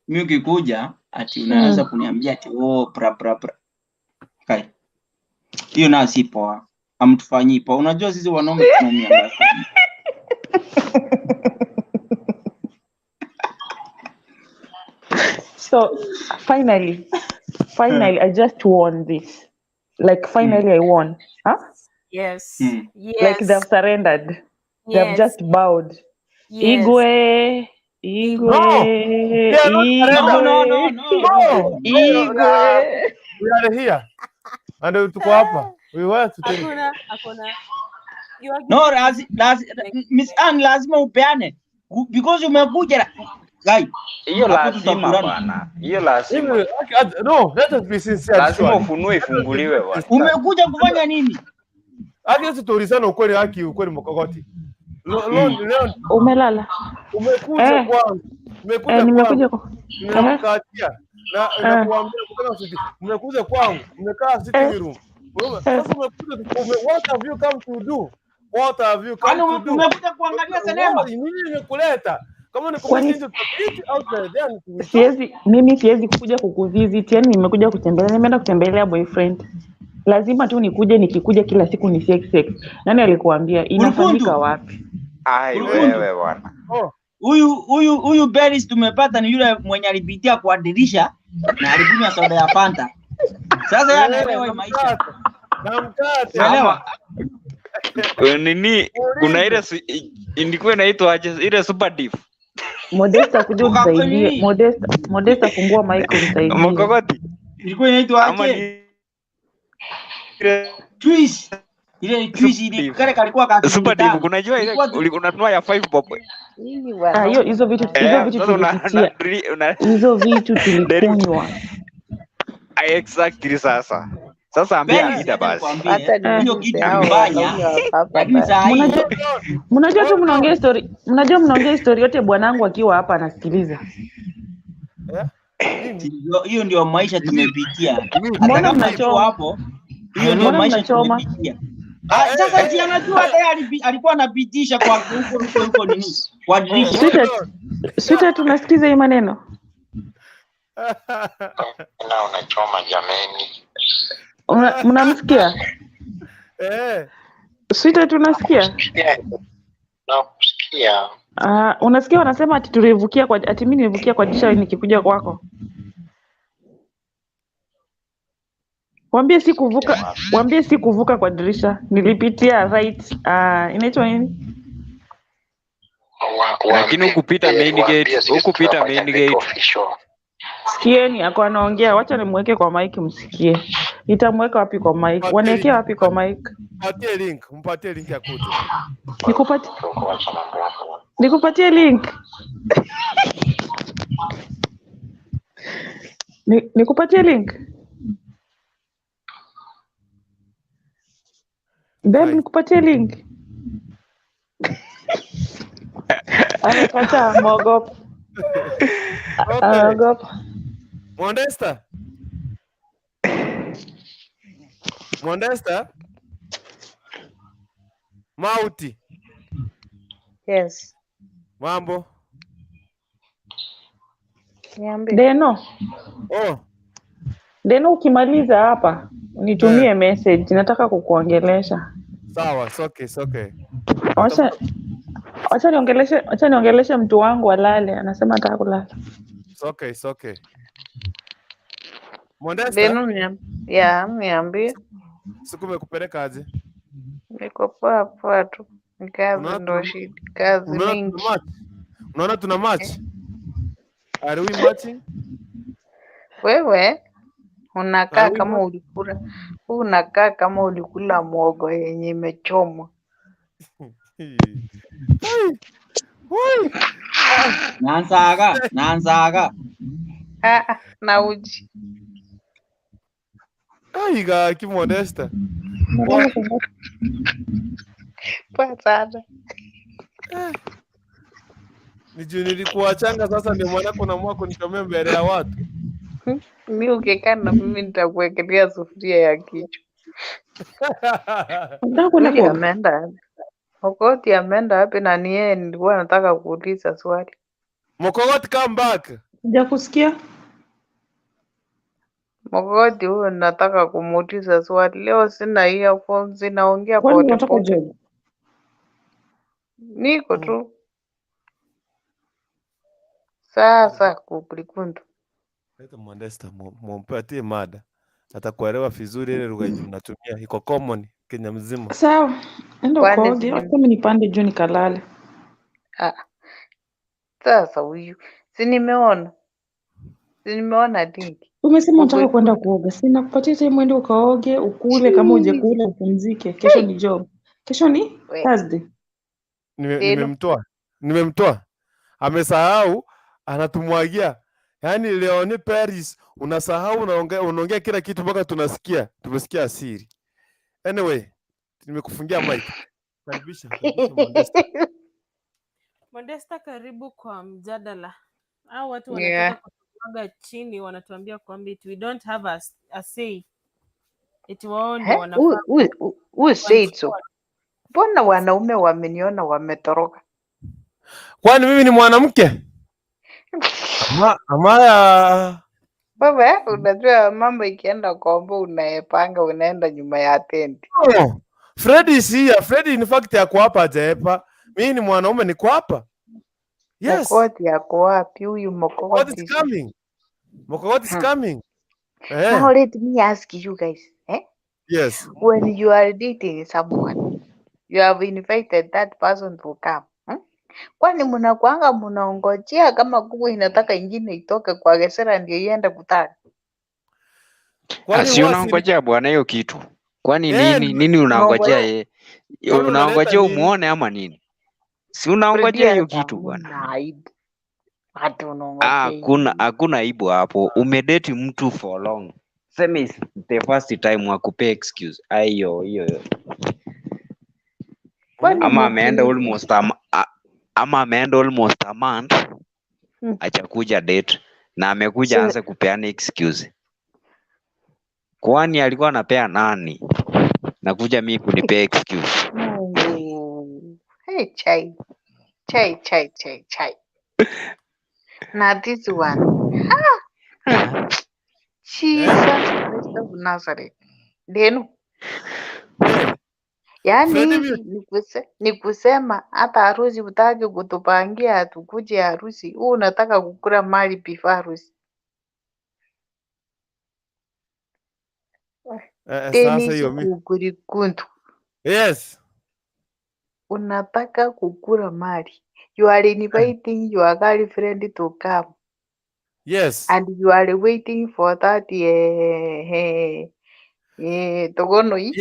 Mimi ukikuja ati unaanza kuniambia ati pra. Okay. Hiyo na si poa. Amtufanyii poa. Unajua sisi wanaume tunaumia basi. So, finally, I just won this. Like, finally I won. Huh? Yes. Yes. Like, they've surrendered. Yes. They've just bowed. Yes. Igwe. No. Igwe. We are here. And tuko hapa. We were to tell you. Hakuna. No, Miss Ann lazima upeane. Because umekuja guy. Hiyo lazima bwana. Hiyo lazima. No, let us be sincere. Lazima ufunue ifunguliwe bwana. Umekuja kufanya nini? Hadi tutoulizana ukweli Mkogoti. Leon, umelala. Umekuja kwangu. Nimekuja kwa. Nimekukatia. Na kuambia kutaka sisi. Umekuja kwangu. Umekaa sitting room. Sasa umekuja what have you come to do? What have you come to do? Umekuja kuangalia sinema. Mimi nimekuleta. Kama nikumweke nje tutapiti outside then. Mimi siwezi kuja kukuvisit, yani nimekuja kutembelea, nimeenda kutembelea boyfriend. Lazima tu nikuje, nikikuja kila siku ni sex. Nani alikuambia? Inafanyika wapi? Ai wewe bwana. Huyu Beris tumepata ni yule mwenye alipitia kwa dirisha na alikunywa soda ya Fanta. Sasa yeye anaelewa maisha. Namkata. Nini kuna ile ilikuwa inaitwa aje ile super diff. Modesta kuja unisaidie. Modesta fungua mic unisaidie. Mkogoti. Ilikuwa inaitwa aje? Twist. Ile twist ile kale kalikuwa kati. Super diff unajua ile unanunua ya 5 bob. Hizo vitu tulipitia. Hizo vitu tulikunywa. Exactly sasa. Sasa ambia Anita basi. Hiyo kitu mbaya. Mnajua tu mnaongea story. Mnajua mnaongea story yote bwanangu akiwa hapa anasikiliza. Hiyo ndio maisha tumepitia. Mbona mnachoma hapo? Hiyo ndio maisha tumepitia. Sasa si anajua tayari alikuwa anapitisha kwa huko nini? Kwa dirisha. Sita tunasikiza hii maneno. Na unachoma jameni. Mnamsikia? Sita tunasikia? Nakusikia. Unasikia wanasema ati tulivukia kwa ati mimi nilivukia kwa dirisha nikikuja kwako. Waambie si kuvuka kwa dirisha. Nilipitia right. Inaitwa nini? Lakini ukupita main gate. Sikieni ako anaongea, wacha nimweke kwa mic msikie. Nitamweka wapi kwa mic? Waniwekea wapi kwa mic? Mpatie link ya kutu. Nikupatie link. Nikupatie link. Babe, nikupatie link. Amekataa mwogopa. Okay. Anaogopa. Modesta. Modesta. Mauti. Yes. Mambo. Niambie. Deno. Oh. Deno, ukimaliza hapa nitumie message, nataka kukuongelesha. Sawa, it's okay. Acha niongeleshe mtu wangu alale, anasema nataka kulala. It's okay. Modesta. Deno niambie. Siku umekupeleka aje? Niko poa tu. Kazi ndo shida. Kazi mingi. Unaona tuna match? Are we matching? Wewe unakaa kama ulikula mwogo yenye imechomwa. Nanzaga. Na uji. Aiga kimodesta. Poa sana. Nilikuachanga sasa ndio maana kuna mwako nikamea mbele ya watu. Mimi ukikaa na mimi nitakuwekelea sufuria ya kichwa. Mokoti ameenda wapi? Na ni yeye nilikuwa nataka kuuliza swali. Mokoti come back. Sijakusikia. Mokoti huyo nataka kumuuliza swali. Leo sina earphones, naongea pole pole. Niko tu. Sasa kulikundu. Leta Modesta mumpatie mada. Atakuelewa vizuri ile lugha yenye mnatumia. Iko common Kenya mzima. Sawa. Enda ukoge, acha mimi nipande juu nikalale. Sasa huyu. Si nimeona dingi. Umesema unataka kwenda kuoga. Sina kupatia time uende ukaoge, ukule kama uje kula upumzike. Kesho ni job. Kesho ni Thursday. Nimemtoa. Amesahau anatumwagia. Yaani leo ni Paris, unasahau unaongea kila kitu mpaka tumesikia asiri. Anyway, nimekufungia mic. Karibisha Modesta. Modesta, karibu kwa mjadala. Hao watu wanataka kutuaga chini, wanatuambia kwamba we don't have a say. Eti wao ndio wanafaa. Who said so? Mbona wanaume wameniona wametoroka? Kwani mimi ni mwanamke? Amaya. Baba, unajua mambo ikienda kombo unaepanga unaenda nyuma ya tenti. Oh, Freddy is here. Freddy in fact yako hapa hajaepa. Mimi ni mwanaume niko hapa. Yes. Mokoti yako wapi huyu Mokoti? What is coming? Mokoti is coming. Now let me ask you guys. Yes. When you are dating someone, you have invited that person to come. Kwani mnakuanga mnaongojea kama kuku inataka ingine itoke kwa gesera ndio iende kutana? Si unaongojea bwana hiyo kitu. Kwani nini unaongojea yeye? Unaongojea umuone ama nini? Si unaongojea hiyo kitu bwana. Hakuna aibu hapo. Umedate mtu for long. Sema is the first time wakupe excuse. Hiyo. Ama ameenda almost a month achakuja date na amekuja anza kupeana excuse. Kwani alikuwa anapea nani? Nakuja mimi kunipea excuse. Hey, chai. Na this one. Jesus Christ of Nazareth. Denu. Yaani ni kusema hata harusi utaki kutupangia tukuje harusi. Wewe unataka kukula mali before harusi. Sasa hiyo mimi. Yes. Unataka kukula mali. You are inviting your girlfriend to come. Yes. And you are waiting for that togonoi.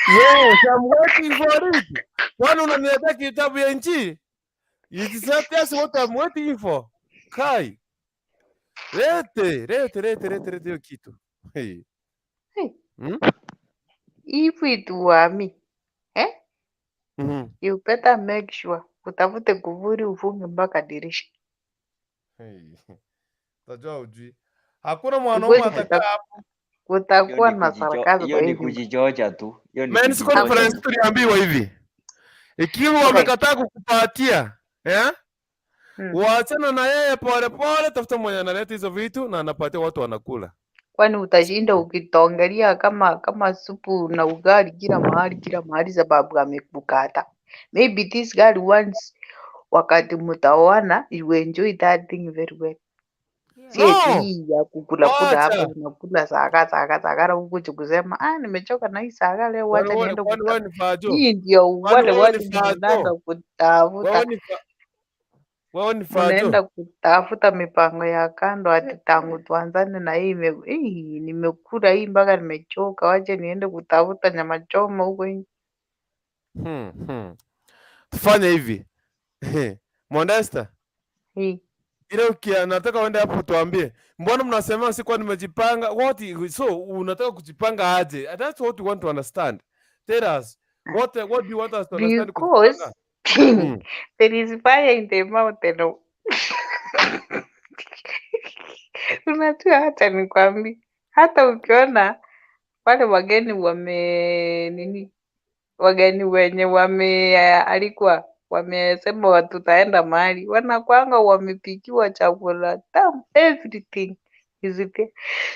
Yes, I'm waiting for it. Kwani unaniletea kitabu ya nchi? It is not just what I'm waiting for. Kai. Lete hiyo kitu. Hey. If it were me, you better make sure utafute kuvuri ufunge mpaka dirisha. Tajua ujui. Hakuna mwanaume atakaa hapo. Kutakuwa na sarakazi kwa hiyo ni hiyo nyumba. kujichocha tu. Hiyo ni Men's kujichocha conference tu. tuliambiwa hivi. Ikiwa wamekataa kukupatia, waachana na yeye pole pole, tafuta mwenye analeta hizo vitu na anapatia watu wanakula. Kwani utashinda ukitongelia kama supu na ugali kila mahali sababu amekukata. Maybe this girl wants wakati mtaoana you enjoy that thing very well. Si eti ya kukula hapa unakula saga huku kusema nimechoka na hii saga leo wacha niende kutafuta. Hii ndio wale watu mnaenda kutafuta. Wewe ni fajo. Unaenda kutafuta mipango ya kando ati tangu tuanzane na hii nimekula hii mpaka nimechoka, wacha niende kutafuta nyama choma huko nje. Tufanye hivi. Modesta. Ile nataka uende hapo tuambie. Mbona mnasema sikuwa nimejipanga? So unataka kujipanga aje? That's what we want to understand. Tell us. What do you want us to understand? Because there is fire in the mountain. Unajua hata nikwambie, hata ukiona wale wageni wageni wenye alikuwa wamesema tutaenda mahali, wanakwanga wamepikiwa chakula tamu, everything is there.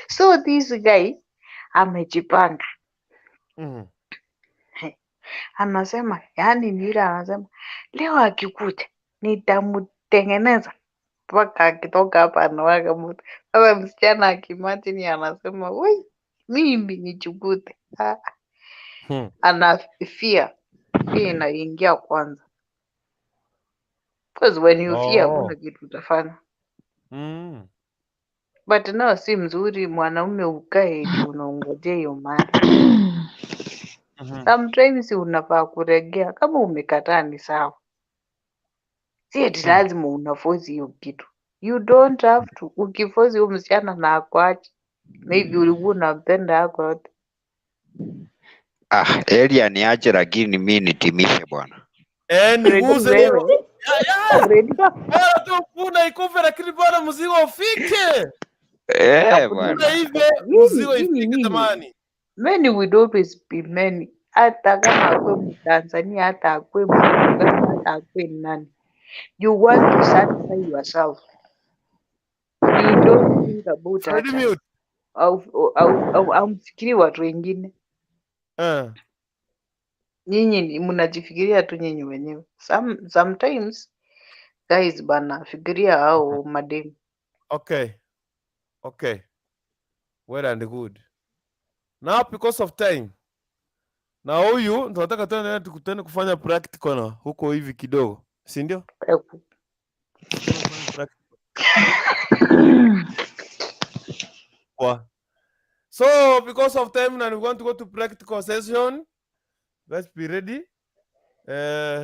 So this guy amejipanga. Anasema anasema leo akikuja nitamtengeneza mpaka akitoka hapa anawaka moto. Sasa msichana akimajini anasema woi, mimi nichukute. Anafia inaingia kwanza, because when you fear kuna kitu utafanya. But no, si mzuri mwanaume ukae eti unaongojea hiyo mali. Sometimes unafaa kuregea. Kama umekataa ni sawa, si eti lazima unaforce hiyo kitu. You don't have to. Ukiforce huyo msichana na akuache, maybe ulikuwa unampenda yako yote. Elia niache lakini mimi nitimishe bwana. Niguze wewe. Bora tu kuna ikufe lakini bora mzigo ufike. Bwana. Hivyo mzigo ifike tamani. Many will always be many. Hata kama akwe Mtanzania, hata akwe Muganda, hata akwe nani. You want to satisfy yourself. You don't think about that. Au mfikiri watu wengine. Nyinyi mnajifikiria tu nyinyi wenyewe. Sometimes guys bana fikiria au madem. Okay. Well and good. Now because of time. Na huyu tunataka tena kufanya practical na huko hivi kidogo, si ndio? So because of time and we want to go to practical session, let's be ready.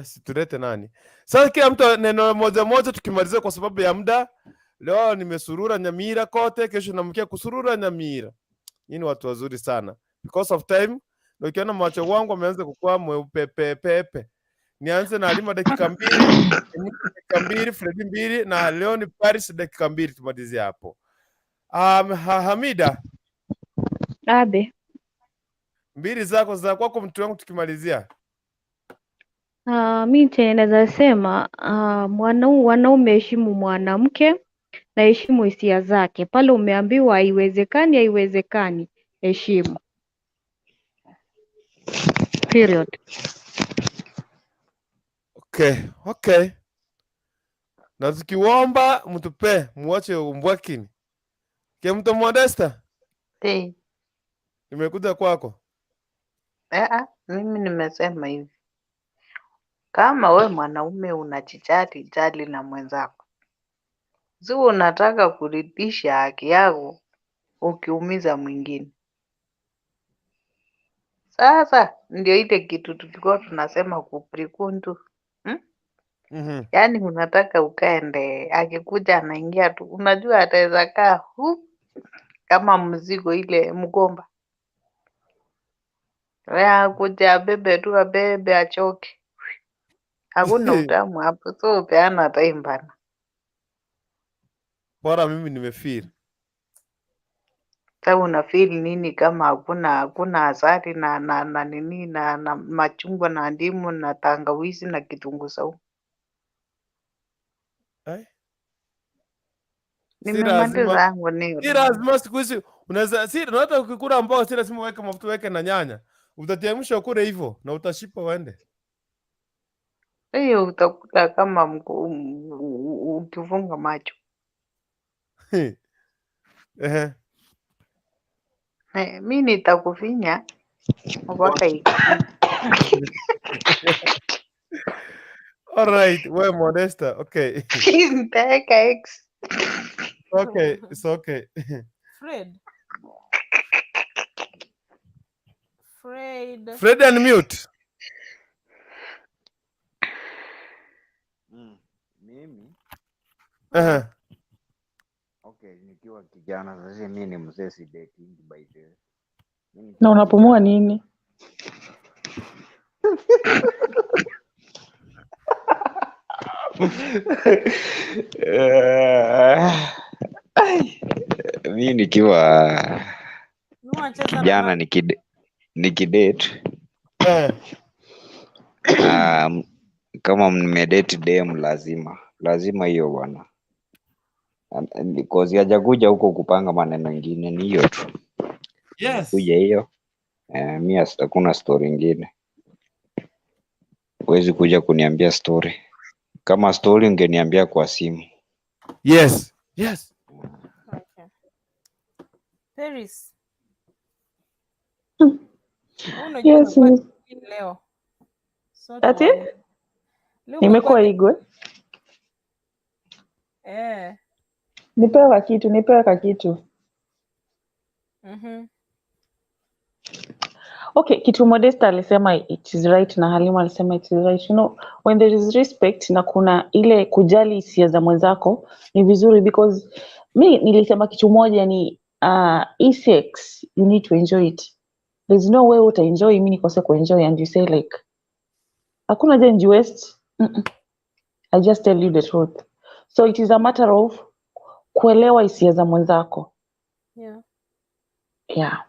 Situlete nani? Sasa kila mtu neno moja tukimalizia kwa sababu ya muda. Leo nimesurura Nyamira kote, kesho namkia kusurura Nyamira. Ni watu wazuri sana. Because of time, na ukiona macho wangu ameanza kukua mweupe pepe. Nianze na Halima dakika 2, Fredi 2 na Leon Paris dakika 2 tumalizie hapo. Hamida. Abe. 2 zako za kwako mtu wangu tukimalizia. Mimi naweza sema wanaume heshimu mwanamke na heshimu hisia zake. Pale umeambiwa haiwezekani, heshimu. Period. Okay. Na tukiomba mtupe muache umbwakini. Mtu Modesta? Nimekuja kwako. Mimi nimesema hivi. Kama we mwanaume unajali na mwenzako, si unataka kuridhisha haki yako ukiumiza mwingine. Sasa ndio ile kitu tulikuwa tunasema kuprikundu. Yaani unataka ukaende, akikuja anaingia tu. Unajua ataweza kaa kama mzigo ile mgomba. Wewe kuja abebe achoke. Hakuna utamu hapo, so peana time bana. Bora mimi nimefeel. Sasa una feel nini kama hakuna asali na nini na machungwa na ndimu na tangawizi na kitunguu saumu? Nimemaliza yangu ni. Si lazima siku hizi unaweza hata ukikula ambao si lazima uweke mafuta, weke na nyanya. Utatiamsha ukule hivyo na utashipa uende. Hiyo utakula kama ukifunga macho. Mimi nitakufinya mpaka All right, wewe Modesta, okay. nitaweka X. Okay, it's okay. Fred unmute. Mimi okay, nikiwa kijana sasa, mimi ni mzee, si dating by the way. Na unapumua nini? Mimi nikiwa kijana nikidate kama mmedate dem lazima hiyo bwana, because hajakuja huko kupanga maneno mengine, ni hiyo tu. Yes. Kuja hiyo mimi hakuna story nyingine. Huwezi kuja kuniambia story. Kama story ungeniambia kwa simu. Yes. Yes. Okay. Paris. Yes. Leo. Ati? Nimekuwa igwe. Nipewa kitu. Okay, kitu Modesta alisema it is right na Halima alisema it is right. You know, when there is respect na kuna ile kujali hisia za mwenzako ni vizuri, because nilisema kitu moja ni sex, you need to enjoy it. There's no way uta enjoy mimi nikose kuenjoy and you say like hakuna haja waste. I just tell you the truth. So it is a matter of kuelewa hisia za mwenzako. Yeah.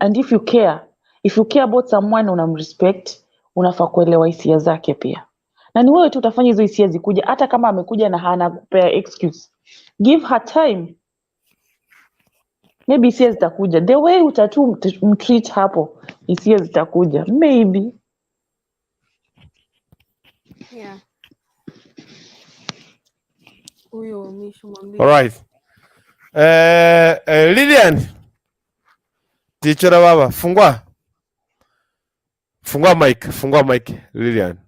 And if you care about someone, unamrespect, unafaa kuelewa hisia zake pia. Na ni wewe tu utafanya hizo hisia zikuja, hata kama amekuja na hana kupea excuse. Give her time. Maybe hisia zitakuja. The way mtreat hapo, hisia zitakuja. Maybe. Yeah. Huyo misho mwambie. All right. Lilian. Teacher baba, fungua mic Lilian.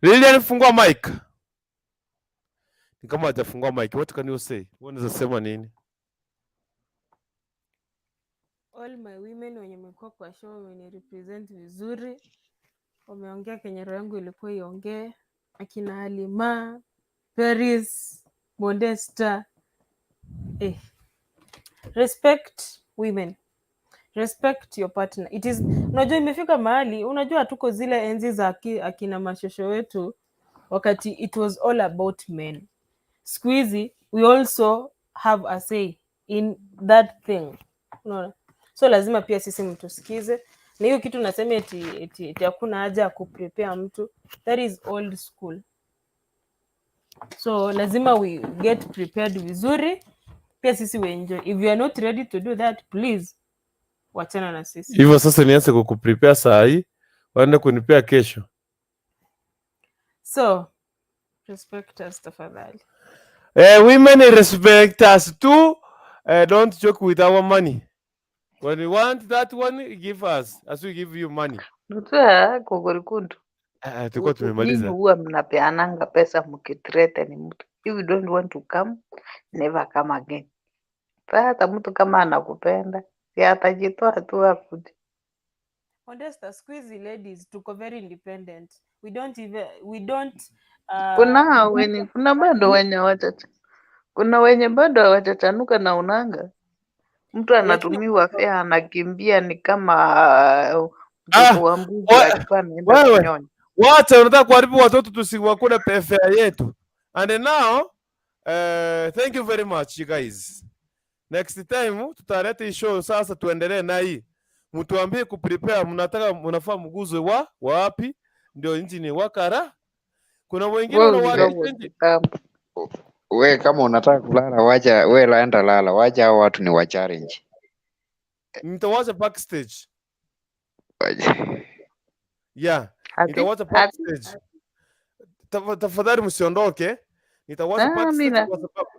Lilian, fungua mic. Ni kama hajafungua mic. What can you say? Unaweza sema nini? All my women wenye mekuwa kwa show wenye represent vizuri. Wameongea Kenya roho yangu ilikuwa iongee. Akina Halima, Paris, Modesta. Respect women. Respect your partner. It is, unajua imefika mahali, unajua hatuko zile enzi za akina mashosho wetu wakati it was all about men. Siku hizi we also have a say in that thing. Unaona? So lazima pia sisi mtusikize. Na hiyo kitu nasema eti hakuna haja ya kuprepare mtu. That is old school. So lazima we get prepared vizuri. Pia sisi we enjoy. If you are not ready to do that, please wachana na sisi. Hivyo sasa nianze kukuprepare saa hii, waende kunipea kesho. So, respect us tafadhali. Women respect us too. Don't joke with our money. When you want that one, give us as we give you money. Nutwa kugorikundu. Tuko tumemaliza. Mimi huwa mnapeananga pesa mkitrete ni mtu. If you don't want to come, never come again. Hata mtu kama anakupenda, si atajitoa tu akuje. Modesta, squeezy ladies tuko very independent. We don't Kuna bado wenye wachacha. Kuna wenye bado hawajachanuka na unanga. Mtu anatumiwa fea anakimbia ni kama Mtoto wa mbuzi alikuwa ameenda kunyonya. Wacha unataka kuharibu watoto tusiwakule fare yetu. And now thank you very much you guys. Next time tutaleta show sasa, tuendelee na hii. Mtuambie kuprepare, mnafaa mguzwe wapi ndio nchi ni wakara. Kuna wengine we kama unataka kulala wacha we laenda lala, wacha hao watu ni wa challenge. Nitawacha backstage. Yeah, nitawacha backstage. Tafadhali msiondoke. Nitawacha backstage kwa sababu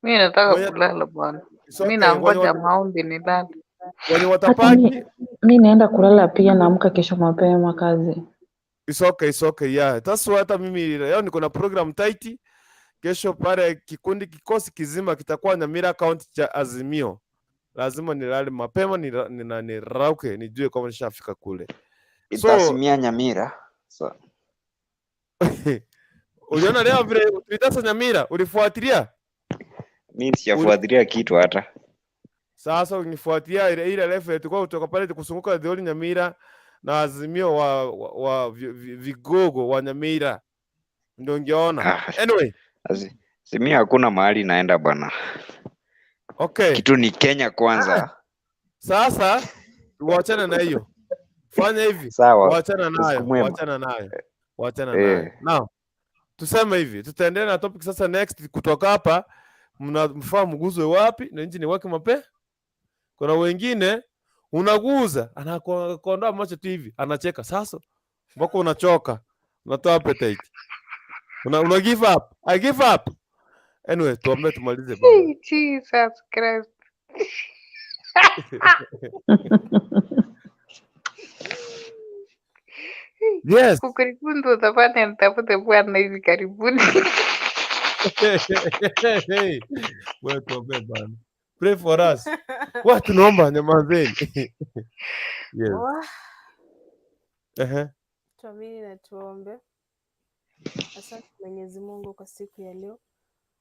mimi nataka kulala bwana. Mimi nangoja maombi nilale. Wenye watapaki mimi naenda kulala pia, naamka kesho mapema kazi. It's okay, yeah. That's why hata mimi leo niko na program tight. Kesho pale kikosi kizima kitakuwa na mira account cha Azimio. Lazima nilale mapema nirauke nijue kama nishafika kule. Itasimia Nyamira. So. Uliona leo vile tulitasa Nyamira, ulifuatilia? Mimi sijafuatilia kitu hata. Sasa unifuatilia ile level tulikuwa kutoka pale tukusunguka Dhioli Nyamira na Azimio wa vigogo wa Nyamira. Ndio ungeona. Anyway, Azimio hakuna mahali naenda bwana. Okay. Kitu ni Kenya kwanza. Sasa tuachane na hiyo. Fanya hivi. Sawa. Waachana nayo. Now, tuseme hivi, tutaendelea na topic sasa next kutoka hapa. Mnafaa mguzwe wapi na nchi ni wake mape? Kuna wengine unaguza, anakondoa macho tu hivi, anacheka. Sasa mpaka unachoka. Unatoa appetite. Una give up. I give up. Anyway, tuombe tumalize baba. Jesus Christ. Yes. Kukurikundu utafanya nitafute bwana hivi karibuni. Wewe tuombe bwana. Pray for us. Watu naomba nyamazeni. Yes. Tuamini na tuombe. Asante Mwenyezi Mungu kwa siku ya leo.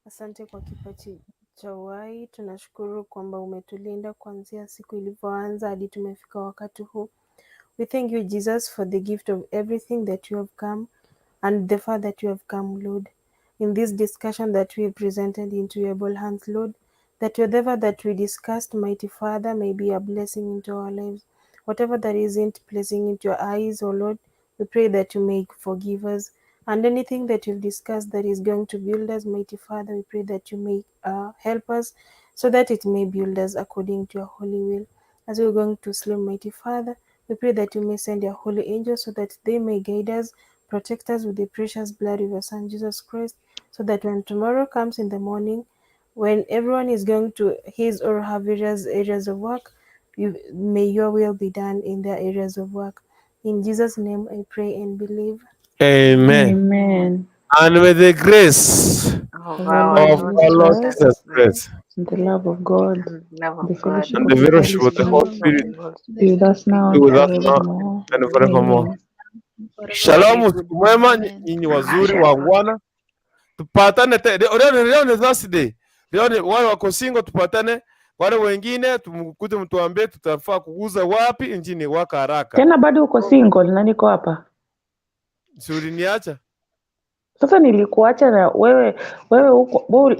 Asante kwa kipaji cha uhai. Tunashukuru kwamba umetulinda kuanzia siku ilivyoanza hadi tumefika wakati huu. We thank you, Jesus, for the gift of everything that you have come and the far that you have come, Lord. In this discussion that we have presented into your able hands, Lord, that whatever that we discussed, mighty Father, may be a blessing into our lives. Whatever that isn't pleasing into your eyes, oh Lord, we pray that you may forgive us. And anything that you've discussed that is going to build us, mighty Father, we pray that you may help us so that it may build us according to your holy will. As we're going to sleep, mighty Father, we pray that you may send your holy angels so that they may guide us, protect us with the precious blood of your Son, Jesus Christ, so that when tomorrow comes in the morning, when everyone is going to his or her various areas of work, may your will be done in their areas of work. In Jesus' name I pray and believe. Amen. And with the grace of our Lord Jesus Christ, the love of God, the fellowship and the fellowship of the Holy Spirit be with us now and forevermore. Shalom, usiku mwema nyinyi wazuri wangwana. Tupatane leo ni Thursday. Leo ni wale wako single, tupatane. Wale wengine tumkuje mtuambie tutafaa kuguza wapi nchini waka haraka. Tena bado uko single na niko hapa. Si uliniacha? Sasa nilikuacha na wewe uko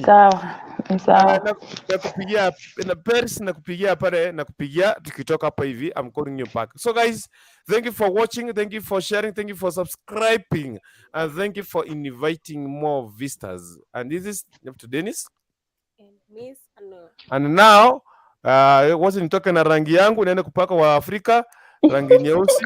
sawa. Nakupigia na Paris, nakupigia pale, nakupigia tukitoka hapa hivi. I'm calling you back. So guys, thank you for watching, thank you for sharing, thank you for subscribing, and thank you for inviting more visitors. And this is to Dennis and Miss Anu. And now wacha nitoke na rangi yangu niende kupaka wa Afrika rangi nyeusi.